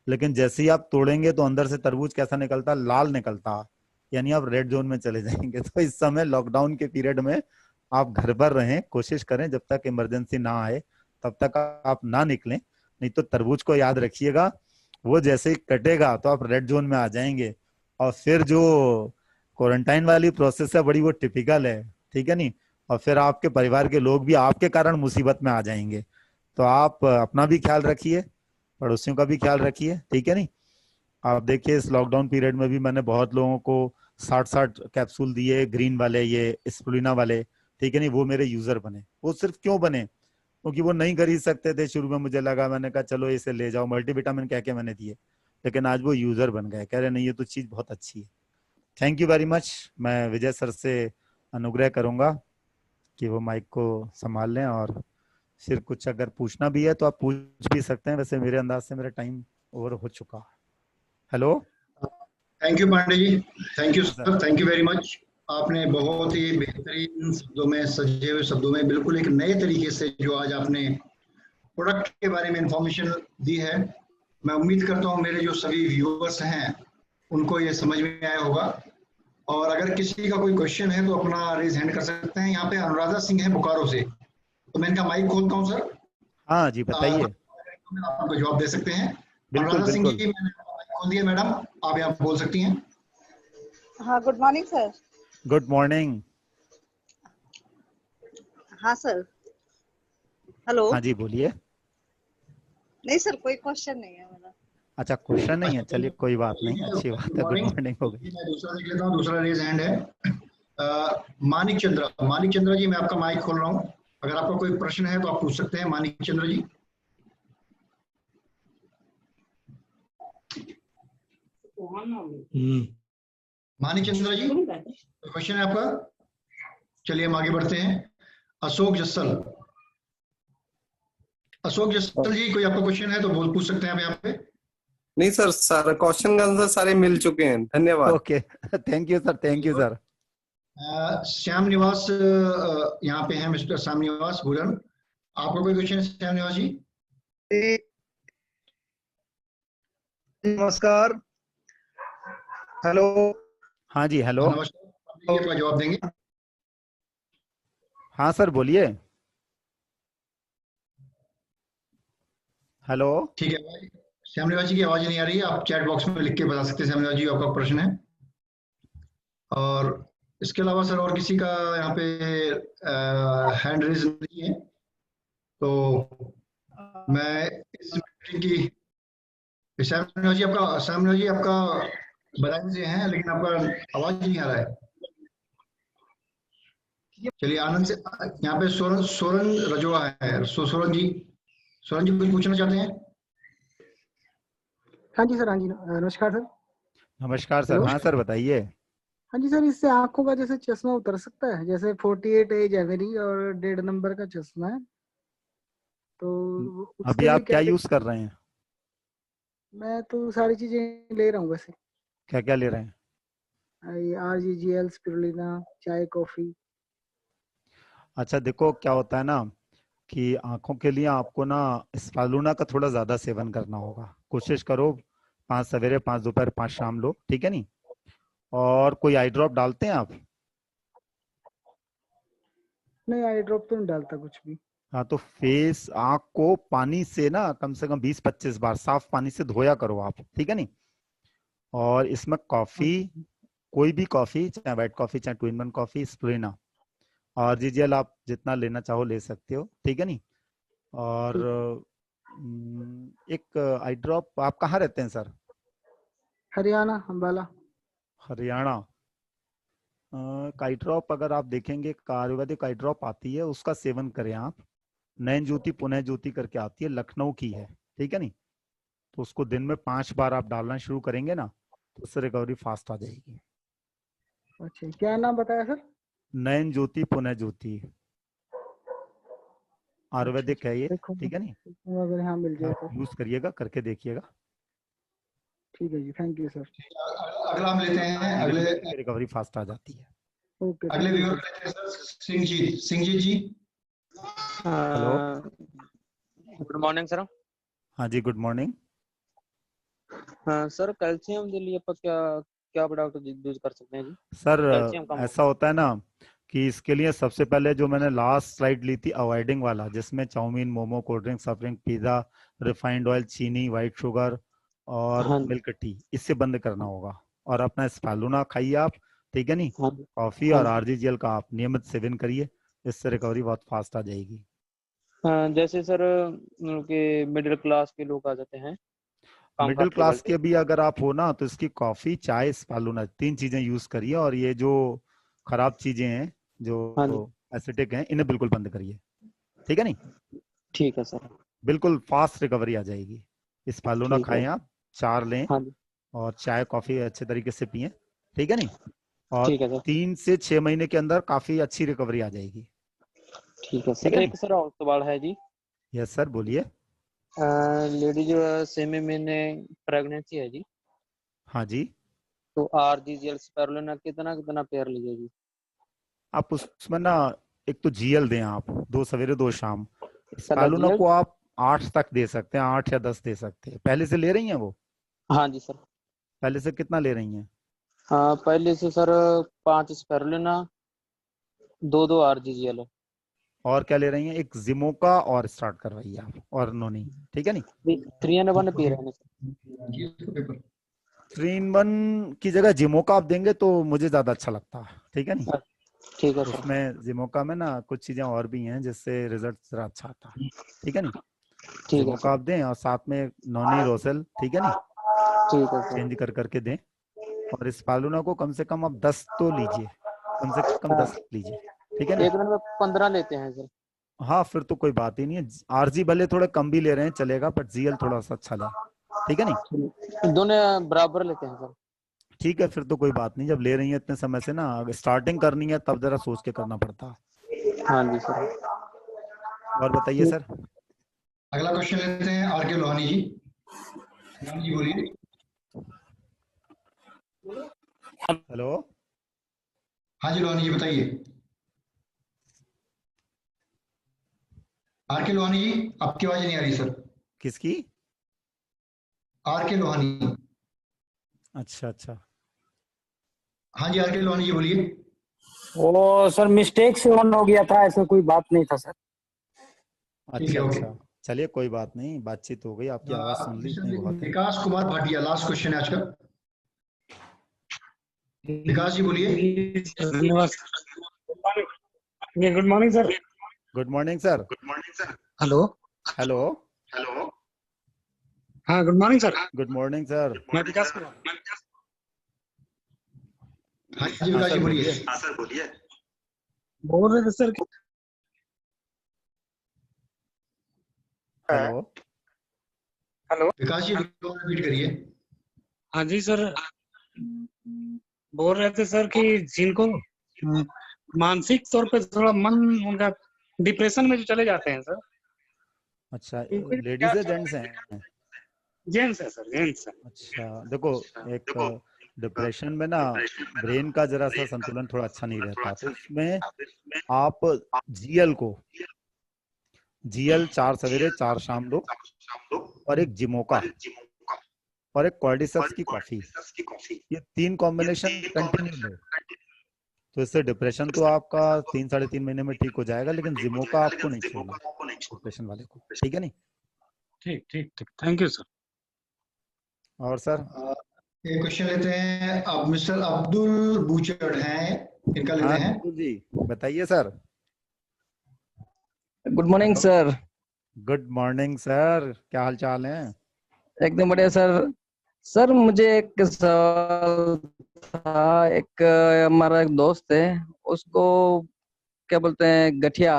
Speaker 2: लेकिन जैसे ही आप तोड़ेंगे तो अंदर से तरबूज कैसा निकलता है, लाल निकलता है, यानी आप रेड जोन में चले जाएंगे। तो इस समय लॉकडाउन के पीरियड में आप घर पर रहें, कोशिश करें जब तक इमरजेंसी ना आए तब तक आप ना निकलें। नहीं तो तरबूज को याद रखिएगा, वो जैसे ही कटेगा तो आप रेड जोन में आ जाएंगे, और फिर जो क्वारंटाइन वाली प्रोसेस है बड़ी वो टिपिकल है। ठीक है नहीं? और फिर आपके परिवार के लोग भी आपके कारण मुसीबत में आ जाएंगे। तो आप अपना भी ख्याल रखिए, पड़ोसियों का भी ख्याल रखिए। ठीक है नहीं? आप देखिए इस लॉकडाउन पीरियड में भी मैंने बहुत लोगों को 60-60 कैप्सूल दिए, ग्रीन वाले, ये स्प्रुलिना वाले। ठीक है नहीं? वो मेरे यूजर बने। वो सिर्फ क्यों बने? क्योंकि वो नहीं खरीद सकते थे शुरू में, मुझे लगा, मैंने कहा चलो इसे ले जाओ, मल्टीविटामिन कह के मैंने दिए, लेकिन आज वो यूजर बन गए, कह रहे नहीं ये तो चीज बहुत अच्छी है। Thank you very much. मैं विजय सर से अनुग्रह करूंगा कि वो माइक को संभाल लें, और फिर कुछ अगर पूछना भी है तो आप पूछ भी सकते हैं। वैसे मेरे अंदाज से मेरा टाइम ओवर हो चुका है। Hello.
Speaker 1: Thank you Pandey ji, thank you
Speaker 2: sir.
Speaker 1: Sir, thank you very much. आपने बहुत ही बेहतरीन शब्दों में, सजे हुए शब्दों में, बिल्कुल एक नए तरीके से जो आज आपने प्रोडक्ट के बारे में इंफॉर्मेशन दी है। मैं उम्मीद करता हूँ मेरे जो सभी व्यूअर्स हैं उनको ये समझ में आया होगा। और अगर किसी का कोई क्वेश्चन है तो अपना रेज हैंड कर सकते हैं। यहाँ पे अनुराधा सिंह है बोकारो से, तो मैं इनका माइक खोलता हूँ सर।
Speaker 2: हाँ जी, बताइए।
Speaker 1: आपको जवाब दे सकते हैं।
Speaker 2: बिल्कुल
Speaker 1: अनुराधा सिंह
Speaker 2: बिल्कुल।
Speaker 1: जी, मैंने आपका माइक खोल दिया मैडम, आप यहाँ बोल सकती हैं।
Speaker 3: हाँ, good morning sir.
Speaker 2: Good morning.
Speaker 3: हाँ सर, हेलो।
Speaker 2: हाँ जी, बोलिए।
Speaker 3: नहीं सर, कोई क्वेश्चन नहीं है मेरा।
Speaker 2: अच्छा, क्वेश्चन नहीं है, चलिए कोई बात नहीं, अच्छी
Speaker 1: गुड
Speaker 2: बात है, गुड
Speaker 1: मॉर्निंग।
Speaker 2: मॉर्निंग हो गई।
Speaker 1: मैं दूसरा देख लेता हूँ, दूसरा रेज हैंड है मानिक चंद्रा। मानिक चंद्रा जी, मैं आपका माइक खोल रहा हूँ, अगर आपका कोई प्रश्न है तो आप पूछ सकते हैं। मानिक चंद्रा जी। मानिक चंद्रा जी, क्वेश्चन है आपका? चलिए हम आगे बढ़ते हैं। अशोक जस्सल। अशोक जस्सल जी, कोई आपका क्वेश्चन है तो बोल पूछ सकते हैं आप यहाँ पे।
Speaker 4: नहीं सर, सारे क्वेश्चन का आंसर सारे मिल चुके हैं, धन्यवाद।
Speaker 2: Okay, thank you sir, thank you sir.
Speaker 1: Shyam निवास यहाँ पे है, मिस्टर श्याम निवास भूलन। आपका कोई क्वेश्चन है श्याम निवास जी?
Speaker 5: नमस्कार। हेलो।
Speaker 2: हाँ जी, हेलो।
Speaker 1: नमस्कार, आपका जवाब देंगे?
Speaker 2: हाँ सर, बोलिए। हेलो।
Speaker 1: ठीक है, श्याम निवास जी की आवाज नहीं आ रही है, आप चैट बॉक्स में लिख के बता सकते हैं श्याम निवास जी आपका प्रश्न है। और इसके अलावा सर और किसी का यहाँ पे हैंड रेज नहीं है, तो मैं इस मीटिंग की श्याम निवास जी आपका बधाई से हैं, लेकिन आपका आवाज नहीं आ रहा है। चलिए आनंद से, यहाँ पे सोरन सोरन रजवा है। सोरन जी कुछ पूछना चाहते हैं?
Speaker 5: हाँ जी सर, हाँ जी, नमस्कार सर।
Speaker 2: नमस्कार सर।
Speaker 5: हेलो।
Speaker 2: हाँ सर, बताइए।
Speaker 5: हाँ जी सर, इससे आंखों का जैसे चश्मा उतर सकता है, जैसे 48 एज है मेरी और 1.5 नंबर का चश्मा है, तो
Speaker 2: अभी
Speaker 5: उसके लिए
Speaker 2: आप क्या
Speaker 5: क्या
Speaker 2: यूज कर रहे हैं?
Speaker 5: मैं तो सारी चीजें ले रहा हूँ वैसे।
Speaker 2: क्या क्या ले रहे हैं?
Speaker 5: RGGL, स्पिरुलिना, चाय, कॉफी।
Speaker 2: अच्छा, देखो क्या होता है ना कि आंखों के लिए आपको ना स्पालूना का थोड़ा ज्यादा सेवन करना होगा। कोशिश करो 5 सवेरे, 5 दोपहर, 5 शाम लो, ठीक है नहीं। और कोई आई ड्रॉप डालते हैं आप?
Speaker 5: नहीं, आई ड्रॉप तो नहीं डालता कुछ भी।
Speaker 2: हाँ, तो फेस, आंख को पानी से ना कम से कम 20-25 बार साफ पानी से धोया करो आप, ठीक है नहीं। और इसमें कॉफी, कोई भी कॉफी, चाहे व्हाइट कॉफी चाहे 2 in 1 कॉफी, स्प्लेना और जीजीएल आप जितना लेना चाहो ले सकते हो, ठीक है नहीं। और एक आई ड्रॉप, आप कहाँ रहते हैं सर?
Speaker 5: हरियाणा, अम्बाला।
Speaker 2: हरियाणा। आई ड्रॉप अगर आप देखेंगे, आयुर्वेदिक आई ड्रॉप आती है, उसका सेवन करें आप। नयन ज्योति पुनः ज्योति करके आती है, लखनऊ की है, ठीक है नहीं। तो उसको दिन में 5 बार आप डालना शुरू करेंगे ना, तो उससे रिकवरी फास्ट आ जाएगी।
Speaker 5: अच्छा, क्या नाम बताया सर?
Speaker 2: नयन ज्योति पुनः ज्योति, आयुर्वेदिक है ये,
Speaker 5: देखो
Speaker 2: ठीक है नहीं।
Speaker 5: अगर यहाँ मिल जाए तो
Speaker 2: यूज करिएगा, करके देखिएगा।
Speaker 5: ठीक है जी, थैंक यू सर।
Speaker 1: अगला हम लेते हैं, अगले
Speaker 2: रिकवरी फास्ट आ जाती है।
Speaker 5: ओके,
Speaker 1: अगले व्यूअर लेते हैं sir, Singh ji.
Speaker 2: Hello,
Speaker 6: good morning sir.
Speaker 2: हाँ जी, गुड मॉर्निंग।
Speaker 6: हाँ सर, कैल्शियम के लिए क्या क्या प्रोडक्ट यूज कर सकते हैं जी?
Speaker 2: सर
Speaker 6: कैल्शियम कम
Speaker 2: ऐसा होता है ना कि इसके लिए सबसे पहले जो मैंने लास्ट स्लाइड ली थी अवॉइडिंग वाला, जिसमें chowmein, momo, cold drink, soft drink, pizza, refined oil, चीनी, व्हाइट शुगर और
Speaker 6: हाँ
Speaker 2: मिल्क टी, इससे बंद करना होगा। और अपना स्पालूना खाइए आप, ठीक है नहीं।
Speaker 6: हाँ
Speaker 2: कॉफी
Speaker 6: हाँ
Speaker 2: और आरजीजीएल का आप नियमित सेवन करिए, इससे रिकवरी बहुत फास्ट आ जाएगी।
Speaker 6: हाँ, जैसे सर मतलब कि मिडिल क्लास के लोग आ जाते हैं,
Speaker 2: मिडिल
Speaker 6: कंफर्टेबल
Speaker 2: क्लास के भी अगर आप हो ना, तो इसकी कॉफी, चाय, स्पालूना 3 चीजें यूज करिए। और ये जो खराब चीजें हैं,
Speaker 6: हाँ जी,
Speaker 2: जो एसिडिक हैं, इन्हें बिल्कुल बंद करिए, ठीक है नहीं।
Speaker 6: ठीक है सर।
Speaker 2: बिल्कुल फास्ट रिकवरी आ जाएगी। स्पालूना
Speaker 6: ठीक है।
Speaker 2: खाएं आप, 4 लें,
Speaker 6: हाँ जी,
Speaker 2: और चाय कॉफी अच्छे तरीके से पिए, ठीक है नहीं। और
Speaker 6: ठीक है सर।
Speaker 2: 3 से 6 महीने के अंदर काफी अच्छी रिकवरी आ जाएगी,
Speaker 6: ठीक है
Speaker 2: ठीक
Speaker 6: सर।
Speaker 2: है नहीं।
Speaker 6: एक सर और सवाल है जी।
Speaker 2: यस सर, बोलिए।
Speaker 6: लेडीज सेमी में प्रेगनेंसी है जी,
Speaker 2: हाँ जी,
Speaker 6: तो आरजीजीएल स्पाइरुलिना कितना कितना पेयर लीजिए जी?
Speaker 2: आप उसमें ना एक तो जीएल दें आप, 2 सवेरे 2 शाम।
Speaker 6: कलर
Speaker 2: स्पालूना
Speaker 6: जीएल।
Speaker 2: को आप 8 तक दे सकते हैं, 8 या 10 दे सकते हैं। पहले से ले रही हैं वो?
Speaker 6: हाँ जी सर।
Speaker 2: पहले से कितना ले रही हैं?
Speaker 6: हाँ, पहले से सर 5 स्पाइरुलिना, 2 आरजीजीएल।
Speaker 2: और क्या ले रही हैं? एक जिमोका और स्टार्ट करवाइए आप, और नोनी, ठीक है नहीं।
Speaker 6: 3-in-1 पी रहे हैं सर।
Speaker 2: 3-in-1 की जगह जिमोका आप देंगे तो मुझे ज्यादा अच्छा लगता है, ठीक है नहीं।
Speaker 6: ठीक है सर।
Speaker 2: उसमें जिमोका में ना कुछ चीजें और भी हैं जिससे रिजल्ट जरा अच्छा आता है, ठीक है नहीं।
Speaker 6: ठीक है
Speaker 2: जिमोका
Speaker 6: सर।
Speaker 2: आप दें और साथ में नॉनी रोसेल, ठीक है नहीं,
Speaker 6: ठीक है सर।
Speaker 2: चेंज कर करके दें। और इस पालूना को कम से कम आप 10 तो लीजिए, कम से कम 10 लीजिए, ठीक है नहीं।
Speaker 6: एक दिन में 15 लेते हैं सर।
Speaker 2: हाँ, फिर तो कोई बात ही नहीं है। आरजी भले थोड़े कम भी ले रहे हैं चलेगा, बट जीएल थोड़ा सा अच्छा लें, ठीक है नहीं।
Speaker 6: दोनों बराबर लेते हैं सर।
Speaker 2: ठीक है, फिर तो कोई बात नहीं। जब ले रही है इतने समय से ना, स्टार्टिंग करनी है तब जरा सोच के करना पड़ता है।
Speaker 6: हाँ जी सर।
Speaker 2: और बताइए सर।
Speaker 1: अगला क्वेश्चन लेते हैं आर के लोहानी जी। लोहानी जी बोलिए।
Speaker 2: हेलो,
Speaker 1: हाँ जी लोहानी जी बताइए। आर के लोहानी जी, आपकी आवाज नहीं आ रही सर।
Speaker 2: किसकी?
Speaker 1: आर के लोहानी।
Speaker 2: अच्छा अच्छा,
Speaker 1: हाँ जी आर के लोहानी जी बोलिए।
Speaker 7: वो सर मिस्टेक से ऑन हो गया था, ऐसा कोई बात नहीं था सर।
Speaker 1: ठीक है,
Speaker 2: अच्छा
Speaker 1: ओके।
Speaker 2: अच्छा, चलिए कोई बात नहीं, बातचीत हो गई, आपकी आवाज सुन ली, इतनी बहुत है।
Speaker 1: विकास कुमार भाटिया, लास्ट क्वेश्चन है आज का। विकास जी बोलिए।
Speaker 7: धन्यवाद। Good morning sir.
Speaker 2: Good morning sir.
Speaker 7: Hello.
Speaker 2: Hello,
Speaker 7: हाँ, good morning sir.
Speaker 2: Good morning sir.
Speaker 7: मैं विकास कुमार।
Speaker 1: हाँ जी विकास जी बोलिए।
Speaker 7: बोल रहे थे सर कि
Speaker 2: हेलो,
Speaker 7: हेलो।
Speaker 1: विकास जी रिपीट करिए।
Speaker 7: हाँ जी सर, बोल रहे थे सर कि जिनको मानसिक तौर पे थोड़ा मन उनका डिप्रेशन में जो चले जाते हैं सर।
Speaker 2: अच्छा, लेडीज है जेंट्स हैं?
Speaker 7: जेंट्स है सर, जेंट्स है।
Speaker 2: अच्छा, देखो, एक डिप्रेशन में ना ब्रेन का जरा सा संतुलन थोड़ा अच्छा नहीं रहता, तो इसमें आप जीएल को, जीएल 4 सवेरे 4 शाम लो, और एक जिमोका, और एक कॉर्डिसेप्स की कॉफी, ये 3 कॉम्बिनेशन कंटिन्यू लो, तो इससे डिप्रेशन तो आपका 3-3.5 महीने में ठीक हो जाएगा, लेकिन जिमोका आपको नहीं छोड़ना डिप्रेशन वाले को, ठीक है नहीं?
Speaker 7: ठीक ठीक ठीक, थैंक यू सर।
Speaker 2: और सर
Speaker 1: एक क्वेश्चन लेते हैं, अब मिस्टर अब्दुल बूचड़ हैं, इनका लेते
Speaker 2: हाँ
Speaker 1: हैं।
Speaker 2: अब्दुल जी बताइए sir.
Speaker 8: Good morning sir.
Speaker 2: Good morning sir, क्या हाल चाल है?
Speaker 8: एकदम बढ़िया सर। सर मुझे एक सवाल था, एक हमारा एक दोस्त है, उसको क्या बोलते हैं, गठिया,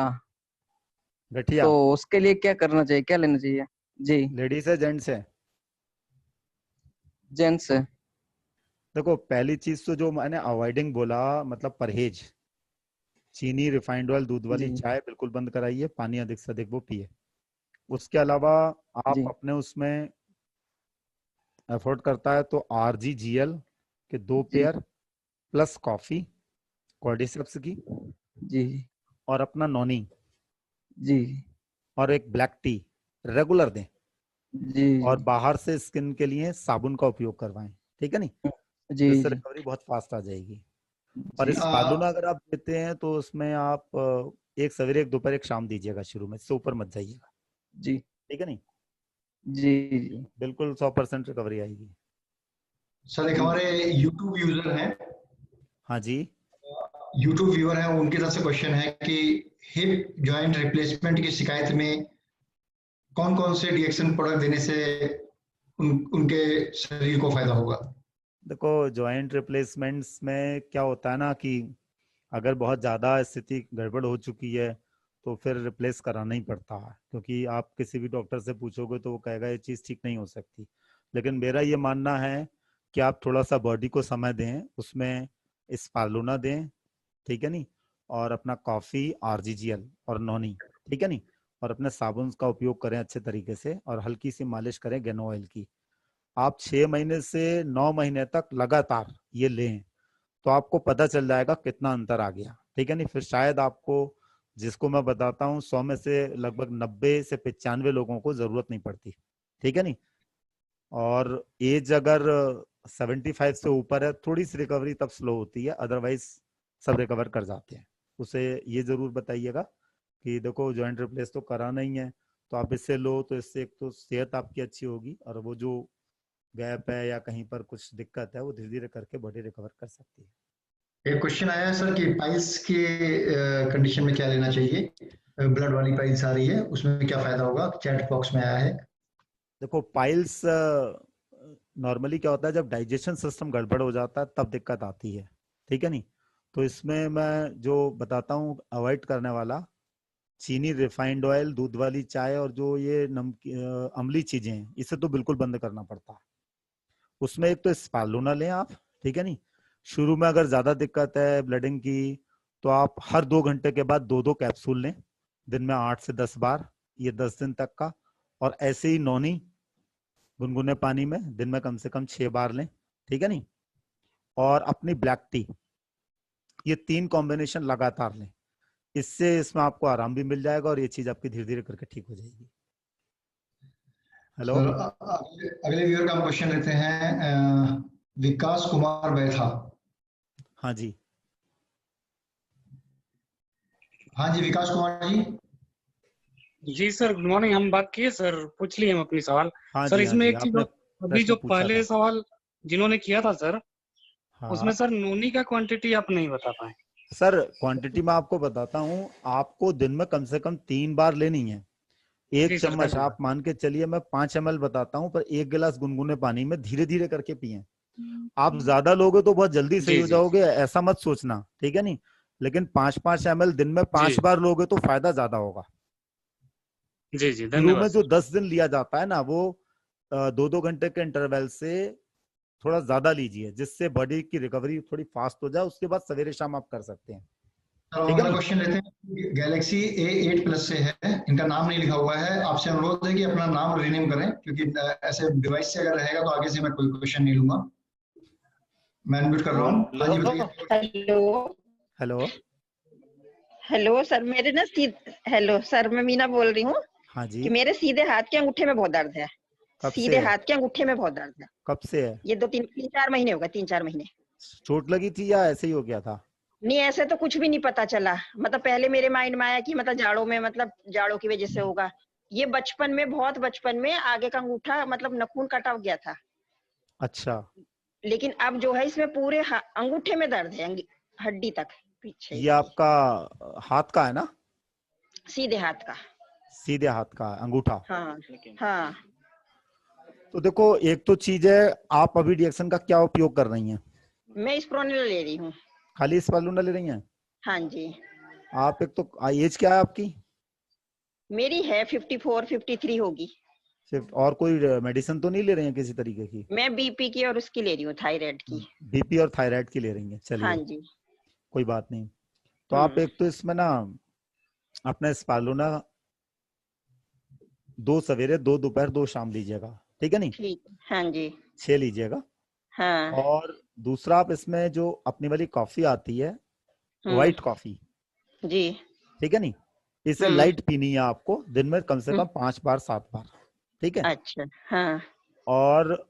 Speaker 2: गठिया
Speaker 8: तो उसके लिए क्या करना चाहिए, क्या लेना चाहिए? जी
Speaker 2: लेडीज है जेंट्स है?
Speaker 8: जेंट्स है।
Speaker 2: देखो पहली चीज तो जो मैंने अवॉइडिंग बोला, मतलब परहेज, चीनी, रिफाइंड ऑयल, दूध वाली
Speaker 8: जी
Speaker 2: चाय बिल्कुल बंद कराइए, पानी अधिक से अधिक वो पिए। उसके अलावा आप
Speaker 8: जी
Speaker 2: अपने उसमें अफोर्ड करता है तो RGGL के 2
Speaker 8: जी
Speaker 2: पेयर प्लस कॉफी कॉर्डिसेप्स की,
Speaker 8: जी
Speaker 2: और अपना नॉनी
Speaker 8: जी
Speaker 2: और एक ब्लैक टी रेगुलर दें,
Speaker 8: जी
Speaker 2: और बाहर से स्किन के लिए साबुन का उपयोग करवाएं, ठीक है नहीं?
Speaker 8: जी
Speaker 2: जिससे
Speaker 8: जी
Speaker 2: रिकवरी बहुत फास्ट आ जाएगी। और
Speaker 8: जी
Speaker 2: इस स्पालूना अगर आप देते हैं तो उसमें आप एक सवेरे, एक दोपहर, एक शाम दीजिएगा शुरू में, इससे ऊपर मत जाइएगा,
Speaker 8: जी
Speaker 2: ठीक है नहीं?
Speaker 8: जी जी
Speaker 2: बिल्कुल 100% रिकवरी आएगी।
Speaker 1: सर एक हमारे YouTube यूजर हैं,
Speaker 2: हाँ जी।
Speaker 1: YouTube व्यूअर हैं, उनकी तरफ से क्वेश्चन है कि हिप जॉइंट रिप्लेसमेंट की शिकायत में कौन कौन से डीएक्शन प्रोडक्ट देने से उनके शरीर को फायदा होगा?
Speaker 2: देखो जॉइंट रिप्लेसमेंट्स में क्या होता है ना कि अगर बहुत ज़्यादा स्थिति गड़बड़ हो चुकी है तो फिर रिप्लेस कराना ही पड़ता है, क्योंकि आप किसी भी डॉक्टर से पूछोगे तो वो कहेगा ये चीज़ ठीक नहीं हो सकती। लेकिन मेरा ये मानना है कि आप थोड़ा सा बॉडी को समय दें, उसमें स्पालूना दें, ठीक है नहीं, और अपना कॉफ़ी, RGGL और नॉनी, ठीक है नहीं, और अपने साबुन का उपयोग करें अच्छे तरीके से, और हल्की सी मालिश करें गेनो ऑयल की। आप 6 महीने से 9 महीने तक लगातार ये लें तो आपको पता चल जाएगा कितना अंतर आ गया, ठीक है नहीं? फिर शायद आपको, जिसको मैं बताता हूँ 100 में से लगभग 90 से 95 लोगों को जरूरत नहीं पड़ती, ठीक है नहीं? और एज अगर 75 से ऊपर है थोड़ी सी रिकवरी तब स्लो होती है, अदरवाइज सब रिकवर कर जाते हैं। उसे ये जरूर बताइएगा कि देखो जॉइंट रिप्लेस तो कराना ही है, तो आप इससे लो, तो इससे एक तो सेहत आपकी अच्छी होगी, और वो जो गैप है या कहीं पर कुछ दिक्कत है वो धीरे धीरे करके बॉडी रिकवर कर सकती है।
Speaker 1: एक क्वेश्चन आया है सर कि पाइल्स के कंडीशन में क्या लेना चाहिए? ब्लड वाली पाइल्स आ रही है, उसमें क्या फायदा होगा? चैट बॉक्स में आया है।
Speaker 2: देखो पाइल्स नॉर्मली क्या होता है, जब डाइजेशन सिस्टम गड़बड़ हो जाता है तब दिक्कत आती है, ठीक है नहीं? तो इसमें मैं जो बताता हूँ अवॉइड करने वाला, चीनी, रिफाइंड ऑयल, दूध वाली चाय और जो ये अम्ली चीजें हैं, इसे तो बिल्कुल बंद करना पड़ता है। उसमें एक तो स्पालूना लें आप, ठीक है नहीं? शुरू में अगर ज्यादा दिक्कत है ब्लडिंग की तो आप हर 2 घंटे के बाद 2-2 कैप्सूल लें, दिन में 8 से 10 बार, ये 10 दिन तक का। और ऐसे ही नॉनी गुनगुने पानी में दिन में कम से कम 6 बार लें, ठीक है नहीं? और अपनी ब्लैक टी, ये 3 कॉम्बिनेशन लगातार लें, इससे इसमें आपको आराम भी मिल जाएगा और ये चीज आपकी धीरे धीरे करके ठीक हो जाएगी। हेलो
Speaker 1: सर अगले व्यूअर का हम क्वेश्चन लेते हैं, विकास कुमार बैथा।
Speaker 2: हाँ जी।
Speaker 1: हाँ जी विकास कुमार जी।
Speaker 7: जी सर गुड मॉर्निंग, हम बात किए सर, पूछ लिए हम अपनी सवाल।
Speaker 2: हाँ
Speaker 7: सर
Speaker 2: जी, हाँ
Speaker 7: इसमें
Speaker 2: जी,
Speaker 7: एक चीज
Speaker 2: आपने
Speaker 7: अभी
Speaker 2: प्रश्न
Speaker 7: जो
Speaker 2: पूछा
Speaker 7: पहले
Speaker 2: था।
Speaker 7: सवाल जिन्होंने किया था सर, उसमें
Speaker 2: हाँ
Speaker 7: सर नोनी का क्वांटिटी आप नहीं बता पाए।
Speaker 2: सर क्वांटिटी मैं आपको बताता हूँ, आपको दिन में कम से कम 3 बार लेनी है। एक
Speaker 7: जी सर
Speaker 2: चम्मच
Speaker 7: धन्यवाद।
Speaker 2: आप मान के चलिए, मैं 5 ml बताता हूँ, पर 1 गिलास गुनगुने पानी में धीरे धीरे करके पिए। आप ज्यादा लोगे तो बहुत जल्दी सही
Speaker 7: जी
Speaker 2: हो
Speaker 7: जी
Speaker 2: जाओगे, ऐसा मत सोचना, ठीक है नहीं? लेकिन 5-5 ml दिन में 5
Speaker 7: जी
Speaker 2: बार लोगे तो फायदा ज्यादा होगा।
Speaker 7: जी जी
Speaker 2: शुरू
Speaker 7: धन्यवाद
Speaker 2: में जो
Speaker 7: सर।
Speaker 2: 10 दिन लिया जाता है ना, वो 2-2 घंटे के इंटरवल से थोड़ा ज्यादा लीजिए, जिससे बॉडी की रिकवरी थोड़ी फास्ट हो जाए। उसके बाद सवेरे शाम आप कर सकते हैं,
Speaker 1: अब
Speaker 2: ठीक है
Speaker 1: अगला
Speaker 2: नहीं?
Speaker 1: क्वेश्चन लेते हैं, गैलेक्सी A8 प्लस से है, इनका नाम नहीं लिखा हुआ है, आपसे अनुरोध है कि अपना नाम रिनेम करें, क्योंकि ऐसे डिवाइस से अगर रहेगा तो आगे से मैं कोई क्वेश्चन नहीं लूंगा। मैं अनम्यूट कर रहा हूँ। हाँ जी बताइए।
Speaker 9: Hello
Speaker 2: hello.
Speaker 9: हेलो सर, मेरे ना हेलो सर, मैं मीना बोल रही हूँ
Speaker 2: हाँ जी।
Speaker 9: कि मेरे सीधे हाथ के अंगूठे में बहुत दर्द है।
Speaker 2: कब से
Speaker 9: सीधे
Speaker 2: है?
Speaker 9: हाथ के अंगूठे में बहुत दर्द है।
Speaker 2: कब से है?
Speaker 9: ये 3-4 महीने हो गए, 3-4 महीने।
Speaker 2: चोट लगी थी या ऐसे ही हो गया था?
Speaker 9: नहीं, ऐसे तो कुछ भी नहीं पता चला। मतलब पहले मेरे माइंड में आया कि मतलब जाड़ों में, मतलब जाड़ों की वजह से होगा। ये बचपन में, बहुत बचपन में आगे का अंगूठा मतलब नाखून कटा गया था।
Speaker 2: अच्छा,
Speaker 9: लेकिन अब जो है इसमें पूरे अंगूठे में दर्द है, हड्डी तक पीछे
Speaker 2: ये
Speaker 9: की।
Speaker 2: आपका हाथ का है ना?
Speaker 9: सीधे हाथ का।
Speaker 2: सीधे हाथ का अंगूठा।
Speaker 9: हाँ हाँ।
Speaker 2: तो देखो, एक तो चीज है, आप अभी डिएक्शन का क्या उपयोग कर रही हैं?
Speaker 9: मैं स्प्रोनिल ले रही हूँ।
Speaker 2: खाली स्पालूना ले रही हैं?
Speaker 9: हाँ जी।
Speaker 2: आप एक तो एज क्या है आपकी?
Speaker 9: मेरी है 54-53 होगी।
Speaker 2: सिर्फ, और कोई मेडिसिन तो नहीं ले रही हैं किसी तरीके की?
Speaker 9: मैं बीपी की और उसकी ले रही हूँ, थायराइड की।
Speaker 2: बीपी और थायराइड की ले रही हैं,
Speaker 9: हाँ
Speaker 2: चलिए
Speaker 9: जी।
Speaker 2: कोई बात नहीं। तो आप एक तो इसमें ना अपना स्पालूना 2 सवेरे 2 दोपहर 2 शाम लीजिएगा, ठीक है नहीं?
Speaker 9: ठीक। हाँ जी।
Speaker 2: 6 लीजिएगा।
Speaker 9: हाँ।
Speaker 2: और दूसरा, आप इसमें जो अपनी वाली कॉफी आती है, व्हाइट कॉफी,
Speaker 9: जी।
Speaker 2: ठीक है नहीं, इसे लाइट पीनी है आपको, दिन में कम से कम 5 बार 7 बार, ठीक है?
Speaker 9: अच्छा। हाँ।
Speaker 2: और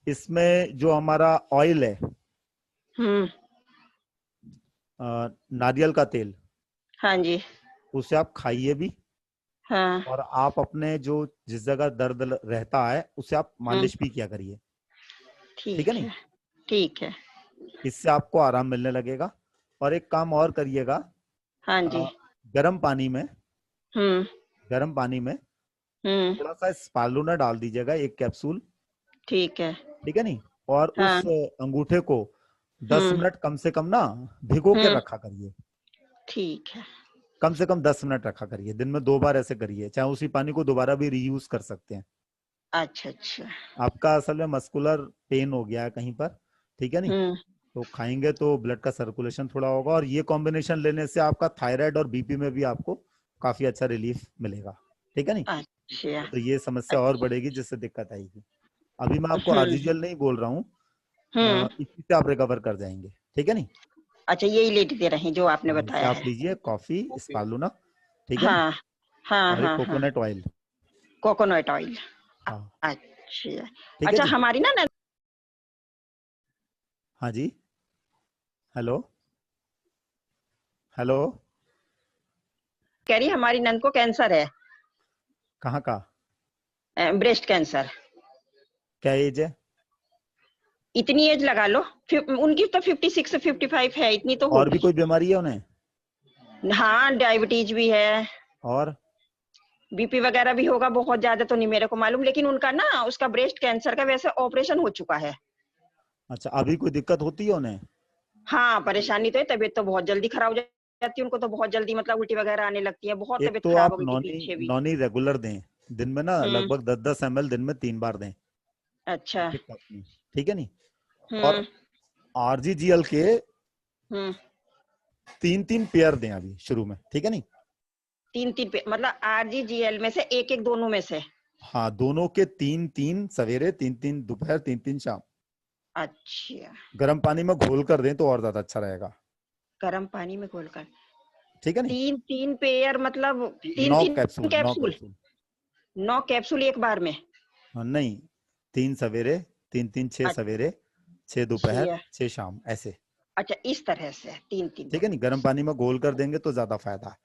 Speaker 2: इसमें जो हमारा ऑयल है, नारियल का तेल,
Speaker 9: हाँ जी।
Speaker 2: उसे आप खाइए भी।
Speaker 9: हाँ।
Speaker 2: और आप अपने जो जिस जगह दर्द रहता है उसे आप मालिश भी किया करिए, ठीक है नहीं?
Speaker 9: ठीक है।
Speaker 2: इससे आपको आराम मिलने लगेगा। और एक काम और करिएगा,
Speaker 9: हाँ जी।
Speaker 2: गर्म पानी में थोड़ा सा स्पालूना डाल दीजिएगा, 1 कैप्सूल,
Speaker 9: ठीक है।
Speaker 2: ठीक है नहीं? और
Speaker 9: हाँ।
Speaker 2: उस अंगूठे को 10 मिनट कम से कम ना भिगो के रखा करिए।
Speaker 9: ठीक है।
Speaker 2: कम से कम 10 मिनट रखा करिए, दिन में 2 बार ऐसे करिए, चाहे उसी पानी को दोबारा भी रीयूज कर सकते हैं।
Speaker 9: अच्छा अच्छा।
Speaker 2: आपका असल में मस्कुलर पेन हो गया है कहीं पर, ठीक है नहीं? तो खाएंगे तो ब्लड का सर्कुलेशन थोड़ा होगा, और ये कॉम्बिनेशन लेने से आपका थायराइड और बीपी में भी आपको काफी अच्छा रिलीफ मिलेगा, ठीक है नहीं?
Speaker 9: अच्छा।
Speaker 2: तो ये समस्या और बढ़ेगी, जिससे दिक्कत आएगी। अभी मैं आपको आर्जिजल नहीं बोल रहा हूँ, इसी से आप रिकवर कर जाएंगे, ठीक है नहीं?
Speaker 9: अच्छा, यही लेते रहे जो आपने बताया
Speaker 2: आप
Speaker 9: है।
Speaker 2: लीजिए कॉफी, स्पालूना, ठीक है
Speaker 9: हाँ
Speaker 2: नहीं?
Speaker 9: हाँ
Speaker 2: और
Speaker 9: हाँ।
Speaker 2: Coconut oil.
Speaker 9: Coconut oil.
Speaker 2: हाँ,
Speaker 9: अच्छा।
Speaker 2: ठीक है
Speaker 9: अच्छा,
Speaker 2: जी?
Speaker 9: हमारी ना
Speaker 2: हाँ जी, हेलो हेलो,
Speaker 9: कह रही हमारी नंद को कैंसर है,
Speaker 2: कहाँ का?
Speaker 9: Breast cancer.
Speaker 2: क्या एज है?
Speaker 9: इतनी एज लगा लो, उनकी तो 56-55 है, इतनी तो
Speaker 2: और भी
Speaker 9: होगी।
Speaker 2: कोई बीमारी है उन्हें?
Speaker 9: हाँ, डायबिटीज भी है,
Speaker 2: और
Speaker 9: बीपी वगैरह भी होगा, बहुत ज्यादा तो नहीं मेरे को मालूम, लेकिन उनका ना उसका ब्रेस्ट कैंसर का वैसे ऑपरेशन हो चुका है।
Speaker 2: अच्छा, अभी कोई दिक्कत होती है उन्हें?
Speaker 9: हाँ, परेशानी तो है, तबीयत तो बहुत जल्दी खराब हो जाती है उनको, तो बहुत जल्दी मतलब उल्टी वगैरह आने लगती है, बहुत
Speaker 2: एक
Speaker 9: तबीयत
Speaker 2: तो
Speaker 9: खराब
Speaker 2: आप
Speaker 9: हो गई थी पीछे भी।
Speaker 2: नॉनी रेगुलर दें, दिन में ना लगभग 10-10 ml दिन में 3 बार दें,
Speaker 9: अच्छा।
Speaker 2: ठीक है नहीं? और आरजीजीएल के 3-3 पेयर दें अभी शुरू में, ठीक है नहीं?
Speaker 9: 3-3 पे मतलब आरजीजीएल में से एक दोनों में से?
Speaker 2: हाँ, दोनों के 3-3 सवेरे, 3-3 दोपहर, 3-3 शाम।
Speaker 9: अच्छा।
Speaker 2: गर्म पानी में घोल कर दें तो और ज्यादा अच्छा रहेगा।
Speaker 9: गर्म पानी में घोलकर,
Speaker 2: ठीक है नहीं?
Speaker 9: 3-3 पेयर मतलब
Speaker 2: 9
Speaker 9: 3-3
Speaker 2: कैप्सूल, 9
Speaker 9: कैप्सूल?
Speaker 2: कैप्सूल।
Speaker 9: 9 कैप्सूल एक बार में?
Speaker 2: हाँ, नहीं, 3 सवेरे, 3-3 6 सवेरे, 6 दोपहर, 6 शाम, ऐसे।
Speaker 9: अच्छा, इस तरह से 3-3।
Speaker 2: ठीक है नहीं? गर्म पानी में घोल कर देंगे तो ज्यादा फायदा है।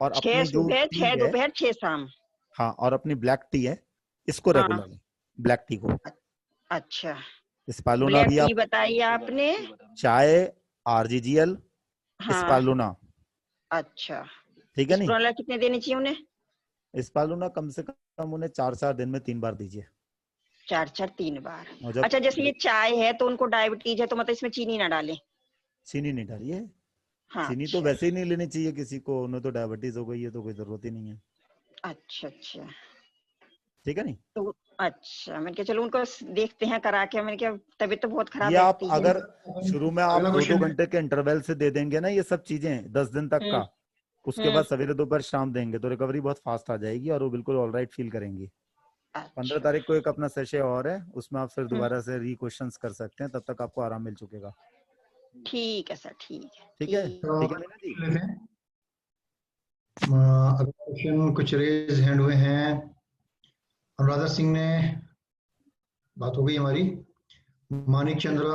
Speaker 2: और
Speaker 9: 6
Speaker 2: अपनी जो
Speaker 9: सुबह,
Speaker 2: टी
Speaker 9: 6
Speaker 2: है,
Speaker 9: दोपहर, 6 शाम।
Speaker 2: हाँ, और अपनी ब्लैक टी है, इसको
Speaker 9: हाँ।
Speaker 2: रेगुलर, ब्लैक टी को।
Speaker 9: अच्छा,
Speaker 2: स्पालूना
Speaker 9: ब्लैक
Speaker 2: भी
Speaker 9: टी
Speaker 2: आप,
Speaker 9: बताई आपने।
Speaker 2: चाय, आरजीजीएल,
Speaker 9: हाँ।
Speaker 2: स्पालूना,
Speaker 9: अच्छा,
Speaker 2: ठीक है नहीं?
Speaker 9: स्प्रोला कितने देनी चाहिए उन्हें?
Speaker 2: स्पालूना कम से कम उन्हें 4-4 दिन में 3 बार दीजिए।
Speaker 9: 4-4 3 बार।
Speaker 2: और जब
Speaker 9: अच्छा, जैसे ये चाय है तो उनको डायबिटीज है, तो मतलब इसमें चीनी ना डालें?
Speaker 2: चीनी नहीं डालिए।
Speaker 9: हाँ।
Speaker 2: चीनी तो वैसे ही नहीं लेनी चाहिए किसी को, उन्हें तो डायबिटीज हो गई है तो कोई जरूरत ही नहीं है।
Speaker 9: अच्छा अच्छा,
Speaker 2: ठीक है नहीं?
Speaker 9: तो अच्छा, मैंने कहा चलो उनको देखते हैं करा के, मैंने कहा तबीयत तो बहुत खराब
Speaker 2: ये आप
Speaker 9: रहती है।
Speaker 2: अगर शुरू में आप
Speaker 1: अगला
Speaker 2: 2-2
Speaker 1: क्वेश्चन है।
Speaker 2: घंटे के इंटरवल से दे देंगे ना ये सब चीजें 10 दिन तक का, उसके बाद सवेरे दोपहर शाम देंगे तो रिकवरी बहुत फास्ट आ जाएगी और वो बिल्कुल ऑलराइट फील करेंगी। 15 तारीख को एक अपना सेशन और है, उसमें आप फिर दोबारा से री क्वेश्चंस कर सकते हैं, तब तक आपको आराम मिल चुकेगा।
Speaker 9: ठीक है सर, ठीक है।
Speaker 2: ठीक है,
Speaker 1: तो
Speaker 2: ठीक है मीना जी?
Speaker 1: लेते हैं। अगला क्वेश्चन, कुछ रेज हैंड हुए हैं। अनुराधा सिंह ने बात हो गई हमारी। मानिक चंद्र,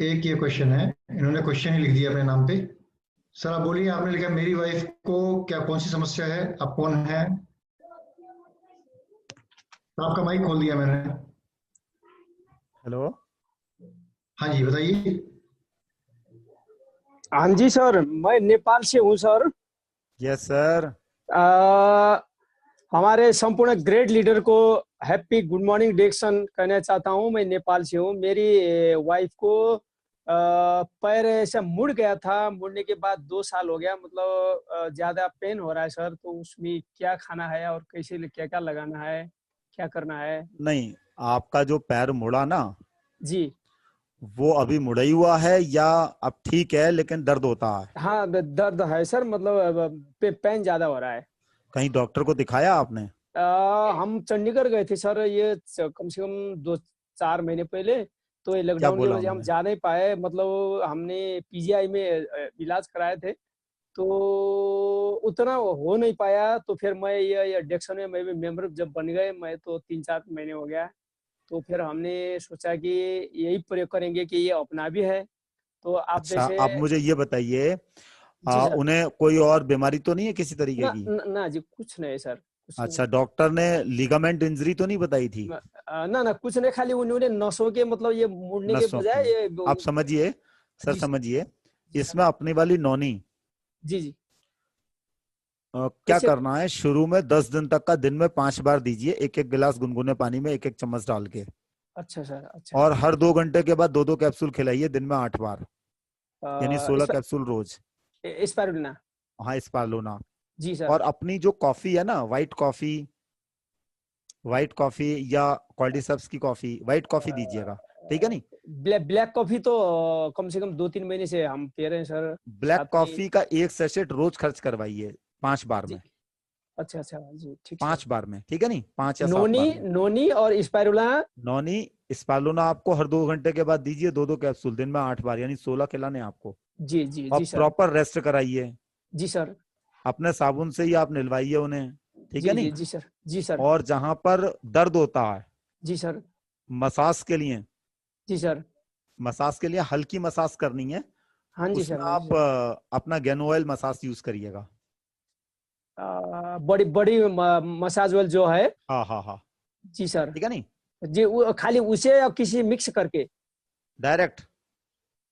Speaker 1: एक ये क्वेश्चन है, इन्होंने क्वेश्चन ही लिख दिया अपने नाम पे। सर आप बोलिए, आपने लिखा मेरी वाइफ को क्या कौन सी समस्या है, आप कौन है? तो आपका माइक खोल दिया मैंने।
Speaker 2: हेलो,
Speaker 10: हाँ जी बताइए।
Speaker 11: हाँ जी सर, मैं नेपाल से हूँ सर।
Speaker 2: Yes sir.
Speaker 11: हमारे संपूर्ण ग्रेट लीडर को हैप्पी गुड मॉर्निंग डिक्शन कहना चाहता हूँ। मैं नेपाल से हूँ। मेरी वाइफ को पैर ऐसा मुड़ गया था, मुड़ने के बाद 2 साल हो गया, मतलब ज्यादा पेन हो रहा है सर। तो उसमें क्या खाना है और कैसे क्या क्या लगाना है, क्या करना है?
Speaker 2: नहीं, आपका जो पैर मुड़ा ना
Speaker 11: जी,
Speaker 2: वो अभी मुड़ा ही हुआ है या अब ठीक है लेकिन दर्द होता है?
Speaker 11: हाँ दर्द है सर, मतलब पेन ज्यादा हो रहा है।
Speaker 2: कहीं डॉक्टर को दिखाया आपने?
Speaker 11: हम चंडीगढ़ गए थे सर, ये कम से कम 2-4 महीने पहले। तो ये
Speaker 2: क्या
Speaker 11: लॉकडाउन की
Speaker 2: बोला
Speaker 11: वजह हम
Speaker 2: उन्होंने?
Speaker 11: जा नहीं पाए, मतलब हमने पीजीआई में इलाज कराए थे, तो उतना हो नहीं पाया। तो फिर मैं ये डेक्सन में मैं भी मेंबर जब बन गए, मैं तो 3-4 महीने हो गया। तो फिर हमने सोचा कि यही प्रयोग करेंगे कि ये अपना भी है। तो आप
Speaker 2: अच्छा,
Speaker 11: जैसे
Speaker 2: आप मुझे ये बताइए,
Speaker 11: जी सर।
Speaker 2: उन्हें कोई और बीमारी तो नहीं है किसी तरीके
Speaker 11: ना
Speaker 2: की?
Speaker 11: ना जी, कुछ नहीं सर, कुछ नहीं।
Speaker 2: अच्छा, डॉक्टर ने लिगामेंट इंजरी तो नहीं बताई थी?
Speaker 11: ना ना कुछ नहीं, खाली उन्होंने नसों के, मतलब ये मुड़ने के
Speaker 2: नसों
Speaker 11: बजाय
Speaker 2: की?
Speaker 11: ये
Speaker 2: आप समझिए सर,
Speaker 11: जी सर।
Speaker 2: समझिए,
Speaker 11: जी
Speaker 2: इसमें
Speaker 11: सर।
Speaker 2: अपनी वाली नौनी
Speaker 11: जी जी।
Speaker 2: क्या
Speaker 11: कैसे?
Speaker 2: करना है, शुरू में 10 दिन तक का दिन में 5 बार दीजिए, 1-1 गिलास गुनगुने पानी में 1-1 चम्मच डाल के।
Speaker 11: अच्छा सर, अच्छा।
Speaker 2: और हर 2 घंटे के बाद 2-2 कैप्सूल खिलाइए दिन में 8 बार, यानी 16 कैप्सूल रोज।
Speaker 11: स्पाइरुलिना।
Speaker 2: हाँ, स्पालूना।
Speaker 11: जी सर।
Speaker 2: और अपनी जो कॉफी है ना, व्हाइट कॉफी या कॉर्डिसेप्स की कॉफी, व्हाइट कॉफी दीजिएगा, ठीक है नहीं?
Speaker 11: ब्लैक कॉफी तो कम से कम 2-3 महीने से हम पी रहे हैं सर।
Speaker 2: ब्लैक
Speaker 11: साथ में
Speaker 2: कॉफी का 1 सेशेट रोज खर्च करवाइए 5 बार
Speaker 11: जी।
Speaker 2: में।
Speaker 11: अच्छा अच्छा जी, ठीक सर।
Speaker 2: 5 बार में, ठीक है नहीं, 5 या 7
Speaker 11: नोनी
Speaker 2: बार में।
Speaker 11: नोनी और स्पाइरुलिना।
Speaker 2: नॉनी स्पालूना आपको हर 2 घंटे के बाद दीजिए 2-2 कैप्सूल दिन में 8 बार, यानी 16 खिलाने आपको।
Speaker 11: जी जी
Speaker 2: और
Speaker 11: जी सर।
Speaker 2: प्रॉपर रेस्ट कराइए,
Speaker 11: जी सर।
Speaker 2: अपने साबुन से ही आप निलवाइए उन्हें, ठीक है
Speaker 11: जी जी
Speaker 2: नहीं?
Speaker 11: जी सर। जी सर।
Speaker 2: और जहां पर दर्द होता है,
Speaker 11: जी सर।
Speaker 2: मसाज के लिए,
Speaker 11: जी सर।
Speaker 2: हल्की मसाज करनी है,
Speaker 11: हाँ जी सर,
Speaker 2: उसमें
Speaker 11: हाँ जी
Speaker 2: आप
Speaker 11: सर।
Speaker 2: अपना गेनो ऑयल मसाज यूज करिएगा।
Speaker 11: बड़ी बड़ी मसाज ऑयल जो है।
Speaker 2: हाँ हाँ हाँ,
Speaker 11: जी सर।
Speaker 2: ठीक है नहीं?
Speaker 11: जी, खाली उसे या किसी मिक्स करके?
Speaker 2: डायरेक्ट,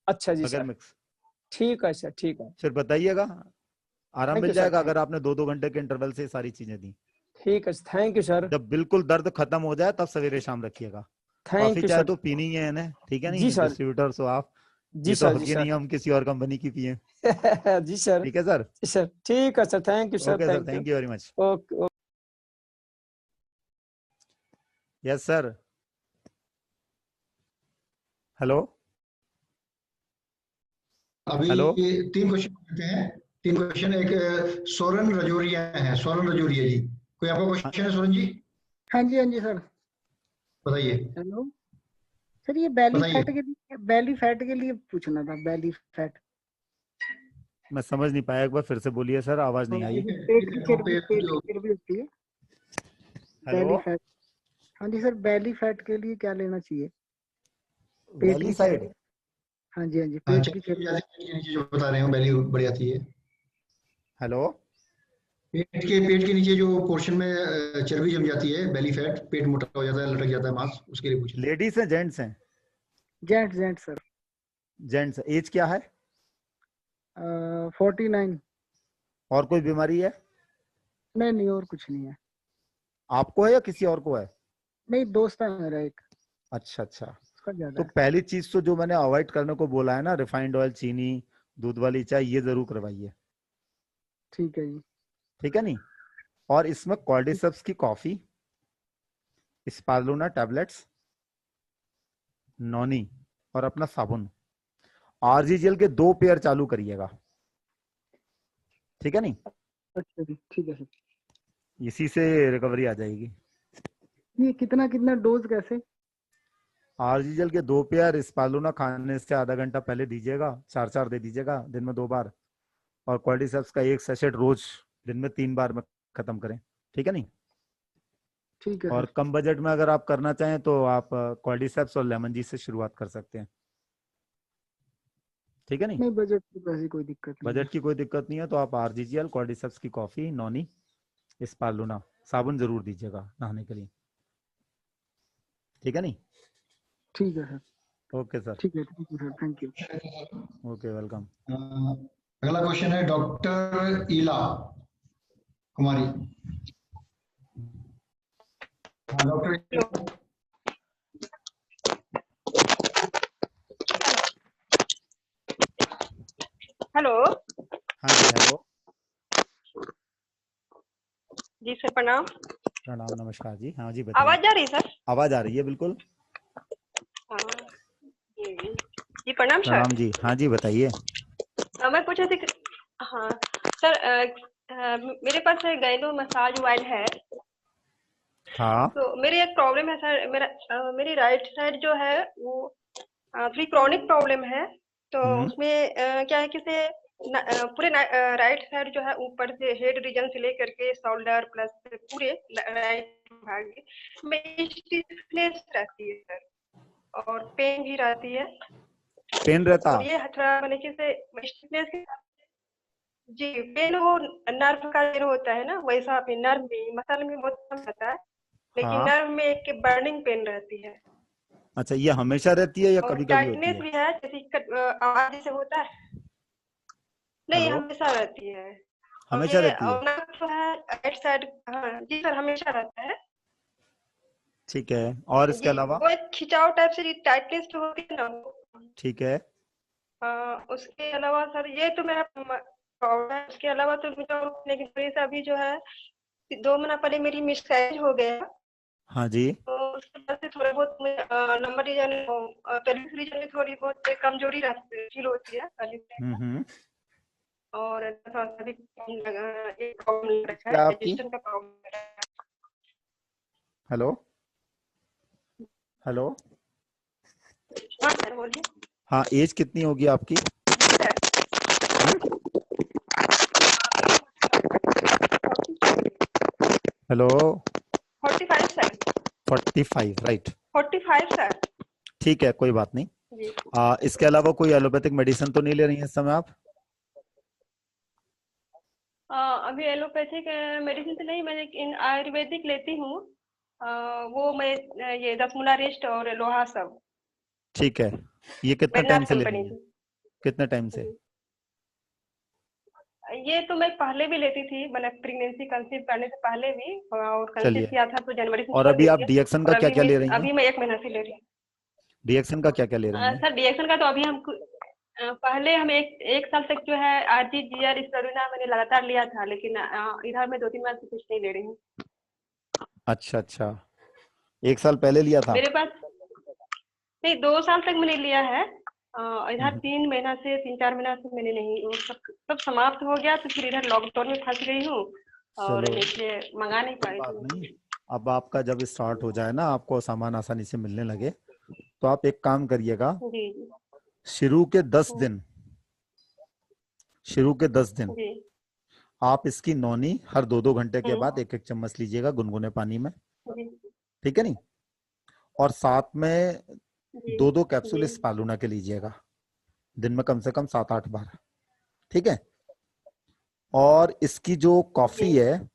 Speaker 11: अच्छा जी
Speaker 2: बगैर
Speaker 11: सर।
Speaker 2: मिक्स।
Speaker 11: ठीक है सर, ठीक है।
Speaker 2: फिर बताइएगा, आराम
Speaker 11: थैंक
Speaker 2: मिल
Speaker 11: यू सर,
Speaker 2: जाएगा अगर आपने 2-2 घंटे के इंटरवल से ये सारी चीजें दी।
Speaker 11: ठीक है, थैंक यू सर।
Speaker 2: जब बिल्कुल दर्द खत्म हो जाए तब सवेरे शाम रखिएगा। कॉफी
Speaker 11: थैंक यू
Speaker 2: चाय
Speaker 11: सर।
Speaker 2: तो पीनी ही है इन्हें, ठीक है
Speaker 11: जी
Speaker 2: नहीं?
Speaker 11: सर।
Speaker 2: डिस्ट्रीब्यूटर हो आप,
Speaker 11: जी
Speaker 2: ये तो
Speaker 11: सर।
Speaker 2: हक
Speaker 11: जी
Speaker 2: ही नहीं
Speaker 11: सर।
Speaker 2: है हम किसी और कंपनी की पिए।
Speaker 11: जी सर।
Speaker 2: ठीक है सर?
Speaker 11: जी सर, ठीक है sir, thank you sir,
Speaker 2: okay sir,
Speaker 11: thank you.
Speaker 2: Thank you very much.
Speaker 11: Okay.
Speaker 2: Yes sir. Hello
Speaker 1: अभी
Speaker 2: हेलो।
Speaker 1: 3 क्वेश्चन करते हैं। 3 क्वेश्चन, एक सोरन रजोरिया है, सोरन रजोरिया जी, कोई आपका क्वेश्चन है सोरन जी?
Speaker 5: हाँ जी, हाँ जी सर।
Speaker 1: बताइए
Speaker 5: हेलो सर, ये
Speaker 1: बताइए।
Speaker 5: बेली फैट के लिए पूछना था, बेली फैट।
Speaker 2: मैं समझ नहीं पाया, एक बार फिर से बोलिए सर, आवाज नहीं आई।
Speaker 5: जैसे
Speaker 1: ठीक है, तो
Speaker 5: पेट
Speaker 1: जो
Speaker 5: की चर्बी होती है,
Speaker 2: हेलो,
Speaker 5: बेली फैट। हाँ जी सर, बेली फैट के लिए क्या लेना चाहिए? पेट
Speaker 2: वैली
Speaker 5: की
Speaker 2: साइड।
Speaker 5: चर्बी। हाँ जी, हाँ जी,
Speaker 1: हाँ,
Speaker 5: पेट की
Speaker 1: चलिए
Speaker 5: चर्बी।
Speaker 1: पेट के नीचे जो बता रहे हो बेली बढ़ जाती है।
Speaker 2: हेलो,
Speaker 1: पेट के नीचे जो पोर्शन में चर्बी जम जाती है, बेली फैट, पेट मोटा हो जाता है, लटक जाता है मांस, उसके लिए पूछे।
Speaker 2: लेडीज हैं जेंट्स हैं?
Speaker 5: Gent sir.
Speaker 2: जेंट्स। एज क्या है?
Speaker 5: 49।
Speaker 2: और कोई बीमारी है?
Speaker 5: नहीं नहीं, और कुछ नहीं है।
Speaker 2: आपको है या किसी और को है?
Speaker 5: नहीं, दोस्त है मेरा एक,
Speaker 2: अच्छा अच्छा।
Speaker 5: उसका ज्यादा
Speaker 2: तो
Speaker 5: है।
Speaker 2: पहली चीज तो जो मैंने अवॉइड करने को बोला है ना, रिफाइंड ऑयल, चीनी, दूध वाली चाय, ये जरूर करवाइए,
Speaker 5: ठीक है जी।
Speaker 2: ठीक है नहीं? और इसमें कॉर्डिसेप्स की कॉफी, स्पालूना टैबलेट्स, नॉनी और अपना साबुन, आरजी जेल के 2 पेयर चालू करिएगा, ठीक है नहीं?
Speaker 5: अच्छा जी, ठीक है सर।
Speaker 2: इसी से रिकवरी आ जाएगी।
Speaker 5: ये कितना कितना डोज कैसे?
Speaker 2: आरजी जेल के 2 पेयर स्पालूना खाने से आधा घंटा पहले दीजिएगा, 4-4 दे दीजिएगा दिन में 2 बार। और कॉर्डिसेप्स का 1 सेशेट रोज दिन में 3 बार में खत्म करें, ठीक है नहीं।
Speaker 5: ठीक है
Speaker 2: और
Speaker 5: सर।
Speaker 2: कम बजट में अगर आप करना चाहें तो आप कॉर्डिसेप्स और लेमन जी से शुरुआत कर सकते हैं, ठीक है नहीं।
Speaker 5: नहीं, बजट की तो ऐसी कोई दिक्कत नहीं है।
Speaker 2: बजट की कोई दिक्कत नहीं है तो आप आरजीजीएल, कॉर्डिसेप्स की कॉफी, नॉनी, स्पालुना, साबुन जरूर दीजिएगा नहाने के लिए, ठीक है नहीं।
Speaker 5: ठीक है सर।
Speaker 2: Okay sir.
Speaker 5: ठीक है sir, thank you.
Speaker 2: Okay, welcome.
Speaker 10: अगला क्वेश्चन है doctor Ila Kumari. Doctor
Speaker 12: hello.
Speaker 2: हाँ जी, हेलो
Speaker 12: जी सर, प्रणाम।
Speaker 2: प्रणाम, नमस्कार जी। हाँ जी बताइए।
Speaker 12: आवाज आ रही है सर?
Speaker 2: आवाज आ रही है, बिल्कुल।
Speaker 12: हाँ जी, प्रणाम सर।
Speaker 2: प्रणाम जी। हाँ जी बताइए।
Speaker 12: मैं पूछ रही थी हाँ सर, मेरे पास गैनो मसाज ऑयल है।
Speaker 2: हाँ।
Speaker 12: तो मेरी एक प्रॉब्लम है सर, मेरी राइट साइड जो है वो थोड़ी क्रॉनिक प्रॉब्लम है। तो उसमें क्या है कि पूरे राइट साइड जो है ऊपर से हेड रीजन से लेकर के शोल्डर प्लस पूरे राइट भाग में स्टिफनेस रहती है सर, और पेन भी रहती है।
Speaker 2: पेन रहता?
Speaker 12: और ये थोड़ा मैंने से स्टिफनेस जी, पेन वो नर्व का पेन होता है ना, वैसा पेन नर्व में, मसल में बहुत कम रहता है, लेकिन
Speaker 2: हाँ।
Speaker 12: नर्व में एक बर्निंग पेन रहती है।
Speaker 2: अच्छा, ये हमेशा रहती है या
Speaker 12: और
Speaker 2: कभी कभी होती
Speaker 12: टाइटनेस
Speaker 2: है?
Speaker 12: भी है, जैसे आवाज जैसे होता है। नहीं,
Speaker 2: हेलो,
Speaker 12: हमेशा रहती है। और
Speaker 2: हमेशा
Speaker 12: ये
Speaker 2: रहती है?
Speaker 12: नर्व जो है राइट साइड, हाँ जी सर, हमेशा रहता है।
Speaker 2: ठीक है, और इसके
Speaker 12: जी,
Speaker 2: अलावा?
Speaker 12: वो एक खिंचाव टाइप से टाइटनेस जो होती है ना।
Speaker 2: ठीक है।
Speaker 12: उसके अलावा सर ये तो मेरा प्रॉब्लम है। उसके अलावा तो मुझे लेकिन थोड़ी सा अभी जो है 2 महीना पहले मेरी मिसकैरेज हो गया।
Speaker 2: हाँ जी।
Speaker 12: तो उसके बाद से थोड़ा बहुत नंबर रीजन, पेल्विक रीजन में थोड़ी बहुत कमजोरी फील होती है और थोड़ा सा भी एक प्रॉब्लम लग रखा है,
Speaker 2: क्या आपकी?
Speaker 12: डाइजेशन का प्रॉब्लम लग रहा है।
Speaker 2: Hello hello.
Speaker 12: हाँ सर, बोलिए।
Speaker 2: हाँ, एज कितनी होगी आपकी? हेलो।
Speaker 12: 45 सर।
Speaker 2: 45, राइट।
Speaker 12: 45 सर।
Speaker 2: ठीक है, कोई बात नहीं।
Speaker 12: जी।
Speaker 2: इसके अलावा कोई एलोपैथिक मेडिसिन तो नहीं ले रही हैं इस समय आप?
Speaker 12: अभी एलोपैथिक मेडिसिन तो नहीं, मैं आयुर्वेदिक लेती हूँ। वो मैं ये दसमुला रेस्ट और लोहा सब।
Speaker 2: ठीक है, ये कितने टाइम से ले रही हैं? कितने टाइम से?
Speaker 12: ये तो मैं पहले भी लेती थी, मैंने प्रेगनेंसी कंसीव करने से पहले भी, और कंसीव
Speaker 2: चलिए,
Speaker 12: किया था तो जनवरी से
Speaker 2: और
Speaker 12: छोड़
Speaker 2: अभी
Speaker 12: दी
Speaker 2: आप
Speaker 12: थी।
Speaker 2: डीएक्शन का
Speaker 12: और
Speaker 2: क्या क्या ले रही हैं?
Speaker 12: अभी मैं 1 महीना से ले रही हूँ।
Speaker 2: डीएक्शन का क्या क्या ले रही हैं?
Speaker 12: सर डीएक्शन का तो अभी हम पहले हम एक साल तक जो है आरजीजीआर स्टेरोना मैंने लगातार लिया था, लेकिन इधर में 2-3 माह से कुछ नहीं ले रही हूँ।
Speaker 2: अच्छा अच्छा, 1 साल पहले लिया था?
Speaker 12: मेरे पास नहीं, 2 साल तक मैंने लिया है। इधर 3 महीना से 3-4 महीना से मैंने नहीं, वो सब समाप्त हो गया, तो फिर इधर लॉकडाउन में फंस गई हूँ और
Speaker 2: चलो,
Speaker 12: नीचे मंगा नहीं पाई
Speaker 2: बात
Speaker 12: थी।
Speaker 2: नहीं। अब आपका जब स्टार्ट हो जाए ना, आपको सामान आसानी से मिलने लगे, तो आप एक काम करिएगा।
Speaker 12: जी
Speaker 2: शुरू के 10 दिन, शुरू के 10 दिन
Speaker 12: जी।
Speaker 2: आप इसकी नौनी हर 2-2 घंटे के बाद 1-1 चम्मच लीजिएगा गुनगुने पानी में,
Speaker 12: जी
Speaker 2: ठीक है नहीं। और साथ में
Speaker 12: जी
Speaker 2: 2-2 कैप्सूल
Speaker 12: जी।
Speaker 2: स्पालुना के लीजिएगा, दिन में कम से कम 7-8 बार, ठीक है। और इसकी जो कॉफी
Speaker 12: जी
Speaker 2: है,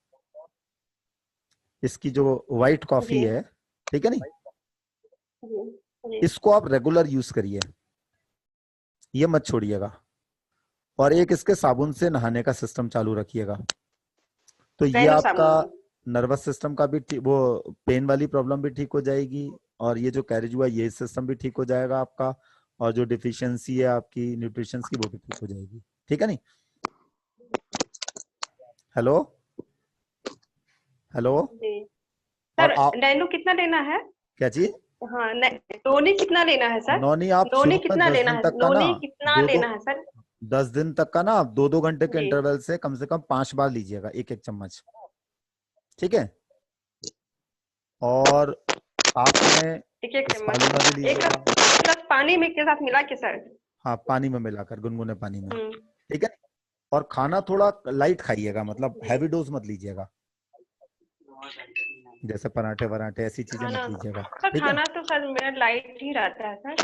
Speaker 2: इसकी जो व्हाइट कॉफी
Speaker 12: जी
Speaker 2: है, ठीक है नहीं,
Speaker 12: जी जी।
Speaker 2: इसको आप रेगुलर यूज करिए, ये मत छोड़िएगा। और एक इसके साबुन से नहाने का सिस्टम चालू रखिएगा, तो ये
Speaker 12: गैनो
Speaker 2: आपका
Speaker 12: साबुन।
Speaker 2: नर्वस सिस्टम का भी वो पेन वाली प्रॉब्लम भी ठीक हो जाएगी, और ये जो कैरेज हुआ ये सिस्टम भी ठीक हो जाएगा आपका, और जो डिफिशियंसी है आपकी न्यूट्रिशन की वो भी ठीक हो जाएगी, ठीक है नहीं। Hello hello.
Speaker 12: जी
Speaker 2: और
Speaker 12: सर,
Speaker 2: आप
Speaker 12: नैनो कितना लेना है?
Speaker 2: क्या चीज?
Speaker 12: हाँ, नोनी कितना लेना है सर?
Speaker 2: नौनी आप
Speaker 12: नोनी
Speaker 2: शुरू में
Speaker 12: कितना
Speaker 2: 10
Speaker 12: लेना
Speaker 2: दिन
Speaker 12: है?
Speaker 2: तक का ना,
Speaker 12: नोनी कितना
Speaker 2: 2-2
Speaker 12: लेना है सर?
Speaker 2: 10 दिन तक का ना आप 2-2 घंटे के
Speaker 12: जी
Speaker 2: इंटरवल से कम 5 बार लीजिएगा 1-1 चम्मच, ठीक है। और साथ में
Speaker 12: 1-1 चम्मच,
Speaker 2: स्पालुना भी
Speaker 12: एक
Speaker 2: लीजिएगा।
Speaker 12: गिलास पानी में के साथ मिला के सर?
Speaker 2: हाँ, पानी में मिलाकर, गुनगुने पानी में, ठीक है। और खाना थोड़ा लाइट खाइएगा, मतलब हैवी डोज मत लीजिएगा, जैसे पराठे वराठे ऐसी चीजें मत
Speaker 12: खाना
Speaker 2: लीजिएगा,
Speaker 12: सर,
Speaker 2: ठीक है।
Speaker 12: खाना तो सर मेरा लाइट ही रहता है सर।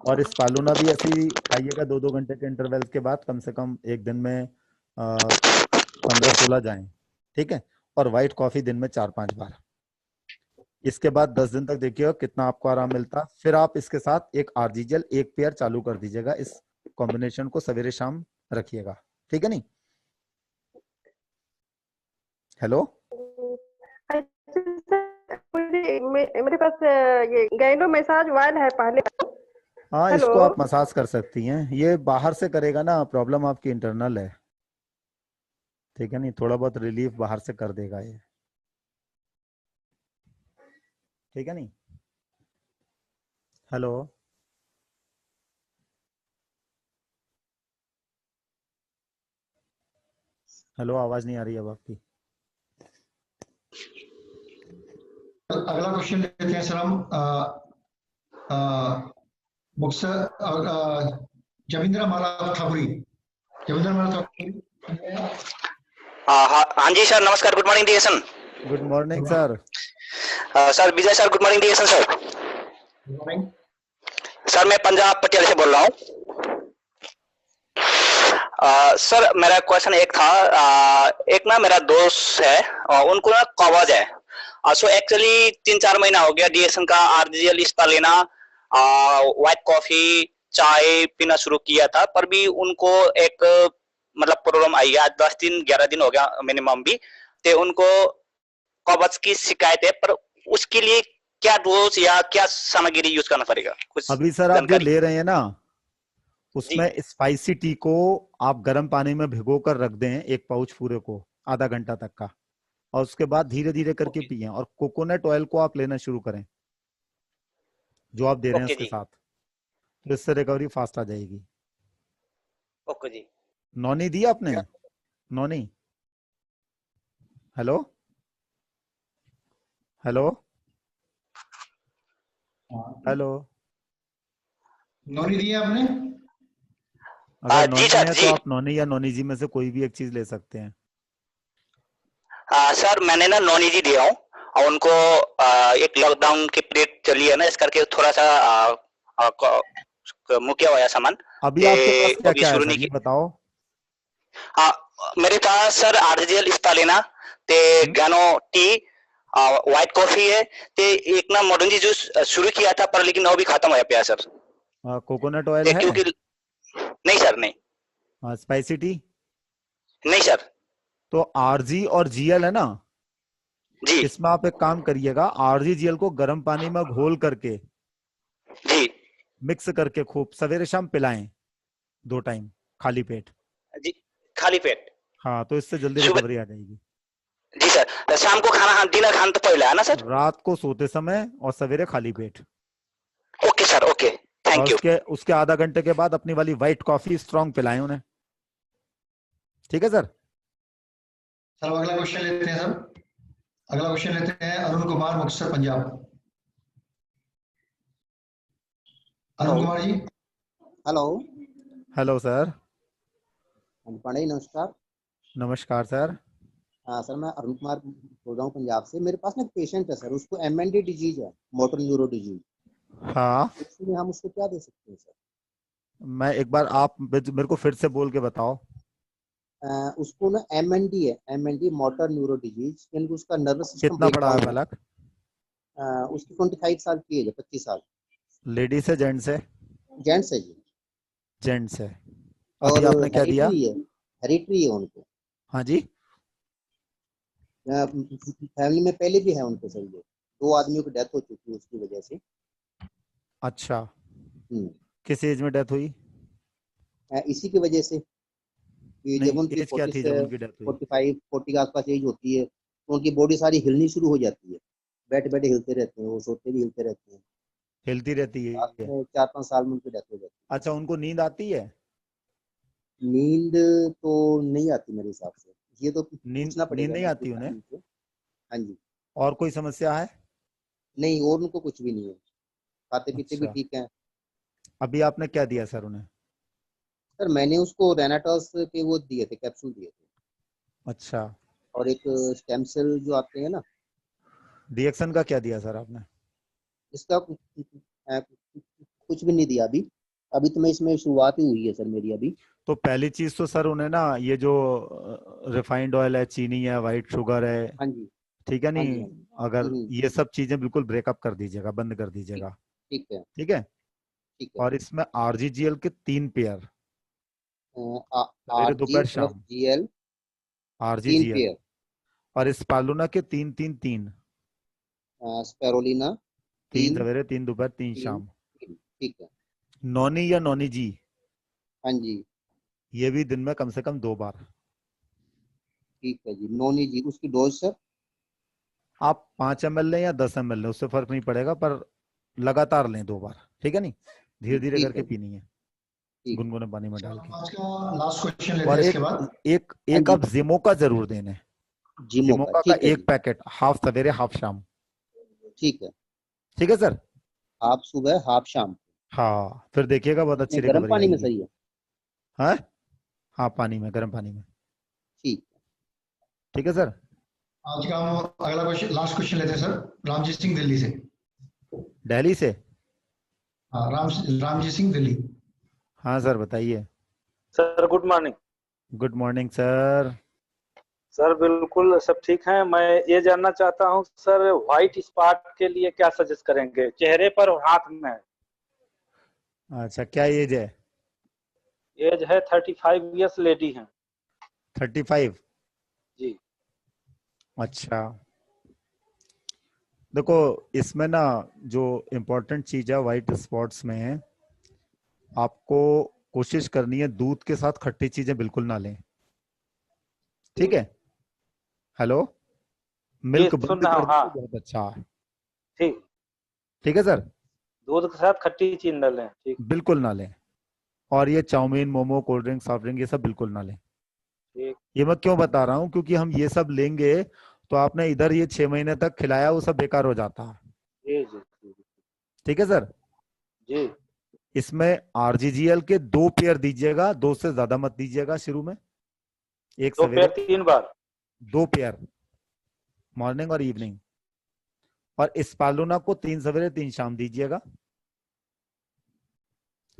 Speaker 2: और स्पालूना भी ऐसे ही खाइएगा 2-2 घंटे के इंटरवल के बाद, कम से कम एक दिन में 15-16 जाएं, ठीक है। और व्हाइट कॉफी दिन में 4-5 बार। इसके बाद 10 दिन तक देखिएगा कितना आपको आराम मिलता। फिर आप इसके साथ एक आरजी जेल 1 पेयर चालू कर दीजिएगा, इस कॉम्बिनेशन को सवेरे शाम रखिएगा, ठीक है नहीं। हेलो,
Speaker 12: मेरे पास ये गाइनो मसाज ऑयल है पहले।
Speaker 2: हाँ
Speaker 12: हेलो।
Speaker 2: इसको आप मसाज कर सकती हैं, ये बाहर से करेगा ना, प्रॉब्लम आपकी इंटरनल है, ठीक है नहीं, थोड़ा बहुत रिलीफ बाहर से कर देगा ये, ठीक है नहीं। हेलो, हेलो, आवाज नहीं आ रही अब आपकी।
Speaker 10: अगला क्वेश्चन लेते हैं सर हम जमींद्र माला ठाकुरी। जमींद्र माला ठाकुरी।
Speaker 13: हाँ जी सर, नमस्कार, गुड मॉर्निंग डिएसन।
Speaker 2: Good morning sir.
Speaker 13: Sir Vijay sir, good morning डिएसन सर।
Speaker 10: गुड मॉर्निंग
Speaker 13: सर, मैं पंजाब पटियाला से बोल रहा हूँ। सर मेरा क्वेश्चन एक था, एक ना मेरा दोस्त है, उनको ना कब्ज है। सो एक्चुअली 3-4 महीना हो गया डीएसन का आरजीएल इस्ता लेना, व्हाइट कॉफी चाय पीना शुरू किया था, पर भी उनको एक मतलब प्रॉब्लम आई है। आज 10 दिन 11 दिन हो गया मिनिमम भी, तो उनको कब्ज की शिकायत है, पर उसके लिए क्या डोज या क्या सामग्री यूज करना पड़ेगा, कुछ
Speaker 2: अभी सर आप जो
Speaker 13: जानकारी?
Speaker 2: ले रहे हैं ना, उसमें स्पाइसी टी को आप गर्म पानी में भिगो कर रख दें, एक पाउच पूरे को आधा घंटा तक का, और उसके बाद धीरे धीरे करके पिए। और कोकोनट ऑयल को आप लेना शुरू करें, जो आप दे रहे हैं उसके साथ, तो इससे रिकवरी फास्ट आ जाएगी।
Speaker 13: ओके जी।
Speaker 2: नॉनी दी आपने? Noni, hello hello hello,
Speaker 10: noni दी है आपने?
Speaker 2: अगर नॉनी है तो आप नॉनी या नॉनी जी में से कोई भी एक चीज ले सकते हैं।
Speaker 13: सर मैंने ना नॉन इजी दिया हूँ, और उनको एक लॉकडाउन की पीरियड चली है ना, इस करके थोड़ा सा मुकिया हुआ सामान।
Speaker 2: अभी आपके पास क्या क्या है सर, ये बताओ।
Speaker 13: हाँ, मेरे पास सर आरजीएल इस्ता लेना, ते गैनो टी, व्हाइट कॉफी है, ते एक ना मॉडर्न जूस शुरू किया था, पर लेकिन वो भी खत्म हो गया सर।
Speaker 2: कोकोनट ऑयल है?
Speaker 13: क्योंकि नहीं सर, नहीं।
Speaker 2: Spicy T?
Speaker 13: नहीं सर।
Speaker 2: तो आरजी और जीएल है ना
Speaker 13: जी,
Speaker 2: इसमें आप एक काम करिएगा, आरजी जीएल को गर्म पानी में घोल करके
Speaker 13: जी
Speaker 2: मिक्स करके खूब सवेरे शाम पिलाएं 2 टाइम खाली पेट।
Speaker 13: जी, खाली पेट?
Speaker 2: हाँ, तो इससे जल्दी रिकवरी आ जाएगी।
Speaker 13: जी सर, तो शाम को खाना डिनर खाना तो पहले है ना सर?
Speaker 2: रात को सोते समय और सवेरे खाली पेट।
Speaker 13: Okay sir, okay, thank you.
Speaker 2: उसके आधा घंटे के बाद अपनी वाली व्हाइट कॉफी स्ट्रॉन्ग पिलाएं उन्हें, ठीक है सर।
Speaker 10: सर अगला क्वेश्चन लेते हैं सर। अगला क्वेश्चन लेते हैं Arun Kumar, Muktsar Punjab. Arun Kumar ji.
Speaker 14: Hello.
Speaker 2: Hello sir.
Speaker 14: Pandey, नमस्कार।
Speaker 2: नमस्कार सर।
Speaker 14: हाँ सर, मैं अरुण कुमार बोल रहा हूँ पंजाब से। मेरे पास ना एक पेशेंट है सर, उसको एमएनडी डिजीज है, मोटर न्यूरो डिजीज।
Speaker 2: हाँ,
Speaker 14: इसमें हम उसको क्या दे सकते हैं सर?
Speaker 2: मैं एक बार आप मेरे को फिर से बोल के बताओ।
Speaker 14: उसको ना एमएनडी है, एमएनडी मोटर न्यूरो डिजीज, यानी कि उसका नर्वस सिस्टम
Speaker 2: कितना बड़ा है बालक?
Speaker 14: उसकी 25 साल की एज है, 25 साल।
Speaker 2: लेडीज है जेंट्स है?
Speaker 14: जेंट्स है जी।
Speaker 2: जेंट्स है।
Speaker 14: और
Speaker 2: अभी आपने क्या दिया?
Speaker 14: हेरिटरी है उनको।
Speaker 2: हाँ जी।
Speaker 14: फैमिली में पहले भी है उनको सर, ये 2 आदमियों की डेथ हो चुकी है उसकी वजह से।
Speaker 2: अच्छा, किस एज में डेथ हुई?
Speaker 14: इसी की वजह से जब उनकी
Speaker 2: 40
Speaker 14: 45 40 के आसपास एज होती है, तो उनकी बॉडी सारी हिलनी शुरू हो जाती है, बैठे बैठे हिलते रहते हैं, वो सोते भी हिलते रहते हैं,
Speaker 2: हिलती रहती है।
Speaker 14: 4-5 साल में उनकी डेथ हो जाती है।
Speaker 2: अच्छा, उनको नींद आती है?
Speaker 14: नींद तो नहीं आती मेरे हिसाब से, ये तो
Speaker 2: नींद नहीं आती उन्हें?
Speaker 14: हाँ जी।
Speaker 2: और कोई समस्या है?
Speaker 14: नहीं, और उनको कुछ भी नहीं है, खाते पीते भी ठीक है।
Speaker 2: अभी आपने क्या दिया सर उन्हें?
Speaker 14: सर मैंने उसको रेनाटॉस के वो दिए थे, कैप्सूल दिए थे,
Speaker 2: अच्छा,
Speaker 14: और एक स्टेम सेल जो आते हैं ना।
Speaker 2: डीएक्सन का क्या दिया सर आपने?
Speaker 14: इसका कुछ भी नहीं दिया अभी। अभी तो मैं इसमें शुरुआत ही हुई है सर मेरी अभी।
Speaker 2: तो पहली चीज तो सर उन्हें ना ये जो रिफाइंड ऑयल है, चीनी है, वाइट शुगर है,
Speaker 14: हाँ जी,
Speaker 2: ठीक है
Speaker 14: हाँ
Speaker 2: नहीं,
Speaker 14: जी, हाँ जी।
Speaker 2: अगर ये सब चीजें बिल्कुल ब्रेकअप कर दीजिएगा, बंद कर दीजिएगा।
Speaker 14: ठीक है,
Speaker 2: ठीक है।
Speaker 14: ठीक है।
Speaker 2: और इसमें आरजीजीएल के 3 पेयर, सवेरे
Speaker 14: आरजी
Speaker 2: दोपहर
Speaker 14: प्लस
Speaker 2: शाम,
Speaker 14: जीएल 3
Speaker 2: आरजीजीएल,
Speaker 14: पेयर,
Speaker 2: और स्पालुना के 3-3-3,
Speaker 14: स्पेरोलिना
Speaker 2: 3
Speaker 14: 3
Speaker 2: सवेरे 3 दोपहर 3
Speaker 14: 3
Speaker 2: शाम।
Speaker 14: 3। ठीक है,
Speaker 2: नॉनी या नॉनी जी,
Speaker 14: हाँ जी,
Speaker 2: ये भी दिन में कम से कम 2 बार।
Speaker 14: ठीक है जी। नोनी जी, उसकी डोज सर?
Speaker 2: आप 5 ml लें या 10 ml लें, उससे फर्क नहीं पड़ेगा, पर लगातार लें 2 बार, ठीक है नहीं, धीरे धीरे
Speaker 14: ठीक
Speaker 2: करके
Speaker 14: है,
Speaker 2: पीनी है,
Speaker 14: ठीक।
Speaker 2: गुनगुने पानी में डाल के।
Speaker 10: आज का लास्ट क्वेश्चन लेते
Speaker 2: और
Speaker 10: हैं इसके बाद।
Speaker 2: एक
Speaker 14: हाँ
Speaker 2: एक
Speaker 14: जी,
Speaker 2: आप जिमोका जरूर देने,
Speaker 14: जिमोका,
Speaker 2: जिमोका का
Speaker 14: ठीक है
Speaker 2: एक
Speaker 14: जी,
Speaker 2: पैकेट, हाफ सवेरे हाफ शाम।
Speaker 14: ठीक है।
Speaker 2: ठीक है सर।
Speaker 14: हाफ सुबह हाफ शाम,
Speaker 2: हाँ, फिर देखिएगा बहुत अच्छी
Speaker 14: इसमें गर्म
Speaker 2: रिकवरी
Speaker 14: पानी में
Speaker 2: आएगी।
Speaker 14: सही है?
Speaker 2: हाँ हाँ, पानी में, गर्म पानी में।
Speaker 14: ठीक,
Speaker 2: ठीक है सर।
Speaker 10: आज का हम अगला क्वेश्चन, लास्ट क्वेश्चन लेते हैं सर, रामजीत सिंह दिल्ली से।
Speaker 2: दिल्ली से?
Speaker 10: हाँ, रामजीत सिंह दिल्ली।
Speaker 2: हाँ सर, बताइए।
Speaker 15: Sir good morning.
Speaker 2: Good morning sir.
Speaker 15: Sir बिल्कुल सब ठीक है। मैं ये जानना चाहता हूँ सर, व्हाइट स्पॉट के लिए क्या सजेस्ट करेंगे, चेहरे पर और हाथ में?
Speaker 2: अच्छा, क्या एज है?
Speaker 15: एज है 35 इयर्स, लेडी हैं।
Speaker 2: 35?
Speaker 15: जी।
Speaker 2: अच्छा, देखो इसमें ना जो इम्पोर्टेंट चीज है व्हाइट स्पॉट्स में, आपको कोशिश करनी है दूध के साथ खट्टी चीजें बिल्कुल ना लें, ठीक है? हेलो, मिल्क बंद कर दो तो बहुत अच्छा है।
Speaker 15: ठीक,
Speaker 2: ठीक है सर।
Speaker 15: दूध के साथ खट्टी चीज न लें। ठीक,
Speaker 2: बिल्कुल ना लें। और ये chowmein, momo, cold drink, soft drink, ये सब बिल्कुल ना लें।
Speaker 15: ठीक।
Speaker 2: ये मैं क्यों बता रहा हूँ, क्योंकि हम ये सब लेंगे तो आपने इधर ये 6 महीने तक खिलाया, वो सब बेकार हो जाता है।
Speaker 15: जी जी।
Speaker 2: ठीक है सर।
Speaker 15: जी।
Speaker 2: इसमें आरजीजीएल के 2 पेयर दीजिएगा, 2 से ज्यादा मत दीजिएगा शुरू में। एक
Speaker 15: 2
Speaker 2: सवेरे,
Speaker 15: पेयर 3 बार।
Speaker 2: 2 पेयर मॉर्निंग और इवनिंग। और स्पालुना को 3 सवेरे 3 शाम दीजिएगा।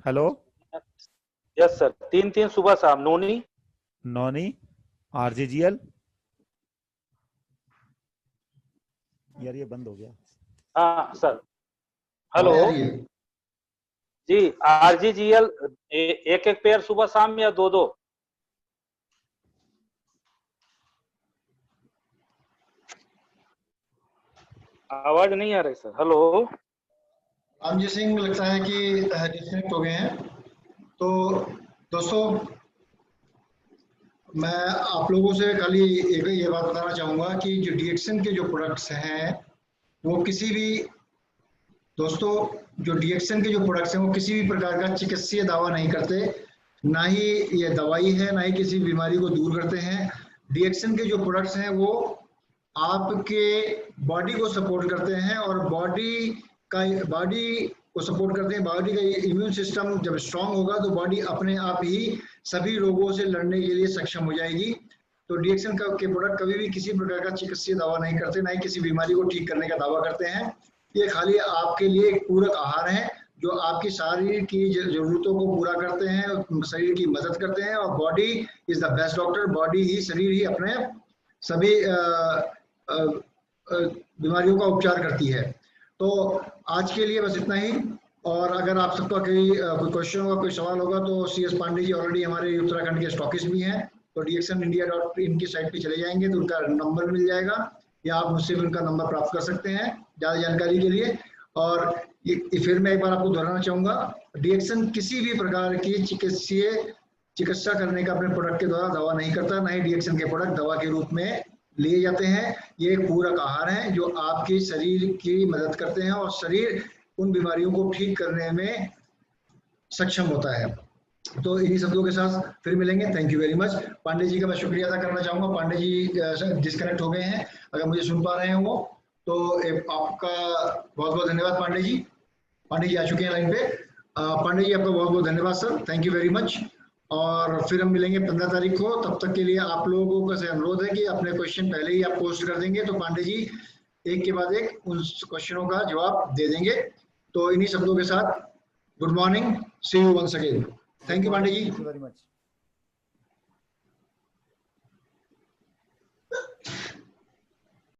Speaker 2: हेलो।
Speaker 15: यस सर, 3 सुबह शाम। नोनी?
Speaker 2: नॉनी, आरजीजीएल, यार ये बंद हो गया।
Speaker 15: हाँ सर। हेलो जी, आरजीजीएल एक एक पेयर सुबह शाम या 2-2? आवाज नहीं आ रही सर। हेलो।
Speaker 10: रामजीत सिंह लगता है कि डिस्कनेक्ट हो गए हैं। तो दोस्तों, मैं आप लोगों से खाली एक ये बात बताना चाहूँगा कि जो डीएक्सन के जो प्रोडक्ट्स हैं वो किसी भी, दोस्तों जो डीएक्सन के जो प्रोडक्ट्स हैं वो किसी भी प्रकार का चिकित्सीय दावा नहीं करते, ना ही ये दवाई है, ना ही किसी बीमारी को दूर करते हैं। डीएक्सन के जो प्रोडक्ट्स हैं वो आपके बॉडी को सपोर्ट करते हैं और बॉडी को सपोर्ट करते हैं। बॉडी का इम्यून सिस्टम जब स्ट्रांग होगा तो बॉडी अपने आप ही सभी रोगों से लड़ने के लिए सक्षम हो जाएगी। तो डीएक्सन के प्रोडक्ट कभी भी किसी प्रकार का चिकित्सीय दावा नहीं करते, ना ही किसी बीमारी को ठीक करने का दावा करते हैं। ये खाली आपके लिए एक पूरक आहार है जो आपकी शरीर की जरूरतों को पूरा करते हैं, शरीर की मदद करते हैं। और body is the best doctor. Body ही, शरीर ही अपने सभी बीमारियों का उपचार करती है। तो आज के लिए बस इतना ही। और अगर आप सबका कोई क्वेश्चन होगा, कोई सवाल होगा तो CS पांडे जी ऑलरेडी हमारे उत्तराखंड के स्टॉकिस्ट भी हैं, तो dxonindia.in की साइट पे चले जाएंगे तो उनका नंबर मिल जाएगा, या आप मुझसे भी उनका नंबर प्राप्त कर सकते हैं ज़्यादा जानकारी के लिए। और फिर मैं एक बार आपको दोहराना चाहूँगा, डीएक्सन किसी भी प्रकार की चिकित्सा करने का अपने प्रोडक्ट के द्वारा दावा नहीं करता, ना ही डीएक्सन के प्रोडक्ट दवा के रूप में लिए जाते हैं। ये एक पूरक आहार है जो आपके शरीर की मदद करते हैं और शरीर उन बीमारियों को ठीक करने में सक्षम होता है। तो इन्हीं शब्दों के साथ फिर मिलेंगे। Thank you very much. Pandey ji का मैं शुक्रिया अदा करना चाहूँगा। पांडे जी डिस्कनेक्ट हो गए हैं, अगर मुझे सुन पा रहे हैं वो तो आपका बहुत बहुत धन्यवाद। पांडे जी आ चुके हैं लाइन पे। पांडे जी आपका बहुत बहुत धन्यवाद sir, thank you very much.
Speaker 1: और फिर हम मिलेंगे 15 तारीख को। तब तक के लिए आप लोगों का से अनुरोध है कि अपने क्वेश्चन पहले ही आप पोस्ट कर देंगे, तो पांडे जी एक के बाद एक उन क्वेश्चनों का जवाब दे देंगे। तो इन्हीं शब्दों के साथ good morning, see you once again. Thank you Pandey ji.
Speaker 2: Thank you very much.